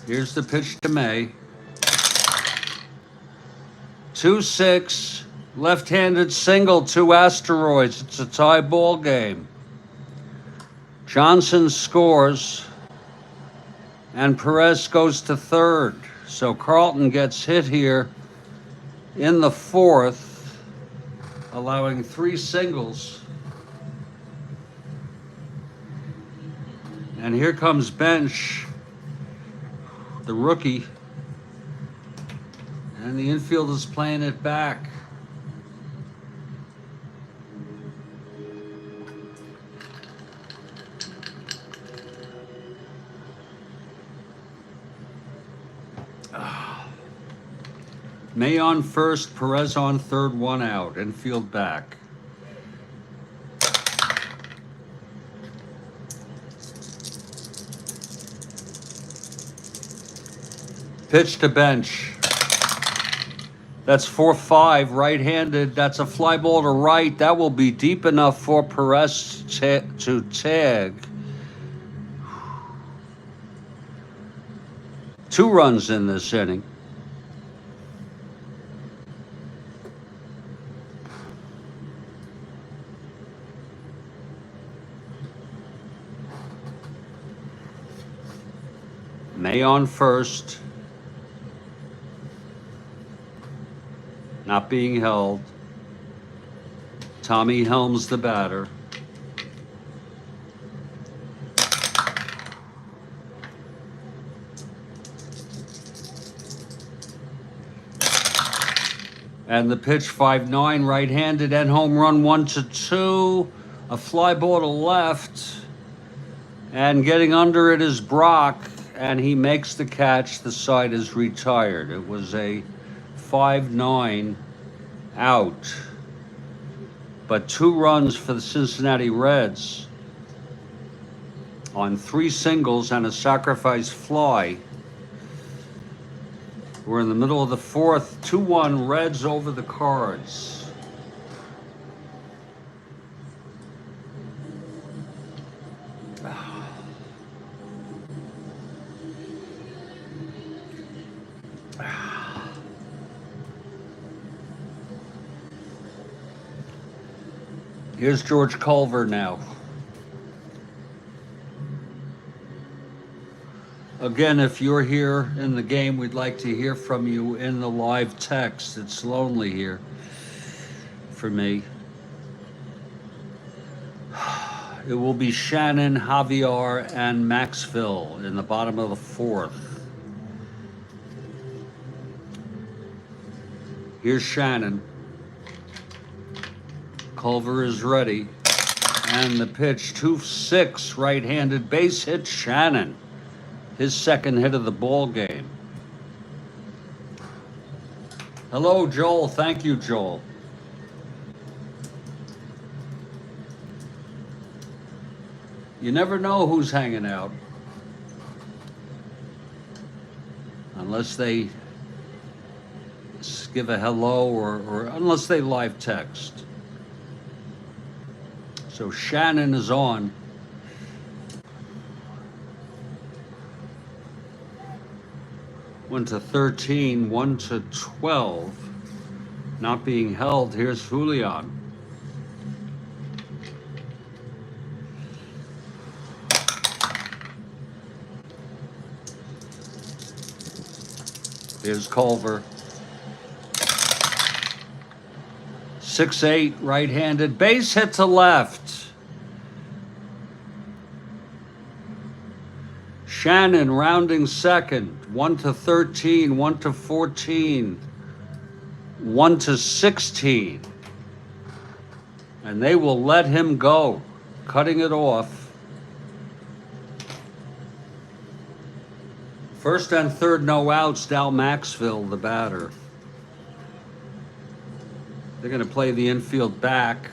Speaker 1: Here's the pitch to May. 2-6, left-handed single, 2 asteroids. It's a tie ball game. Johnson scores, and Perez goes to third. So Carlton gets hit here in the 4th, allowing 3 singles. And here comes Bench, the rookie. And the infield is playing it back. May on first, Perez on third, 1 out. Infield back. Pitch to Bench. That's 4-5, right-handed. That's a fly ball to right. That will be deep enough for Perez to tag. 2 runs in this inning. May on first. Not being held. Tommy Helms, the batter. And the pitch, 5-9, right-handed, and home run, 1-2. A fly ball to left. And getting under it is Brock, and he makes the catch. The side is retired. It was a 5-9 out. But 2 runs for the Cincinnati Reds on 3 singles and a sacrifice fly. We're in the middle of the 4th, 2-1 Reds over the Cards. Here's George Culver now. Again, if you're here in the game, we'd like to hear from you in the live text. It's lonely here for me. It will be Shannon, Javier, and Maxville in the bottom of the 4th. Here's Shannon. Culver is ready. And the pitch, 2-6, right-handed base hit, Shannon. His second hit of the ball game. Hello, Joel. Thank you, Joel. You never know who's hanging out. Unless they give a hello or unless they live text. So Shannon is on. Went to 13, 1-12. Not being held. Here's Julian. Here's Culver. 6-8, right-handed. Base hit to left. Shannon rounding second. 1-13, 1-14, 1-16. And they will let him go, cutting it off. First and third, no outs. Dal Maxville, the batter. They're going to play the infield back.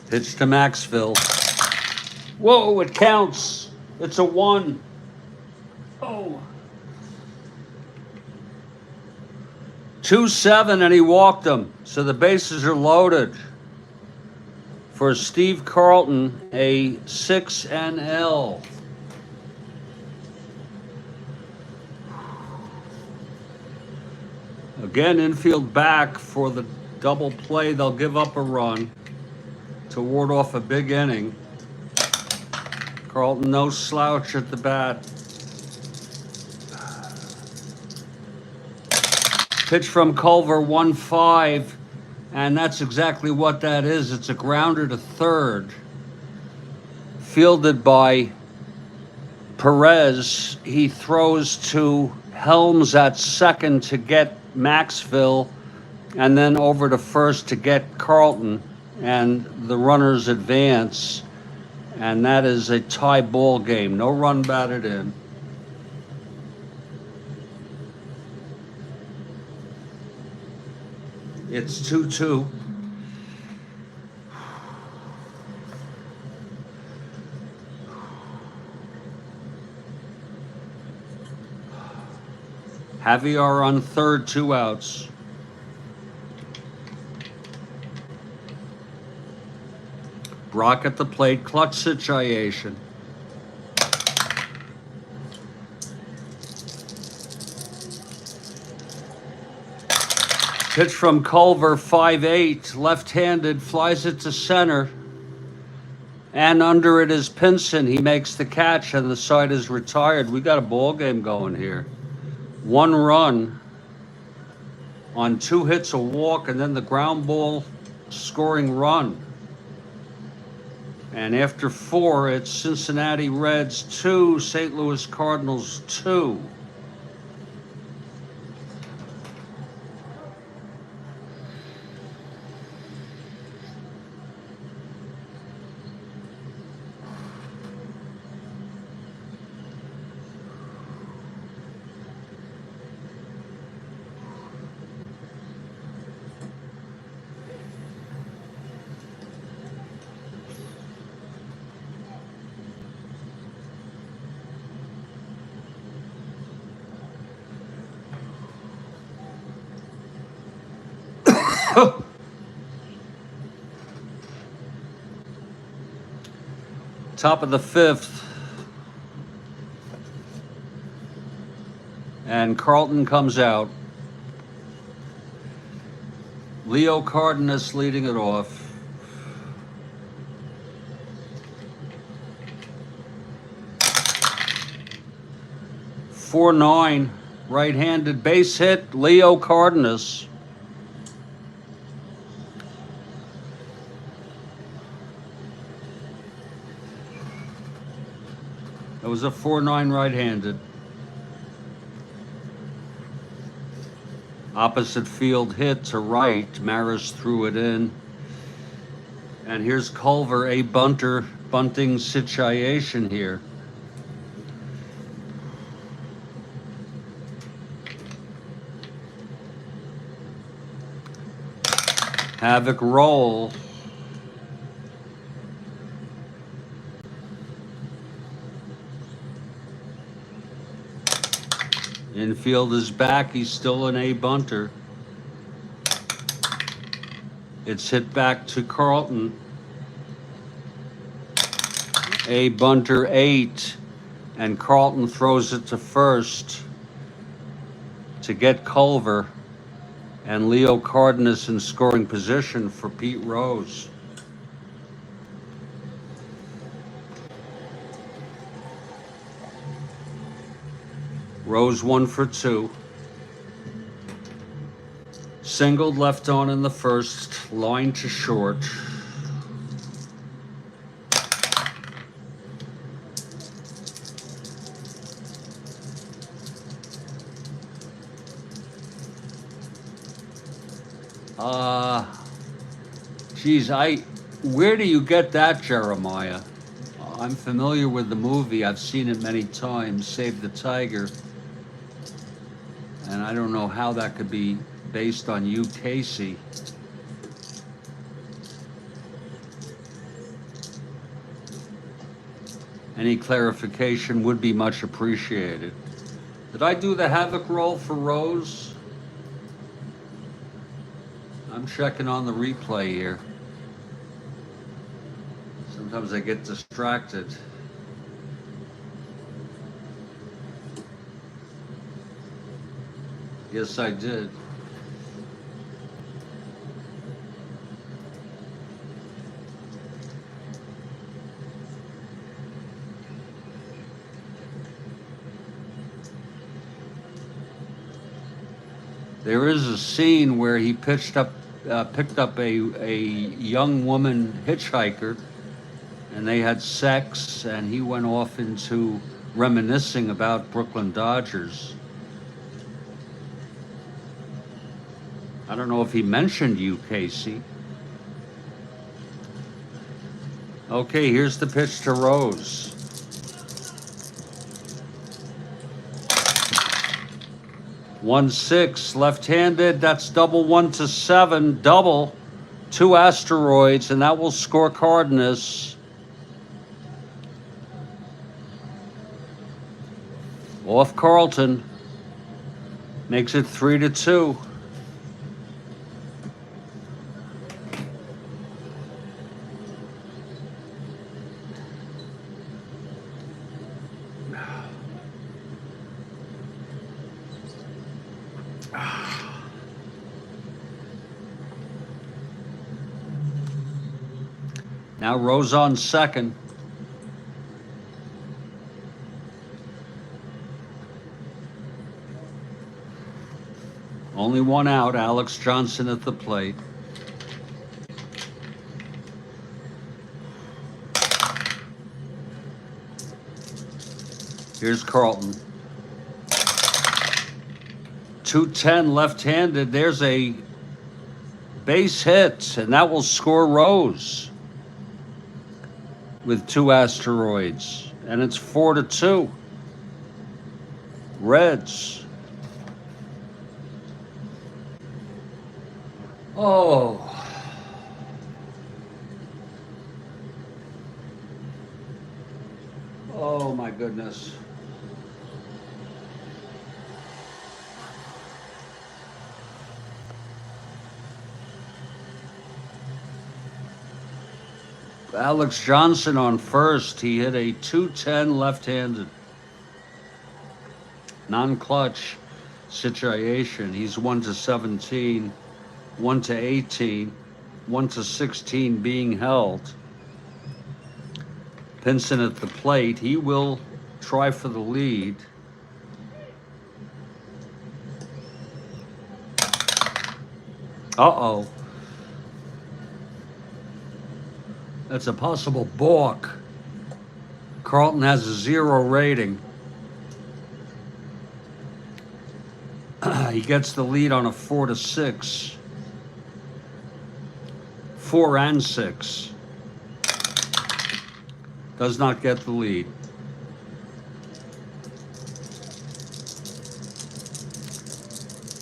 Speaker 1: Pitch to Maxville. Whoa, it counts. It's a 1. Oh. 2-7, and he walked him. So the bases are loaded. For Steve Carlton, a 6 NL. Again, infield back for the double play. They'll give up a run to ward off a big inning. Carlton, no slouch at the bat. Pitch from Culver, 1-5, and that's exactly what that is. It's a grounder to third. Fielded by Perez. He throws to Helms at second to get Maxville, and then over to first to get Carlton, and the runners advance, and that is a tie ball game. No run batted in. It's 2-2. Javier on third, 2 outs. Brock at the plate, clutch situation. Pitch from Culver, 5-8, left-handed, flies it to center. And under it is Pinson. He makes the catch, and the side is retired. We got a ball game going here. 1 run on 2 hits, a walk, and then the ground ball scoring run. And after 4, it's Cincinnati Reds 2, St. Louis Cardinals 2. Top of the 5th. And Carlton comes out. Leo Cardenas leading it off. .49, right-handed base hit, Leo Cardenas. It was a 4-9 right-handed. Opposite field hit to right. Maris threw it in. And here's Culver, a bunting situation here. Havoc roll. Infield is back. He's still an A bunter. It's hit back to Carlton. A bunter 8. And Carlton throws it to first to get Culver. And Leo Cardenas in scoring position for Pete Rose. Rose 1 for 2. Singled left on in the first, line to short. Geez, where do you get that, Jeremiah? I'm familiar with the movie. I've seen it many times, Save the Tiger. And I don't know how that could be based on you, Casey. Any clarification would be much appreciated. Did I do the Havoc roll for Rose? I'm checking on the replay here. Sometimes I get distracted. Yes, I did. There is a scene where he picked up a young woman hitchhiker, and they had sex, and he went off into reminiscing about Brooklyn Dodgers. I don't know if he mentioned you, Casey. Okay, here's the pitch to Rose. One six, left-handed. That's double 1-7, double 2 asteroids, and that will score Cardinals. Off Carlton, makes it 3-2. Now Rose on second. Only one out, Alex Johnson at the plate. Here's Carlton. 210 left-handed. There's a base hit, and that will score Rose with 2 asteroids. And it's 4-2. Reds. Oh. Oh my goodness. Alex Johnson on first. He hit a 210 left-handed. Non-clutch situation. He's 1-17, 1-18, 1-16 being held. Pinson at the plate. He will try for the lead. Uh-oh. That's a possible balk. Carlton has a 0 rating. He gets the lead on a 4-6. 4 and 6. Does not get the lead.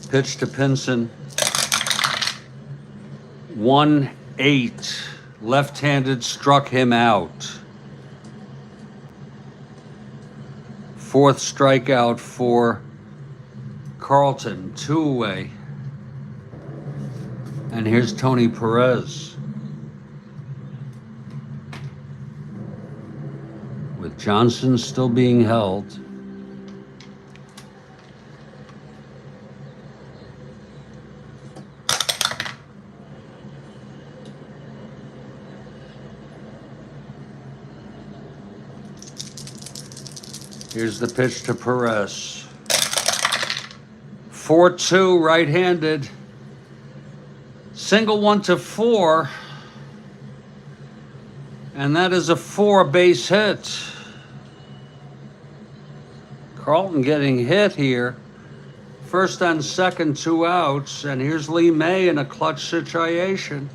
Speaker 1: Pitch to Pinson. 1-8. Left-handed, struck him out. 4th strikeout for Carlton, 2 away. And here's Tony Perez. With Johnson still being held. Here's the pitch to Perez. 4-2, right-handed. Single 1-4. And that is a 4 base hit. Carlton getting hit here. First and second, 2 outs. And here's Lee May in a clutch situation.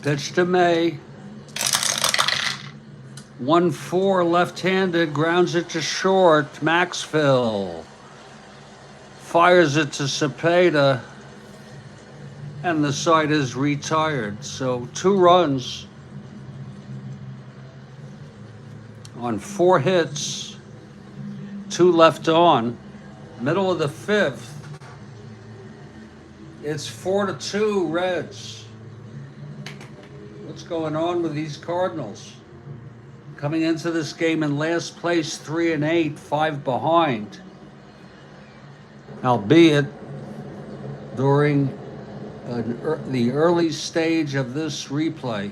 Speaker 1: Pitch to May. 1-4 left-handed, grounds it to short. Maxfield fires it to Cepeda, and the side is retired. So 2 runs on 4 hits, 2 left on. Middle of the 5th. It's 4-2 Reds. What's going on with these Cardinals? Coming into this game in last place, 3-8, 5 behind. Albeit during the early stage of this replay.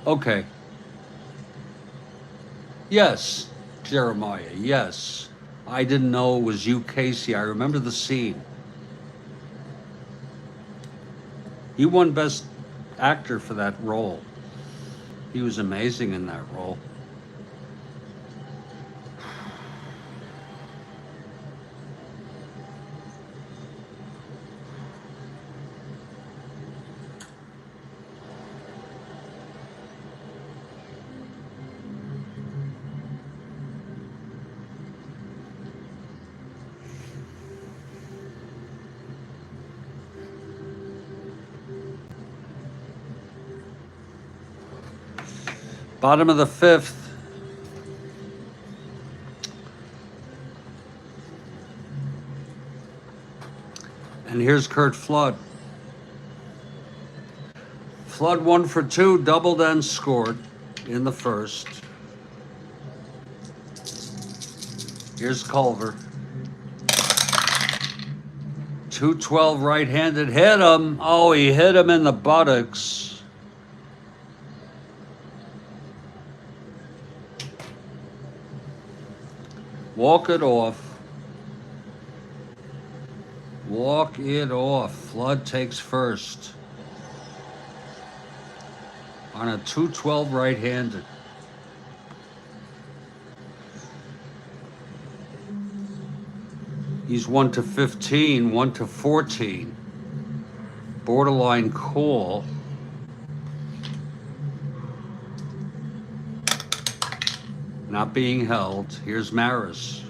Speaker 1: Okay. Yes, Jeremiah. Yes. I didn't know it was you, Casey. I remember the scene. He won Best Actor for that role. He was amazing in that role. Bottom of the fifth. And here's Kurt Flood. Flood 1 for 2, doubled and scored in the first. Here's Culver. 212 right-handed, hit him. Oh, he hit him in the buttocks. Walk it off. Walk it off. Flood takes first. On a 212 right-handed. He's 1 to 15, 1 to 14. Borderline call. Not being held. Here's Maris.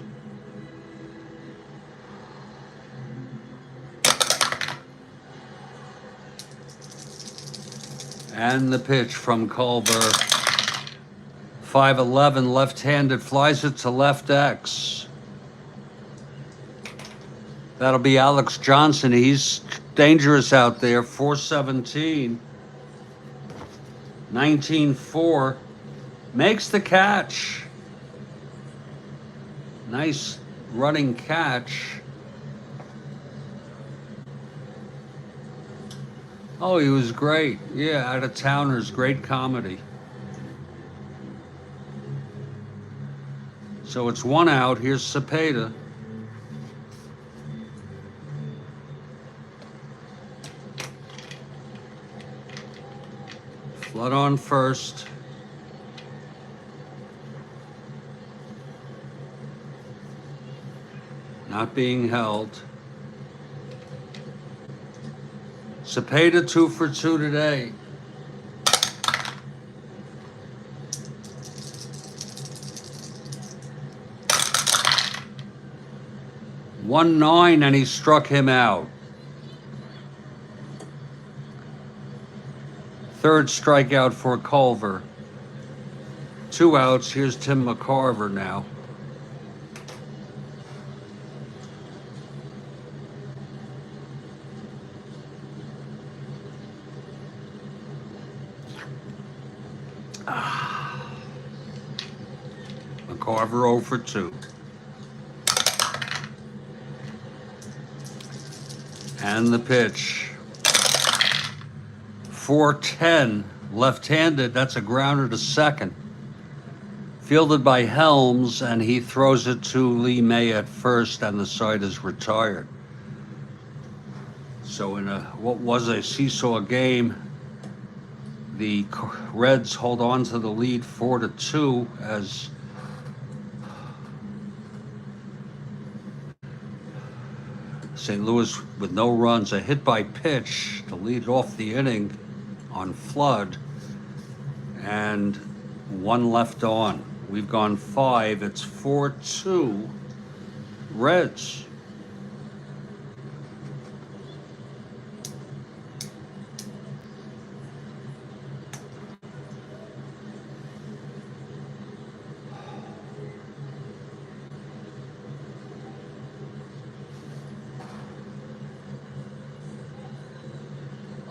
Speaker 1: And the pitch from Culver. 5-11, left-handed, flies it to left X. That'll be Alex Johnson. He's dangerous out there. 417. 19-4. Makes the catch. Nice running catch. Oh, he was great. Yeah, Out of Towners, great comedy. So it's 1 out. Here's Cepeda. Flood on first. Not being held. Cepeda 2 for 2 today. One 9 and he struck him out. Third strikeout for Culver. 2 outs. Here's Tim McCarver now. McCarver 0 for 2. And the pitch. 410, left-handed. That's a grounder to second. Fielded by Helms, and he throws it to Lee May at first, and the side is retired. So in what was a seesaw game, the Reds hold on to the lead 4-2 as St. Louis with no runs. A hit by pitch to lead off the inning on Flood, and 1 left on. We've gone 5. It's 4-2 Reds.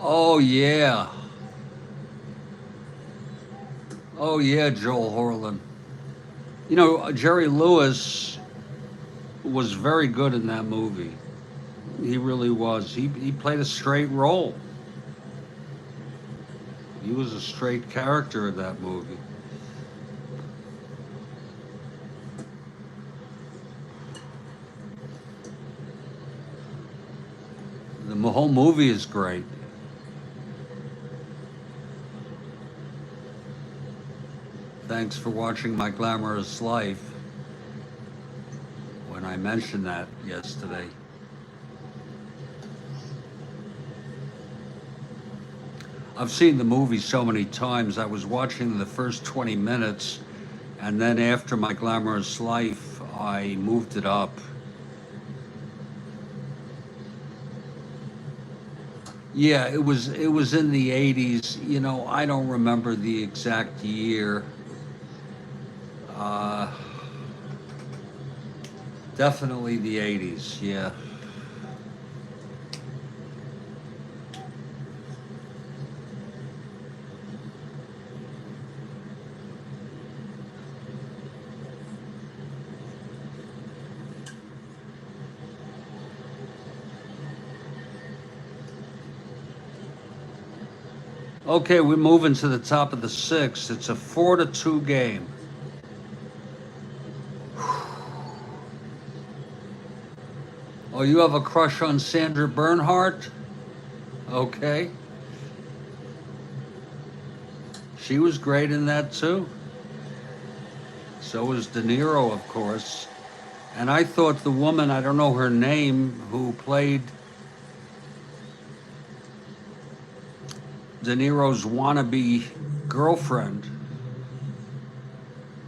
Speaker 1: Oh, yeah. Oh, yeah, Joel Horland. You know, Jerry Lewis was very good in that movie. He really was. He played a straight role. He was a straight character in that movie. The whole movie is great. Thanks for watching My Glamorous Life when I mentioned that yesterday. I've seen the movie so many times. I was watching the first 20 minutes, and then after My Glamorous Life, I moved it up. Yeah, it was in the 80s. You know, I don't remember the exact year. Uh, Definitely the 80s, yeah. Okay, we're moving to the top of the sixth. It's a 4-2 game. Oh, you have a crush on Sandra Bernhardt? Okay. She was great in that too. So was De Niro, of course. And I thought the woman, I don't know her name, who played De Niro's wannabe girlfriend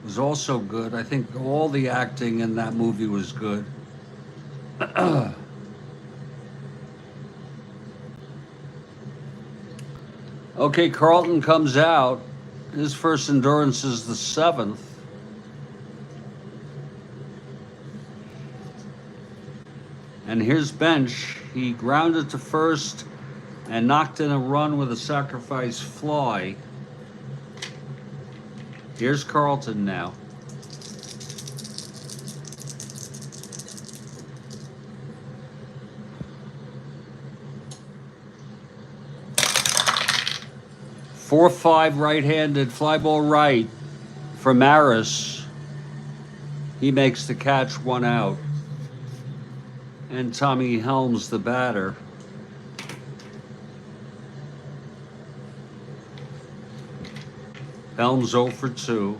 Speaker 1: was also good. I think all the acting in that movie was good. Okay, Carlton comes out. His first endurance is the 7th. And here's bench. He grounded to first and knocked in a run with a sacrifice fly. Here's Carlton now. Four-five right-handed fly ball right for Maris. He makes the catch, 1 out. And Tommy Helms, the batter. Helms 0 for 2.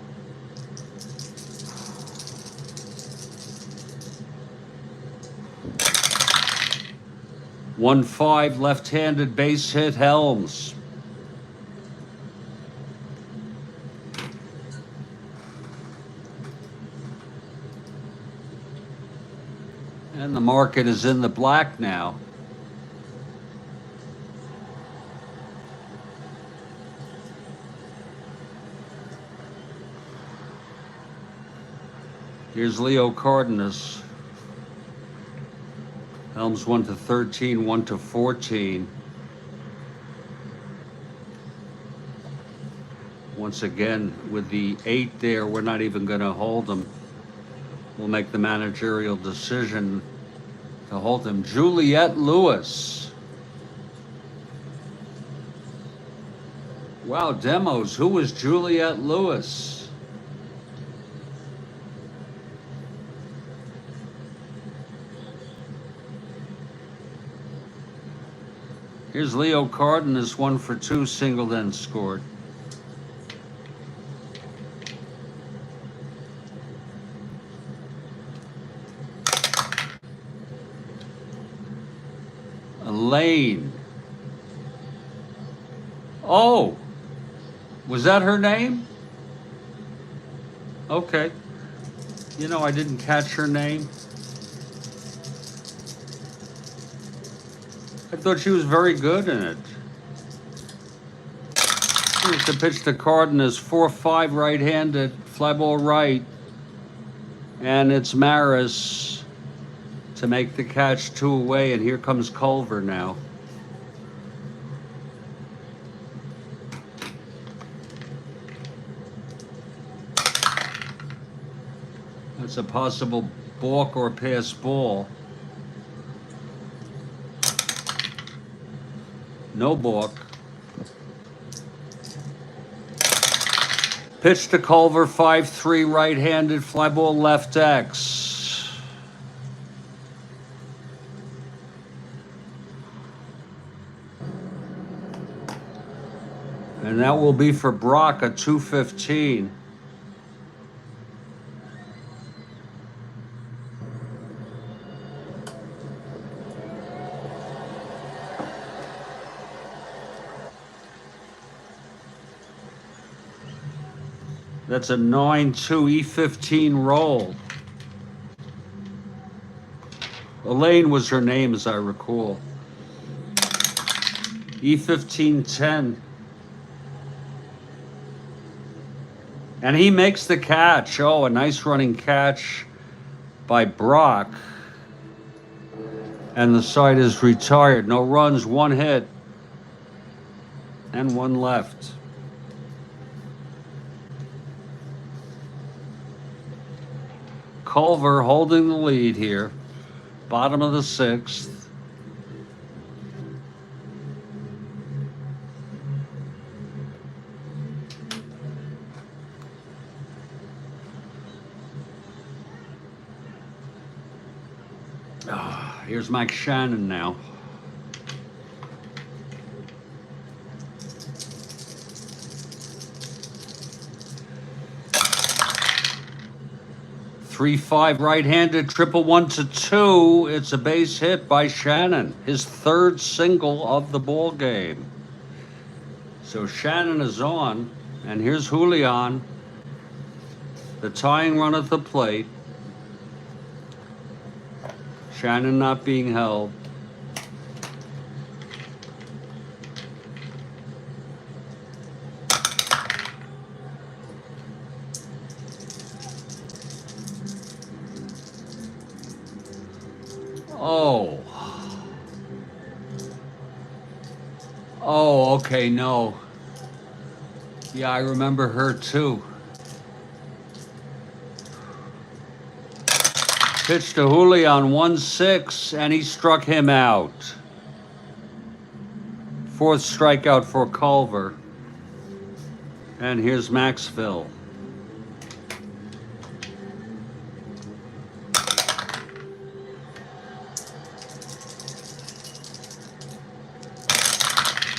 Speaker 1: One 5 left-handed base hit, Helms. And the market is in the black now. Here's Leo Cardenas. Helms 1 to 13, 1 to 14. Once again, with the 8 there, we're not even going to hold him. We'll make the managerial decision to hold him. Juliette Lewis. Wow, demos. Who was Juliette Lewis? Here's Leo Cardenas, 1 for 2, singled and scored. Elaine. Oh, was that her name? Okay. You know, I didn't catch her name. I thought she was very good in it. Here's the pitch to Cardenas, 4-5 right-handed, fly ball right. And it's Maris to make the catch, 2 away, and here comes Culver now. That's a possible balk or pass ball. No balk. Pitch to Culver, 5-3, right-handed, fly ball left X. And that will be for Brock, a 215. That's a 9-2 E15 roll. Elaine was her name, as I recall. E15-10. And he makes the catch. Oh, a nice running catch by Brock. And the side is retired. No runs, one hit, and one left. Culver holding the lead here. Bottom of the sixth. Here's Mike Shannon now. Three-five right-handed, triple 1-2. It's a base hit by Shannon, his third single of the ball game. So Shannon is on, and here's Julian, the tying run at the plate. Shannon not being held. Oh, okay, no. Yeah, I remember her too. Pitch to Julian, 1-6, and he struck him out. Fourth strikeout for Culver. And here's Maxville.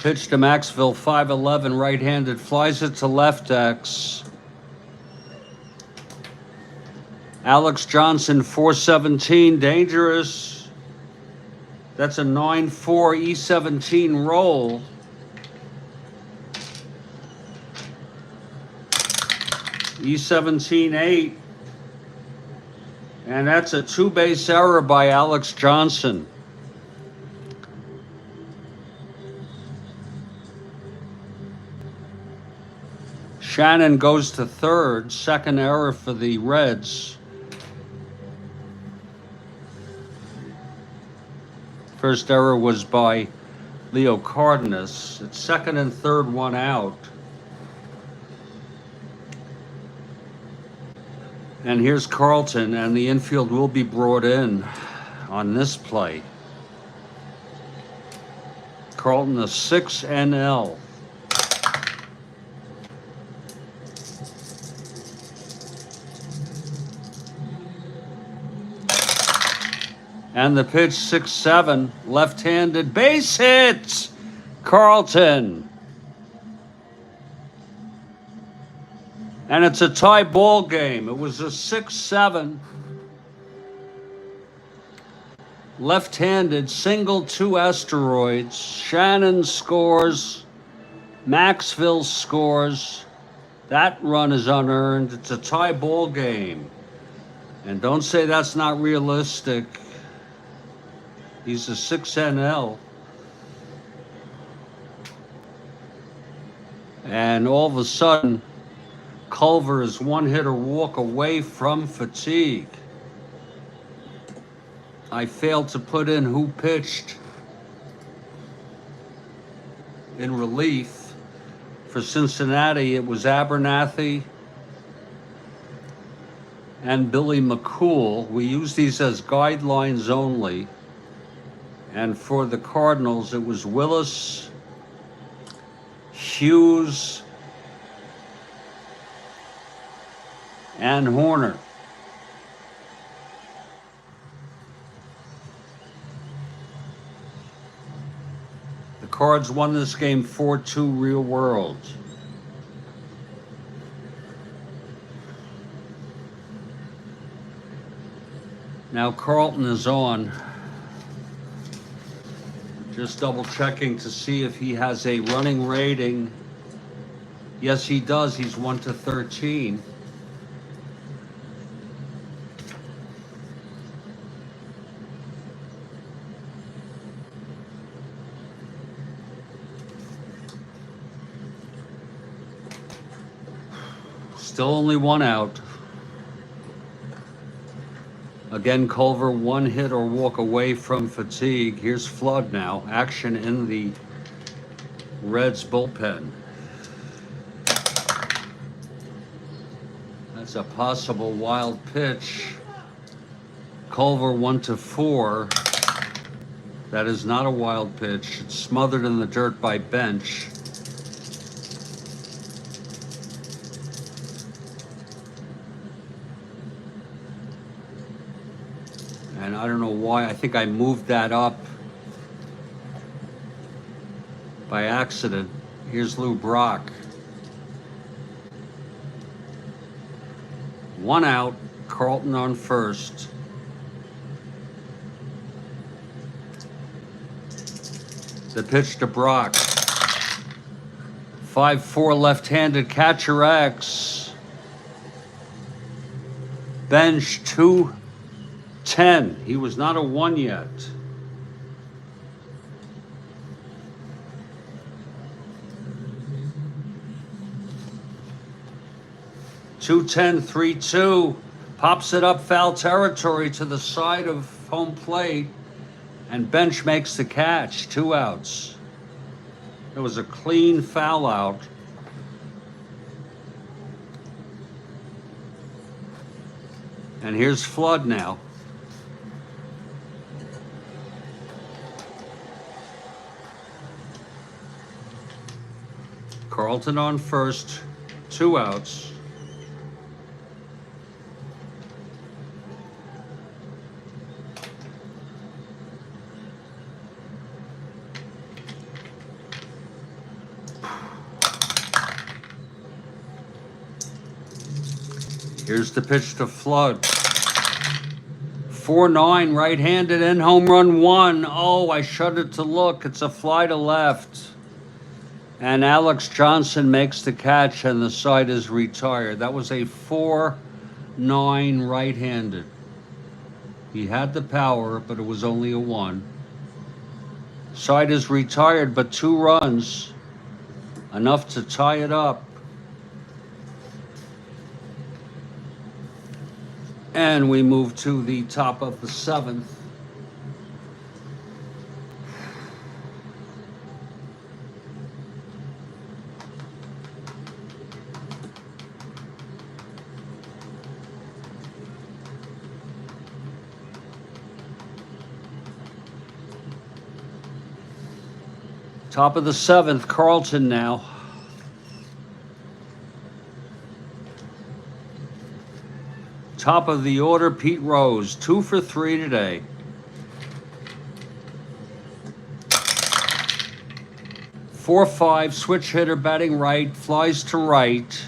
Speaker 1: Pitch to Maxville, 5-11, right-handed, flies it to left X. Alex Johnson, 417, dangerous. That's a 9-4 E17 roll. E17-8. And that's a two-base error by Alex Johnson. Shannon goes to third, second error for the Reds. First error was by Leo Cardenas. It's second and third, one out. And here's Carlton, and the infield will be brought in on this play. Carlton, a 6 NL. And the pitch, 6-7, left-handed, base hit, Carlton. And it's a tie ball game. It was a 6-7, left-handed, single, 2 asteroids. Shannon scores, Maxville scores. That run is unearned. It's a tie ball game. And don't say that's not realistic. He's a 6 NL. And all of a sudden, Culver is one hitter walk away from fatigue. I failed to put in who pitched in relief. For Cincinnati, it was Abernathy and Billy McCool. We use these as guidelines only. And for the Cardinals, it was Willis, Hughes, and Horner. The Cards won this game 4-2 real world. Now Carlton is on. Just double checking to see if he has a running rating. Yes, he does. He's 1-13. Still only one out. Again, Culver, one hit or walk away from fatigue. Here's Flood now. Action in the Reds bullpen. That's a possible wild pitch. Culver 1-4. That is not a wild pitch. It's smothered in the dirt by Bench. And I don't know why. I think I moved that up by accident. Here's Lou Brock. One out. Carlton on first. The pitch to Brock. 5-4 left-handed catcher X. Bench 2-10. He was not a 1 yet. (2-10), 3-2. Pops it up foul territory to the side of home plate. And Bench makes the catch. 2 outs. It was a clean foul out. And here's Flood now. Carlton on first. 2 outs. Here's the pitch to Flood. 4-9 right-handed in, home run 1. Oh, I shuddered to look. It's a fly to left. And Alex Johnson makes the catch and the side is retired. That was a 4-9 right-handed. He had the power, but it was only a 1. Side is retired, but 2 runs. Enough to tie it up. And we move to the top of the 7th. Top of the 7th, Carlton now. Top of the order, Pete Rose, 2 for 3 today. (4-5), switch hitter batting right, flies to right.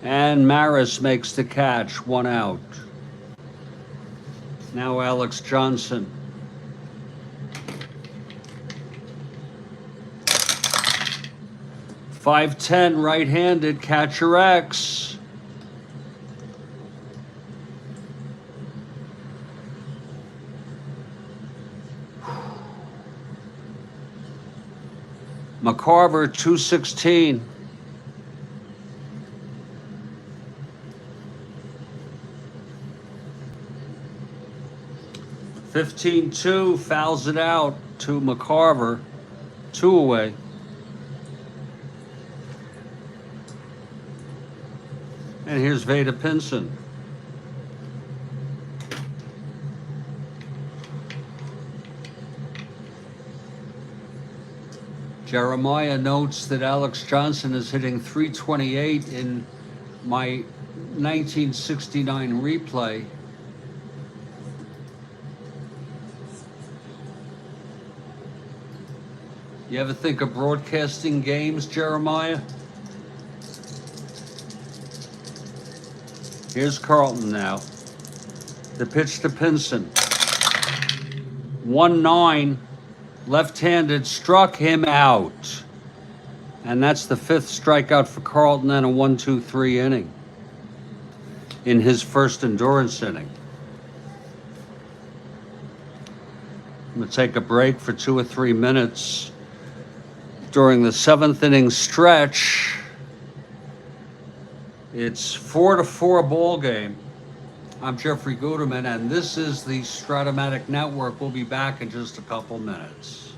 Speaker 1: And Maris makes the catch, 1 out. Now Alex Johnson. .510 right-handed catcher X. McCarver 216. (15-2) fouls it out to McCarver. 2 away. And here's Veda Pinson. Jeremiah notes that Alex Johnson is hitting .328 in my 1969 replay. You ever think of broadcasting games, Jeremiah? Here's Carlton now. The pitch to Pinson. 1-9, left-handed, struck him out. And that's the 5th strikeout for Carlton and a 1-2-3 inning in his first endurance inning. I'm going to take a break for 2 or 3 minutes. During the 7th inning stretch, it's 4-4 ball game. I'm Jeffrey Guterman, and this is the Strat-O-Matic Network. We'll be back in just a couple minutes.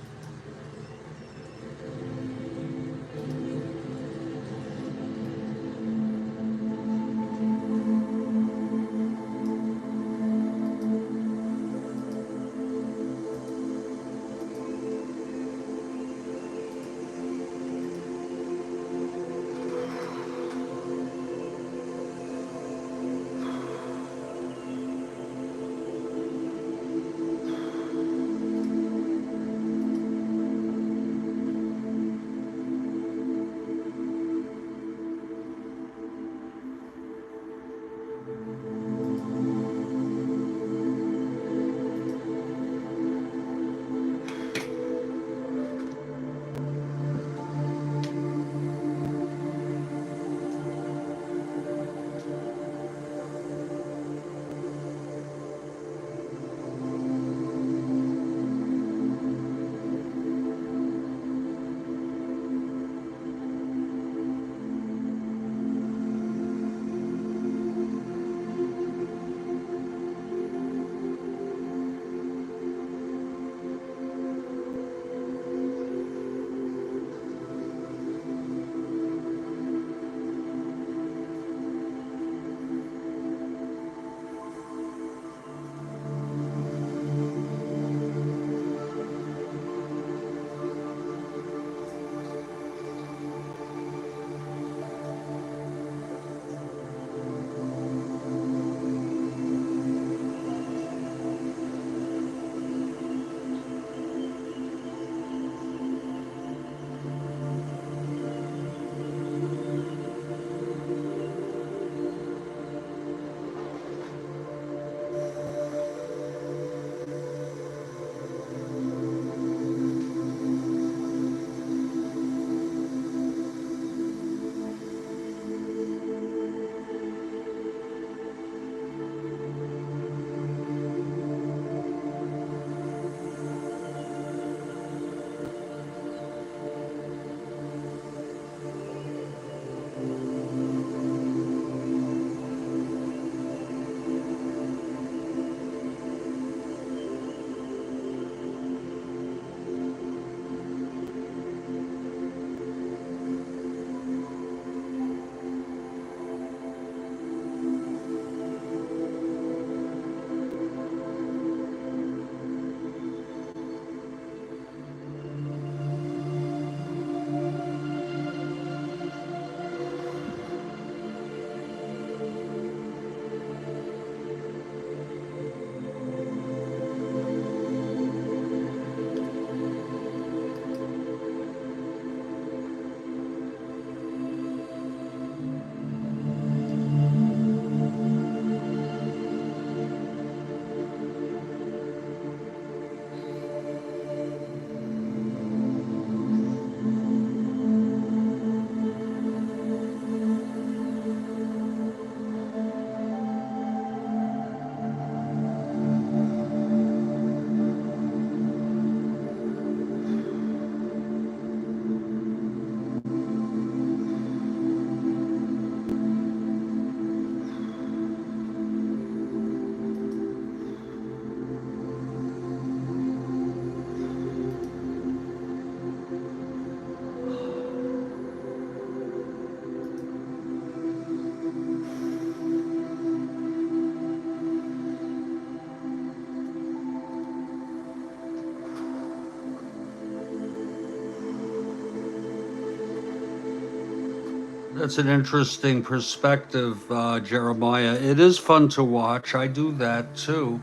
Speaker 1: That's an interesting perspective, Jeremiah. It is fun to watch. I do that too.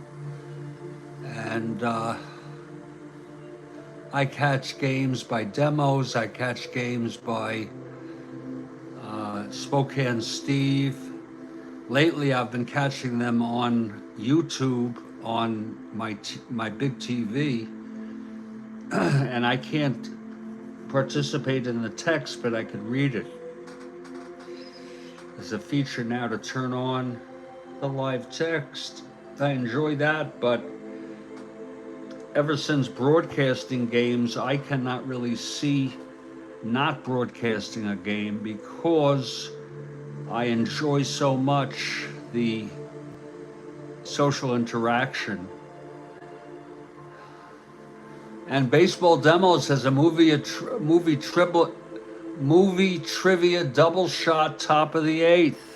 Speaker 1: And I catch games by demos, I catch games by Spokane Steve. Lately, I've been catching them on YouTube on my big TV, and I can't participate in the text, but I can read it. There's a feature now to turn on the live text. I enjoy that, but ever since broadcasting games, I cannot really see not broadcasting a game because I enjoy so much the social interaction. And Baseball Demos has a movie trivia double shot top of the eighth.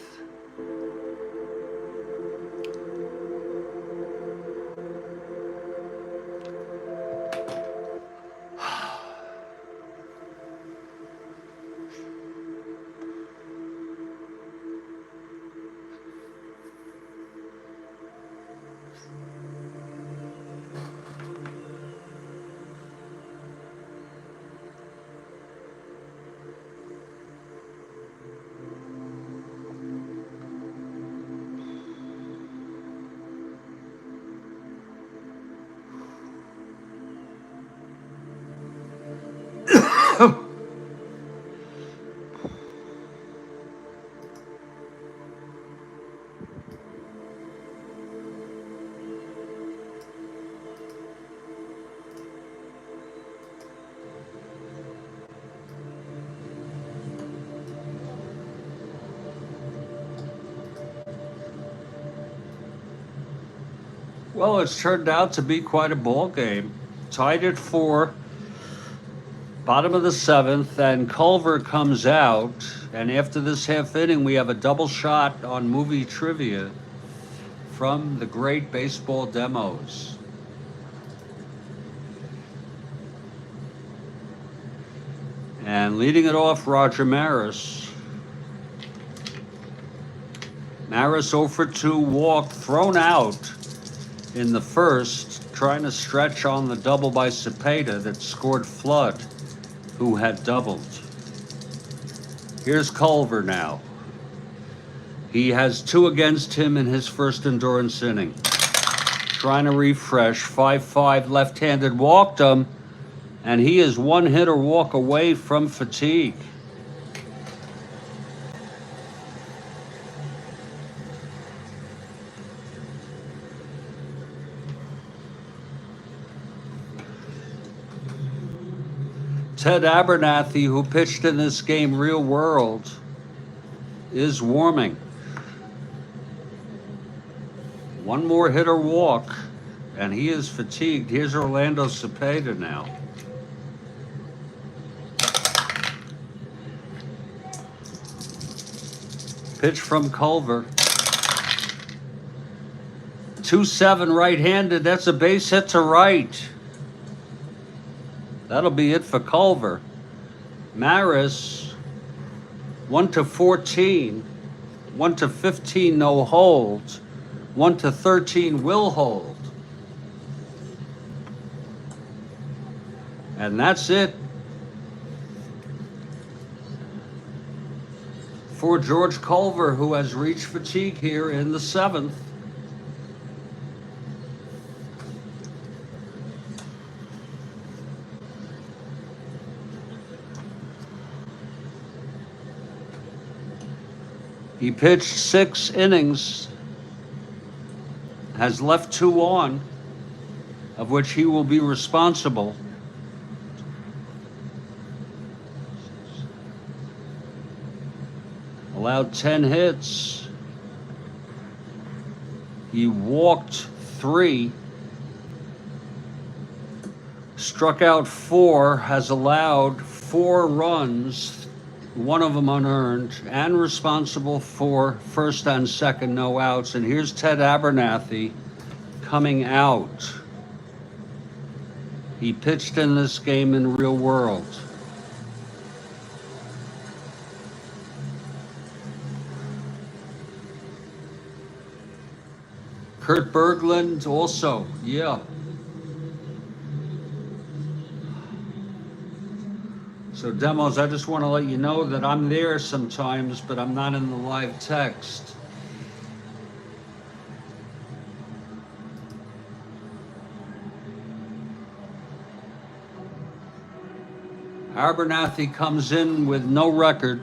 Speaker 1: Well, it's turned out to be quite a ball game. Tied at 4, bottom of the 7th, and Culver comes out. And after this half inning, we have a double shot on movie trivia from the great Baseball Demos. And leading it off, Roger Maris. Maris 0 for 2, walk, thrown out in the first, trying to stretch on the double by Cepeda that scored Flood, who had doubled. Here's Culver now. He has 2 against him in his first endurance inning. Trying to refresh, 5-5 left-handed, walked him, and he is 1 hitter walk away from fatigue. Ted Abernathy, who pitched in this game real world, is warming. 1 more hitter walk, and he is fatigued. Here's Orlando Cepeda now. Pitch from Culver. 2-7 right-handed. That's a base hit to right. That'll be it for Culver. Maris, 1-14, 1-15 no hold, 1-13 will hold. And that's it for George Culver, who has reached fatigue here in the 7th. He pitched 6 innings, has left 2 on, of which he will be responsible. Allowed 10 hits. He walked 3, struck out 4, has allowed 4 runs, 1 of them unearned, and responsible for first and second no outs. And here's Ted Abernathy coming out. He pitched in this game in real world. Kurt Berglund also, yeah. So Demos, I just want to let you know that I'm there sometimes, but I'm not in the live text. Abernathy comes in with no record.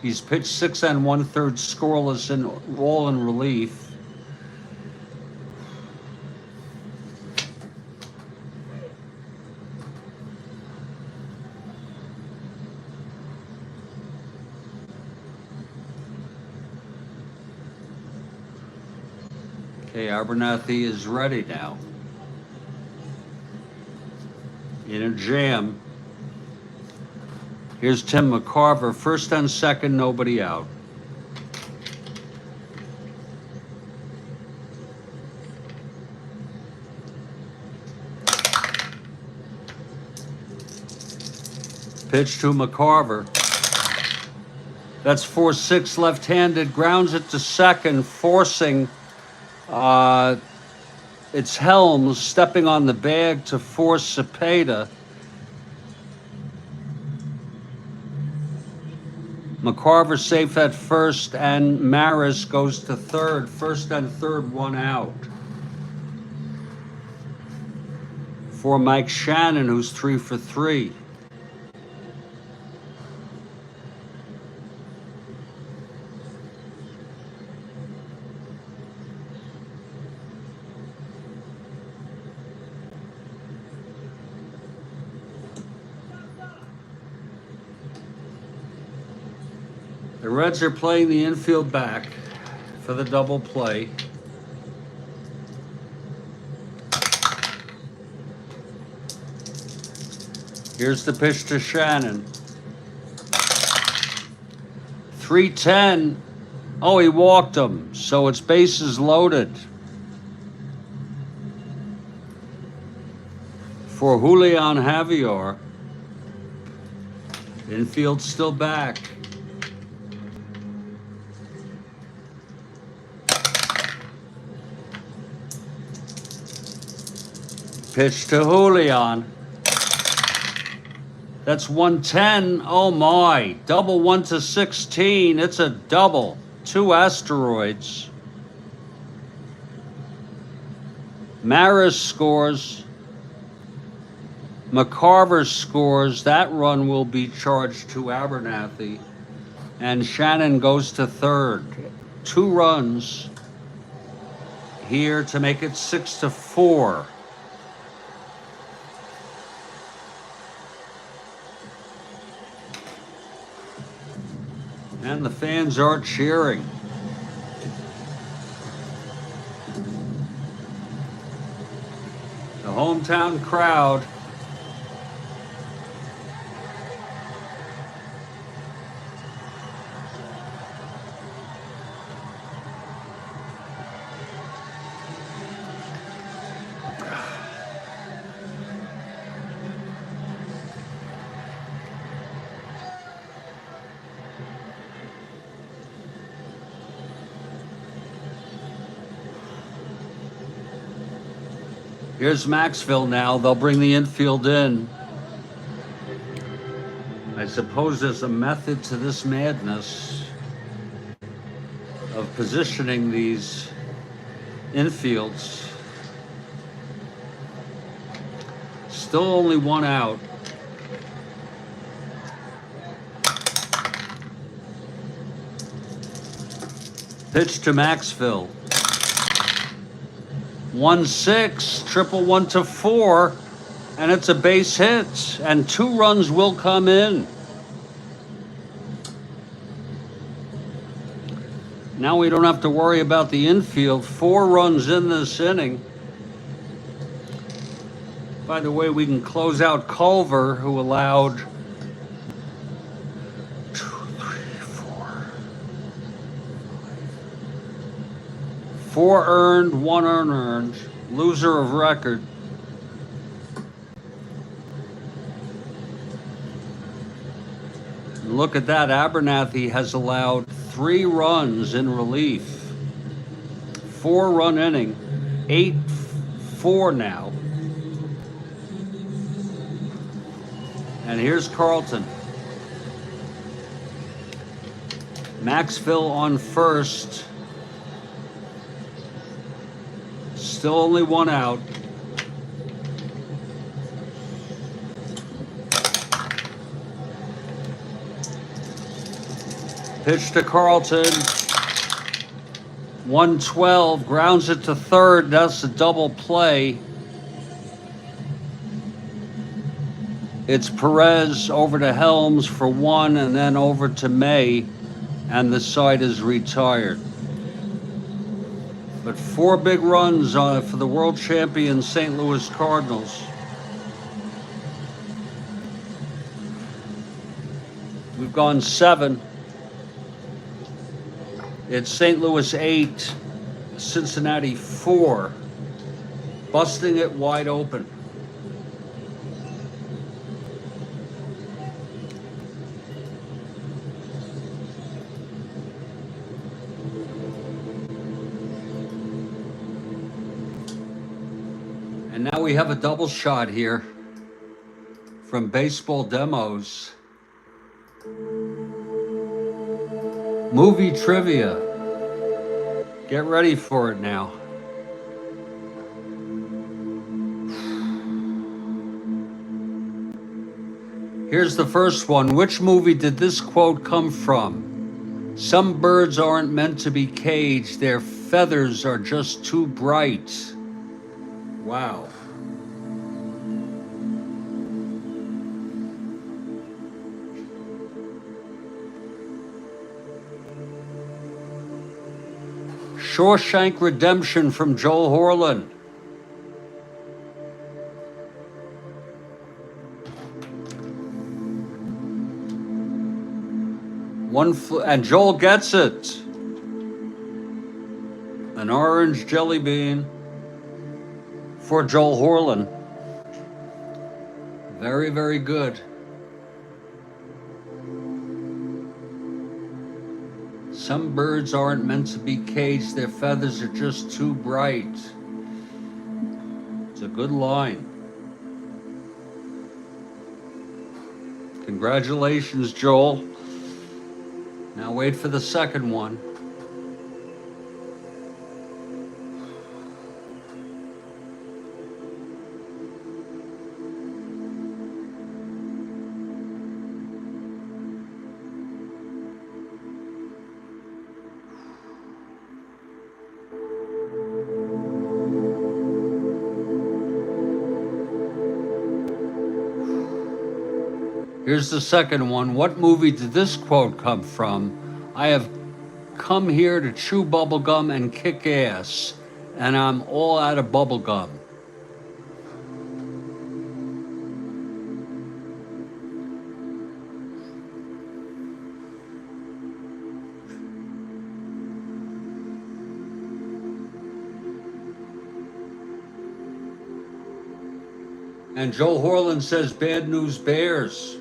Speaker 1: He's pitched 6 1/3 scoreless and all in relief. Okay, Abernathy is ready now. In a jam. Here's Tim McCarver, first and second, nobody out. Pitch to McCarver. That's 4-6 left-handed, grounds it to second, forcing it's Helms stepping on the bag to force Cepeda. McCarver safe at first, and Maris goes to third. First and third, one out. For Mike Shannon, who's 3 for 3. The Reds are playing the infield back for the double play. Here's the pitch to Shannon. 3-10. Oh, he walked him, so it's bases loaded. For Julian Javier. Infield still back. Pitch to Julian. That's 110. Oh my. Double 1 to 16. It's a double. 2 asteroids. Maris scores. McCarver scores. That run will be charged to Abernathy. And Shannon goes to third. 2 runs here to make it 6-4. And the fans are cheering. The hometown crowd. Here's Maxville now. They'll bring the infield in. I suppose there's a method to this madness of positioning these infields. Still only 1 out. Pitch to Maxville. 1-6, triple 1 to 4, and it's a base hit, and 2 runs will come in. Now we don't have to worry about the infield. 4 runs in this inning. By the way, we can close out Culver, who allowed 2, 3, 4. 4 earned, 1 unearned. Loser of record. Look at that. Abernathy has allowed 3 runs in relief. 4-run inning. 8-4 now. And here's Carlton. Maxville on first. Still only 1 out. Pitch to Carlton. 112, grounds it to third. That's a double play. It's Perez over to Helms for 1 and then over to May, and the side is retired. But 4 big runs for the world champion St. Louis Cardinals. We've gone 7. It's St. Louis 8, Cincinnati 4, busting it wide open. And now we have a double shot here from Baseball Demos. Movie trivia. Get ready for it now. Here's the first one. Which movie did this quote come from? Some birds aren't meant to be caged. Their feathers are just too bright. Wow. Shawshank Redemption from Joel Horland. And Joel gets it. An orange jelly bean for Joel Horland. Very, very good. Some birds aren't meant to be caged. Their feathers are just too bright. It's a good line. Congratulations, Joel. Now wait for the second one. Here's the second one. What movie did this quote come from? I have come here to chew bubblegum and kick ass, and I'm all out of bubblegum. And Joel Horland says Bad News Bears.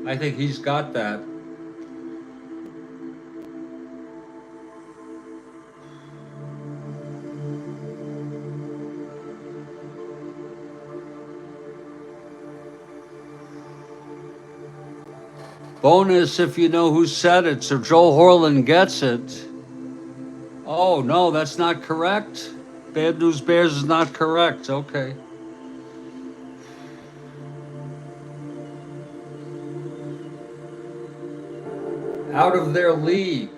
Speaker 1: I think he's got that. Bonus if you know who said it. So Joel Horland gets it. Oh, no, that's not correct. Bad News Bears is not correct. Okay. Out of Their League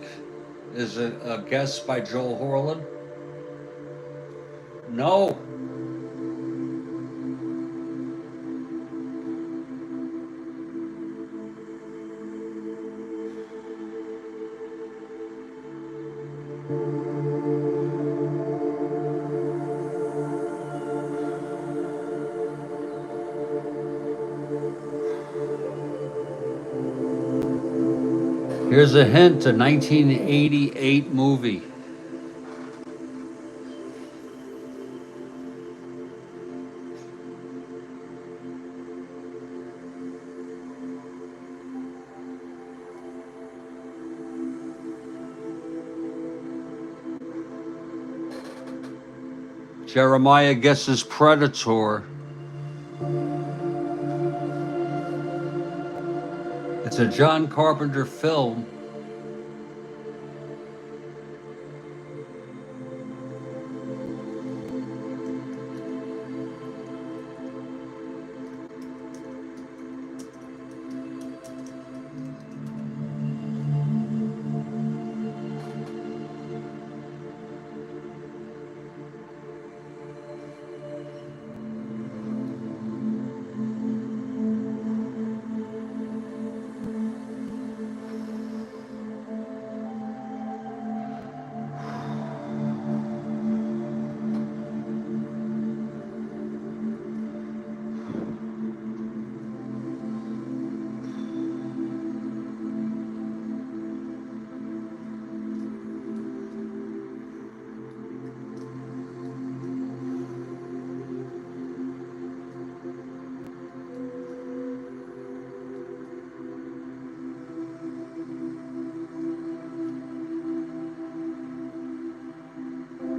Speaker 1: is a guess by Joel Horland. No. Here's a hint, a 1988 movie. Jeremiah guesses Predator. It's a John Carpenter film.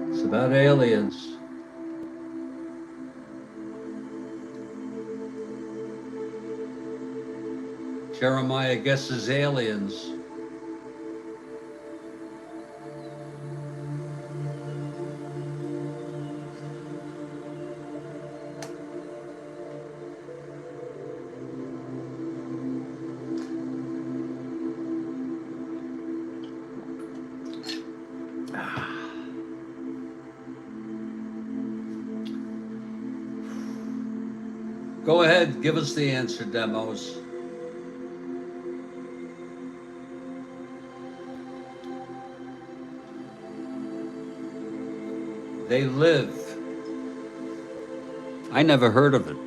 Speaker 1: It's about aliens. Jeremiah guesses aliens. Go ahead, give us the answer, Demos. They live. I never heard of it.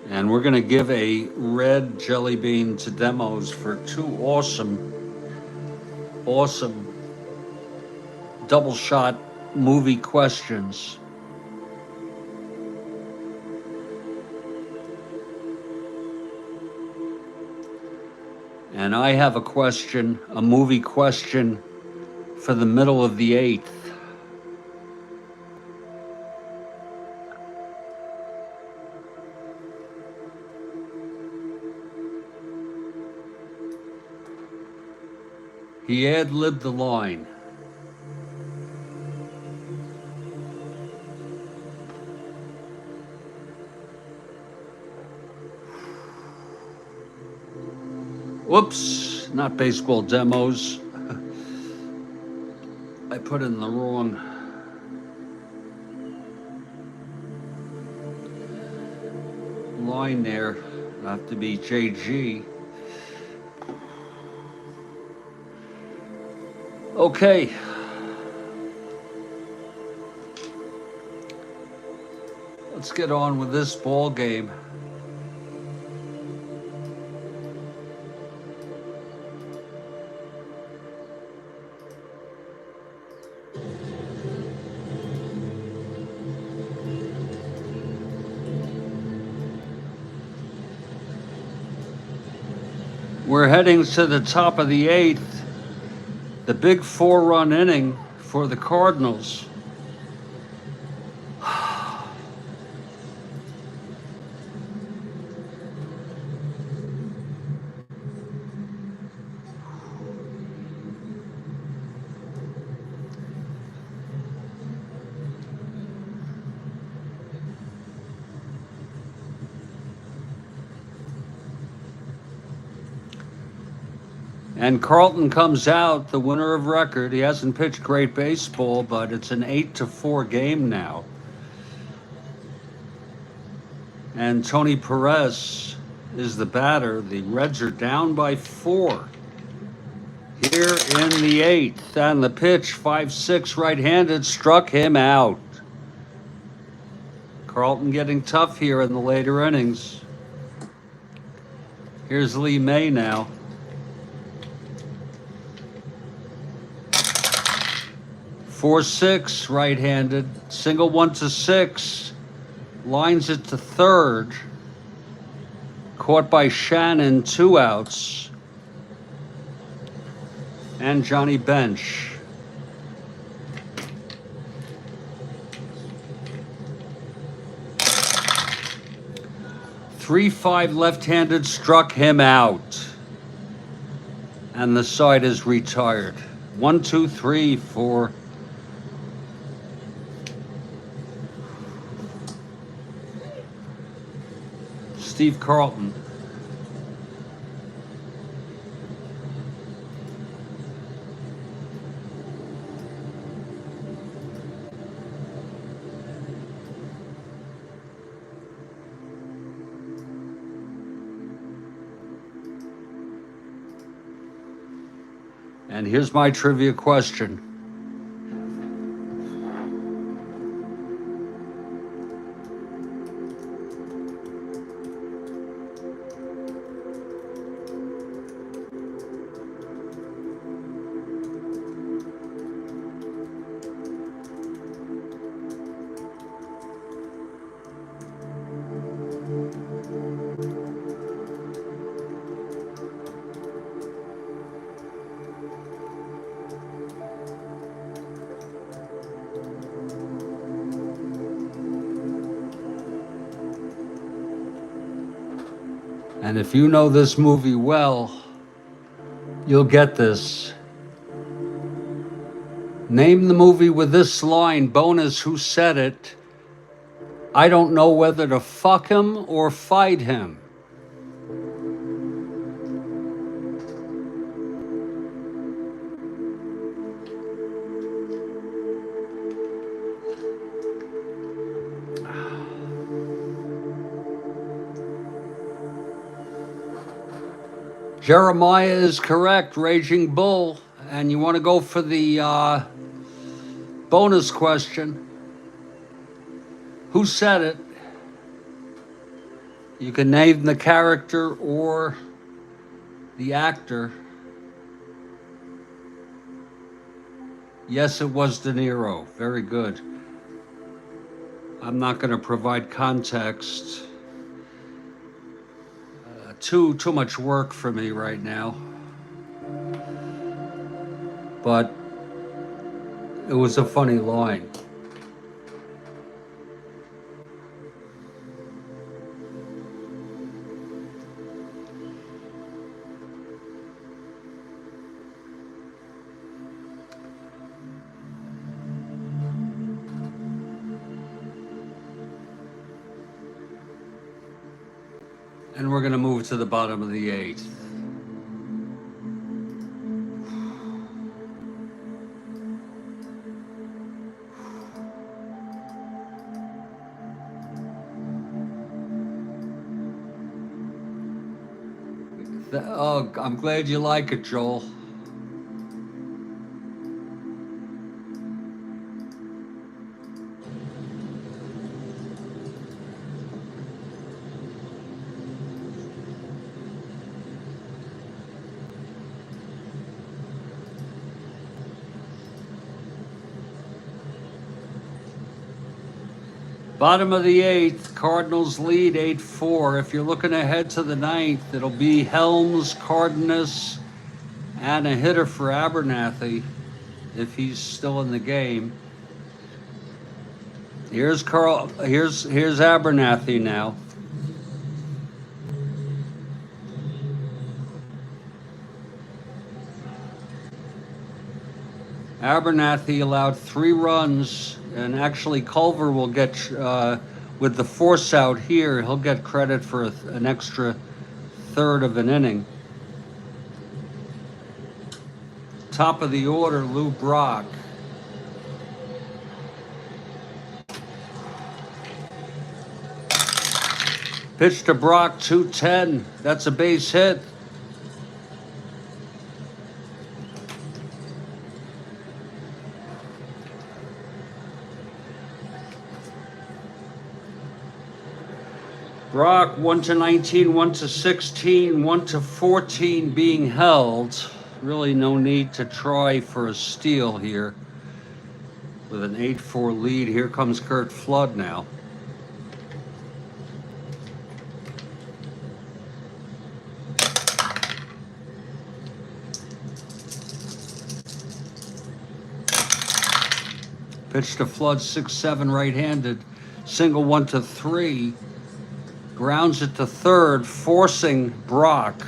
Speaker 1: And we're going to give a red jelly bean to Demos for 2 awesome double shot movie questions. And I have a question, a movie question for the middle of the 8th. He ad-libbed the line. Whoops, not baseball Demos. I put in the wrong line there. It'll have to be JG. Okay. Let's get on with this ball game. We're heading to the top of the 8th. The big 4-run inning for the Cardinals. And Carlton comes out, the winner of record. He hasn't pitched great baseball, but it's an 8-4 game now. And Tony Perez is the batter. The Reds are down by 4 here in the 8th. And the pitch, 5-6 right-handed, struck him out. Carlton getting tough here in the later innings. Here's Lee May now. 4-6 right-handed, single 1-6, lines it to third, caught by Shannon, 2 outs, and Johnny Bench. 3-5 left-handed struck him out. And the side is retired. 1, 2, 3 for Steve Carlton. And here's my trivia question. And if you know this movie well, you'll get this. Name the movie with this line. Bonus, who said it? I don't know whether to fuck him or fight him. Jeremiah is correct, Raging Bull. And you want to go for the bonus question. Who said it? You can name the character or the actor. Yes, it was De Niro. Very good. I'm not going to provide context. Too much work for me right now. But it was a funny line. And we're going to move to the bottom of the 8th. Oh, I'm glad you like it, Joel. Bottom of the 8th, Cardinals lead 8-4. If you're looking ahead to the 9th, it'll be Helms, Cardenas, and a hitter for Abernathy, if he's still in the game. Here's Abernathy now. Abernathy allowed 3 runs, and actually Culver will get, with the force out here, he'll get credit for an extra third of an inning. Top of the order, Lou Brock. Pitch to Brock, 2-10. That's a base hit. Brock, 1-19, 1-16, 1-14 being held. Really no need to try for a steal here. With an 8-4 lead, here comes Curt Flood now. Pitch to Flood, 6-7 right-handed. Single 1-3. Grounds it to third, forcing Brock.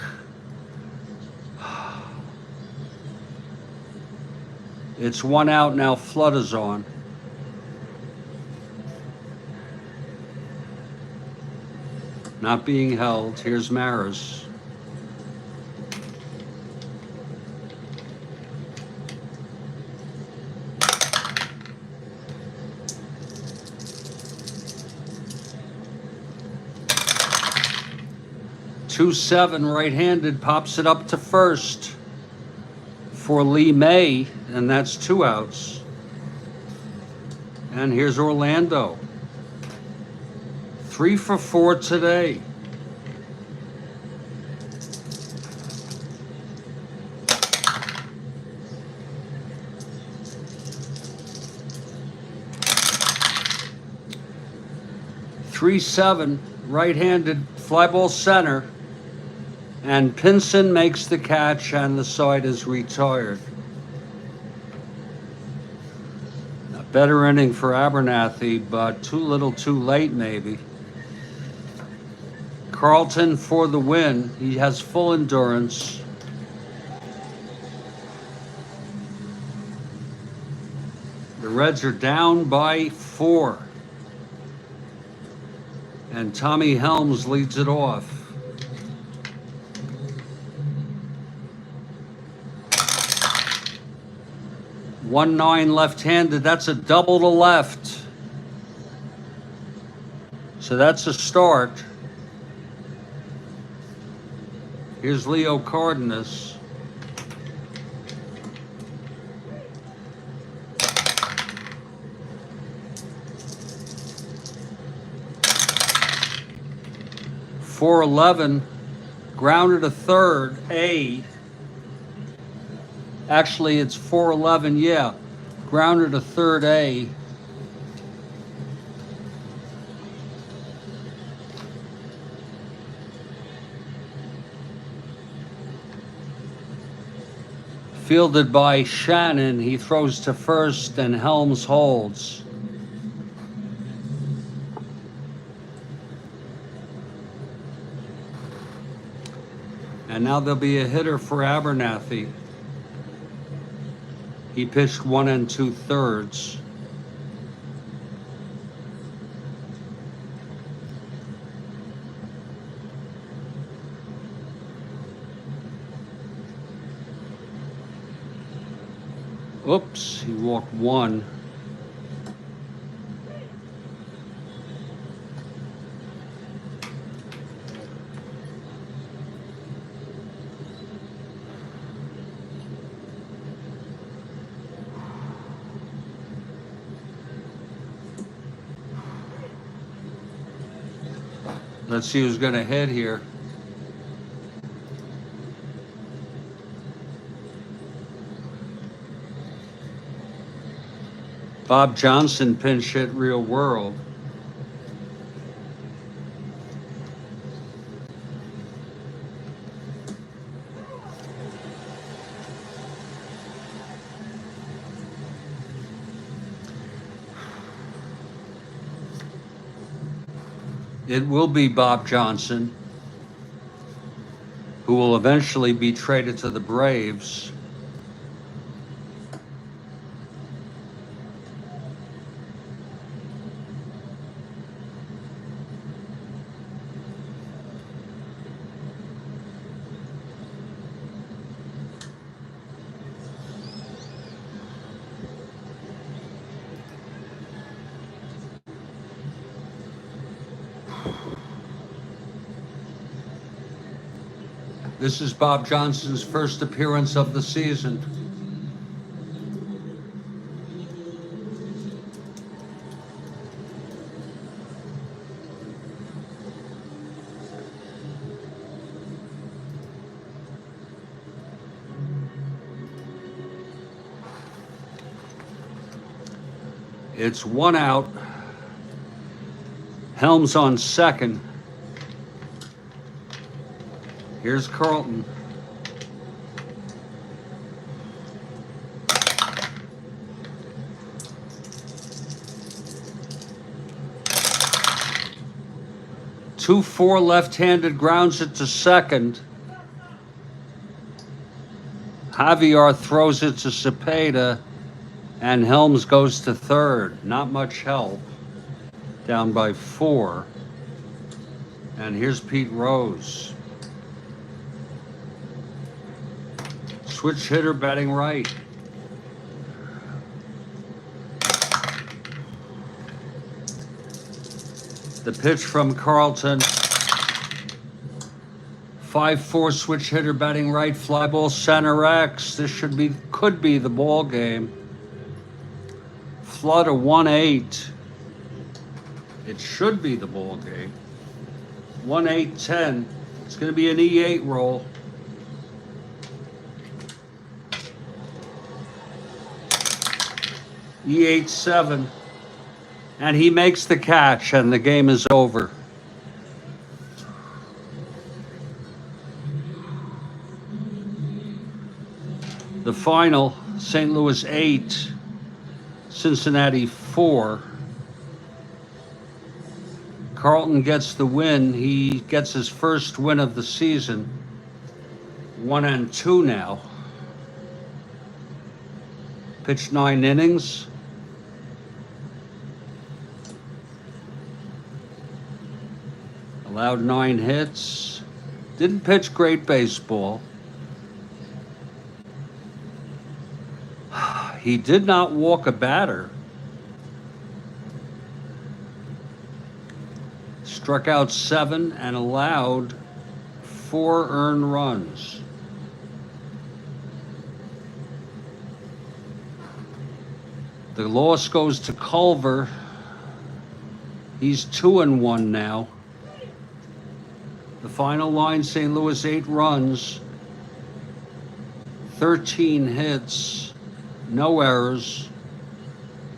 Speaker 1: It's 1 out now. Flood is on. Not being held. Here's Maris. Two 7 right-handed, pops it up to first for Lee May, and that's 2 outs. And here's Orlando. 3 for 4 today. Three 7 right-handed, fly ball center. And Pinson makes the catch, and the side is retired. A better inning for Abernathy, but too little too late, maybe. Carlton for the win. He has full endurance. The Reds are down by 4. And Tommy Helms leads it off. 1-9 left-handed. That's a double to left. So that's a start. Here's Leo Cardenas. .411, grounded to third, A. Actually, it's .411, yeah. Grounded to third, A. Fielded by Shannon. He throws to first, and Helms holds. And now there'll be a hitter for Abernathy. He pitched 1 2/3. Oops, he walked 1. Let's see who's going to hit here. Bob Johnson pinch hit Real World. It will be Bob Johnson, who will eventually be traded to the Braves. This is Bob Johnson's first appearance of the season. It's 1 out. Helms on second. Here's Carlton. 2-4 left-handed grounds it to second. Javier throws it to Cepeda, and Helms goes to third. Not much help. Down by 4. And here's Pete Rose. Switch hitter batting right. The pitch from Carlton. 5-4 switch hitter batting right, fly ball center X. This could be the ball game. Flood a 1-8. It should be the ball game. 1-8-10. It's going to be an E8 roll. E8-7. And he makes the catch, and the game is over. The final, St. Louis 8, Cincinnati 4. Carlton gets the win. He gets his first win of the season. 1-2 now. Pitched 9 innings. Allowed 9 hits. Didn't pitch great baseball. He did not walk a batter. Struck out 7 and allowed 4 earned runs. The loss goes to Culver. He's 2-1 now. The final line, St. Louis 8 runs, 13 hits, no errors.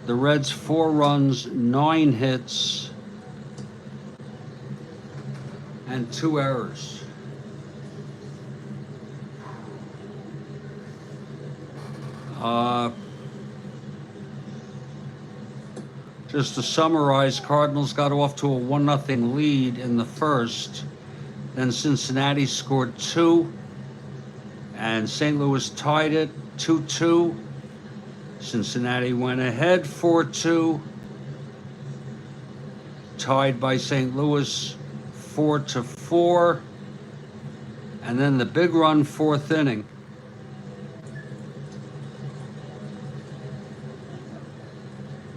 Speaker 1: The Reds 4 runs, 9 hits, and 2 errors. Just to summarize, Cardinals got off to a 1-0 lead in the first. Then Cincinnati scored 2, and St. Louis tied it 2-2. Cincinnati went ahead 4-2, tied by St. Louis 4-4, and then the big run 4th inning.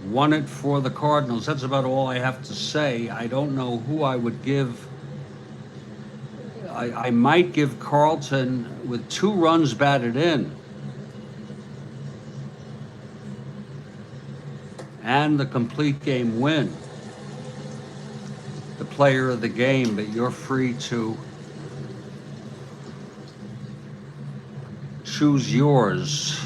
Speaker 1: Won it for the Cardinals. That's about all I have to say. I don't know who I would give. I might give Carlton with 2 runs batted in and the complete game win, the player of the game, but you're free to choose yours.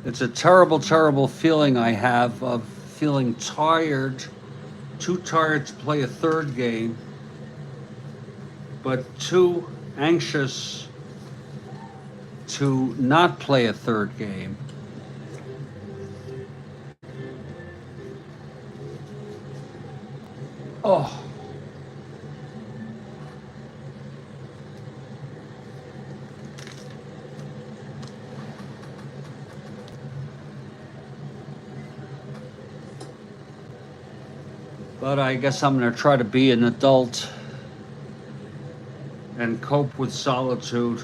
Speaker 1: It's a terrible, terrible feeling I have of feeling tired, too tired to play a third game, but too anxious to not play a third game. Oh. But I guess I'm going to try to be an adult and cope with solitude.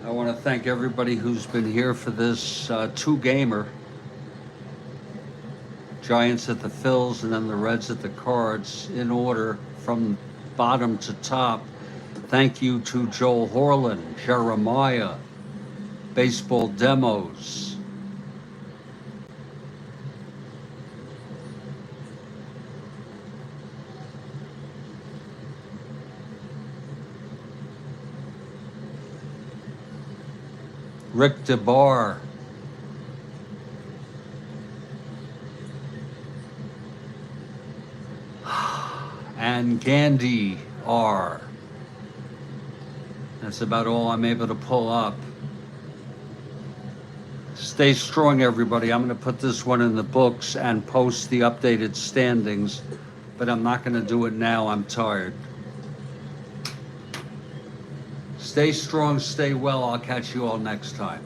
Speaker 1: I want to thank everybody who's been here for this 2-gamer. Giants at the Phillies and then the Reds at the Cards, in order from bottom to top. Thank you to Joel Horland, Jeremiah, Baseball Demos, Rick DeBar. And Gandhi R. That's about all I'm able to pull up. Stay strong, everybody. I'm going to put this one in the books and post the updated standings, but I'm not going to do it now. I'm tired. Stay strong, stay well. I'll catch you all next time.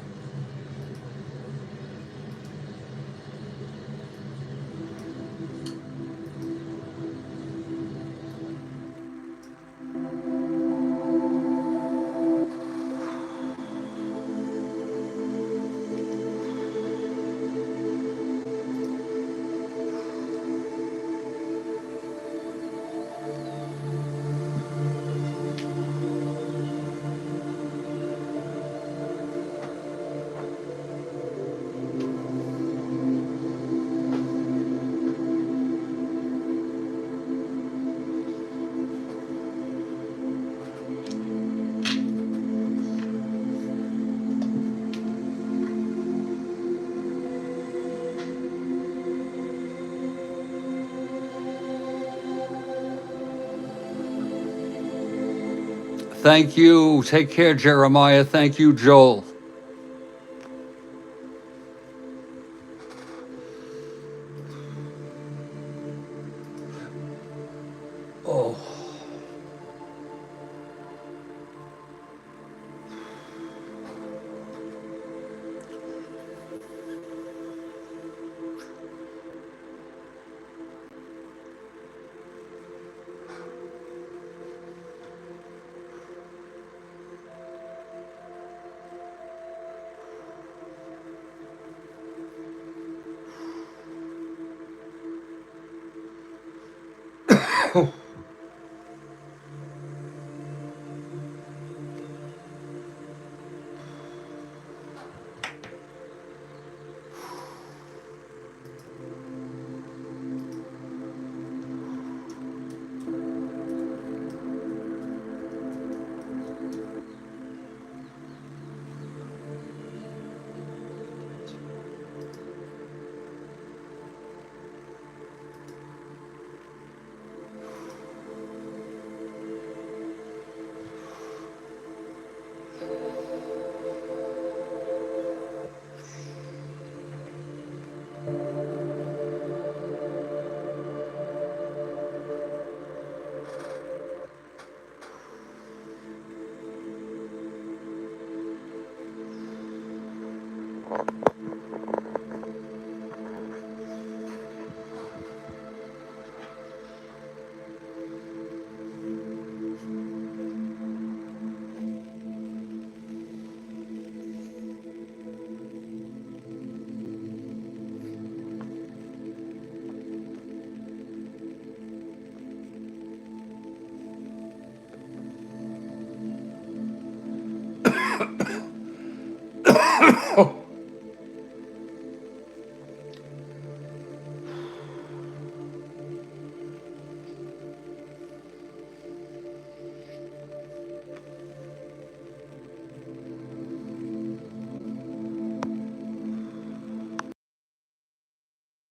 Speaker 1: Thank you. Take care, Jeremiah. Thank you, Joel. Oh. Oh.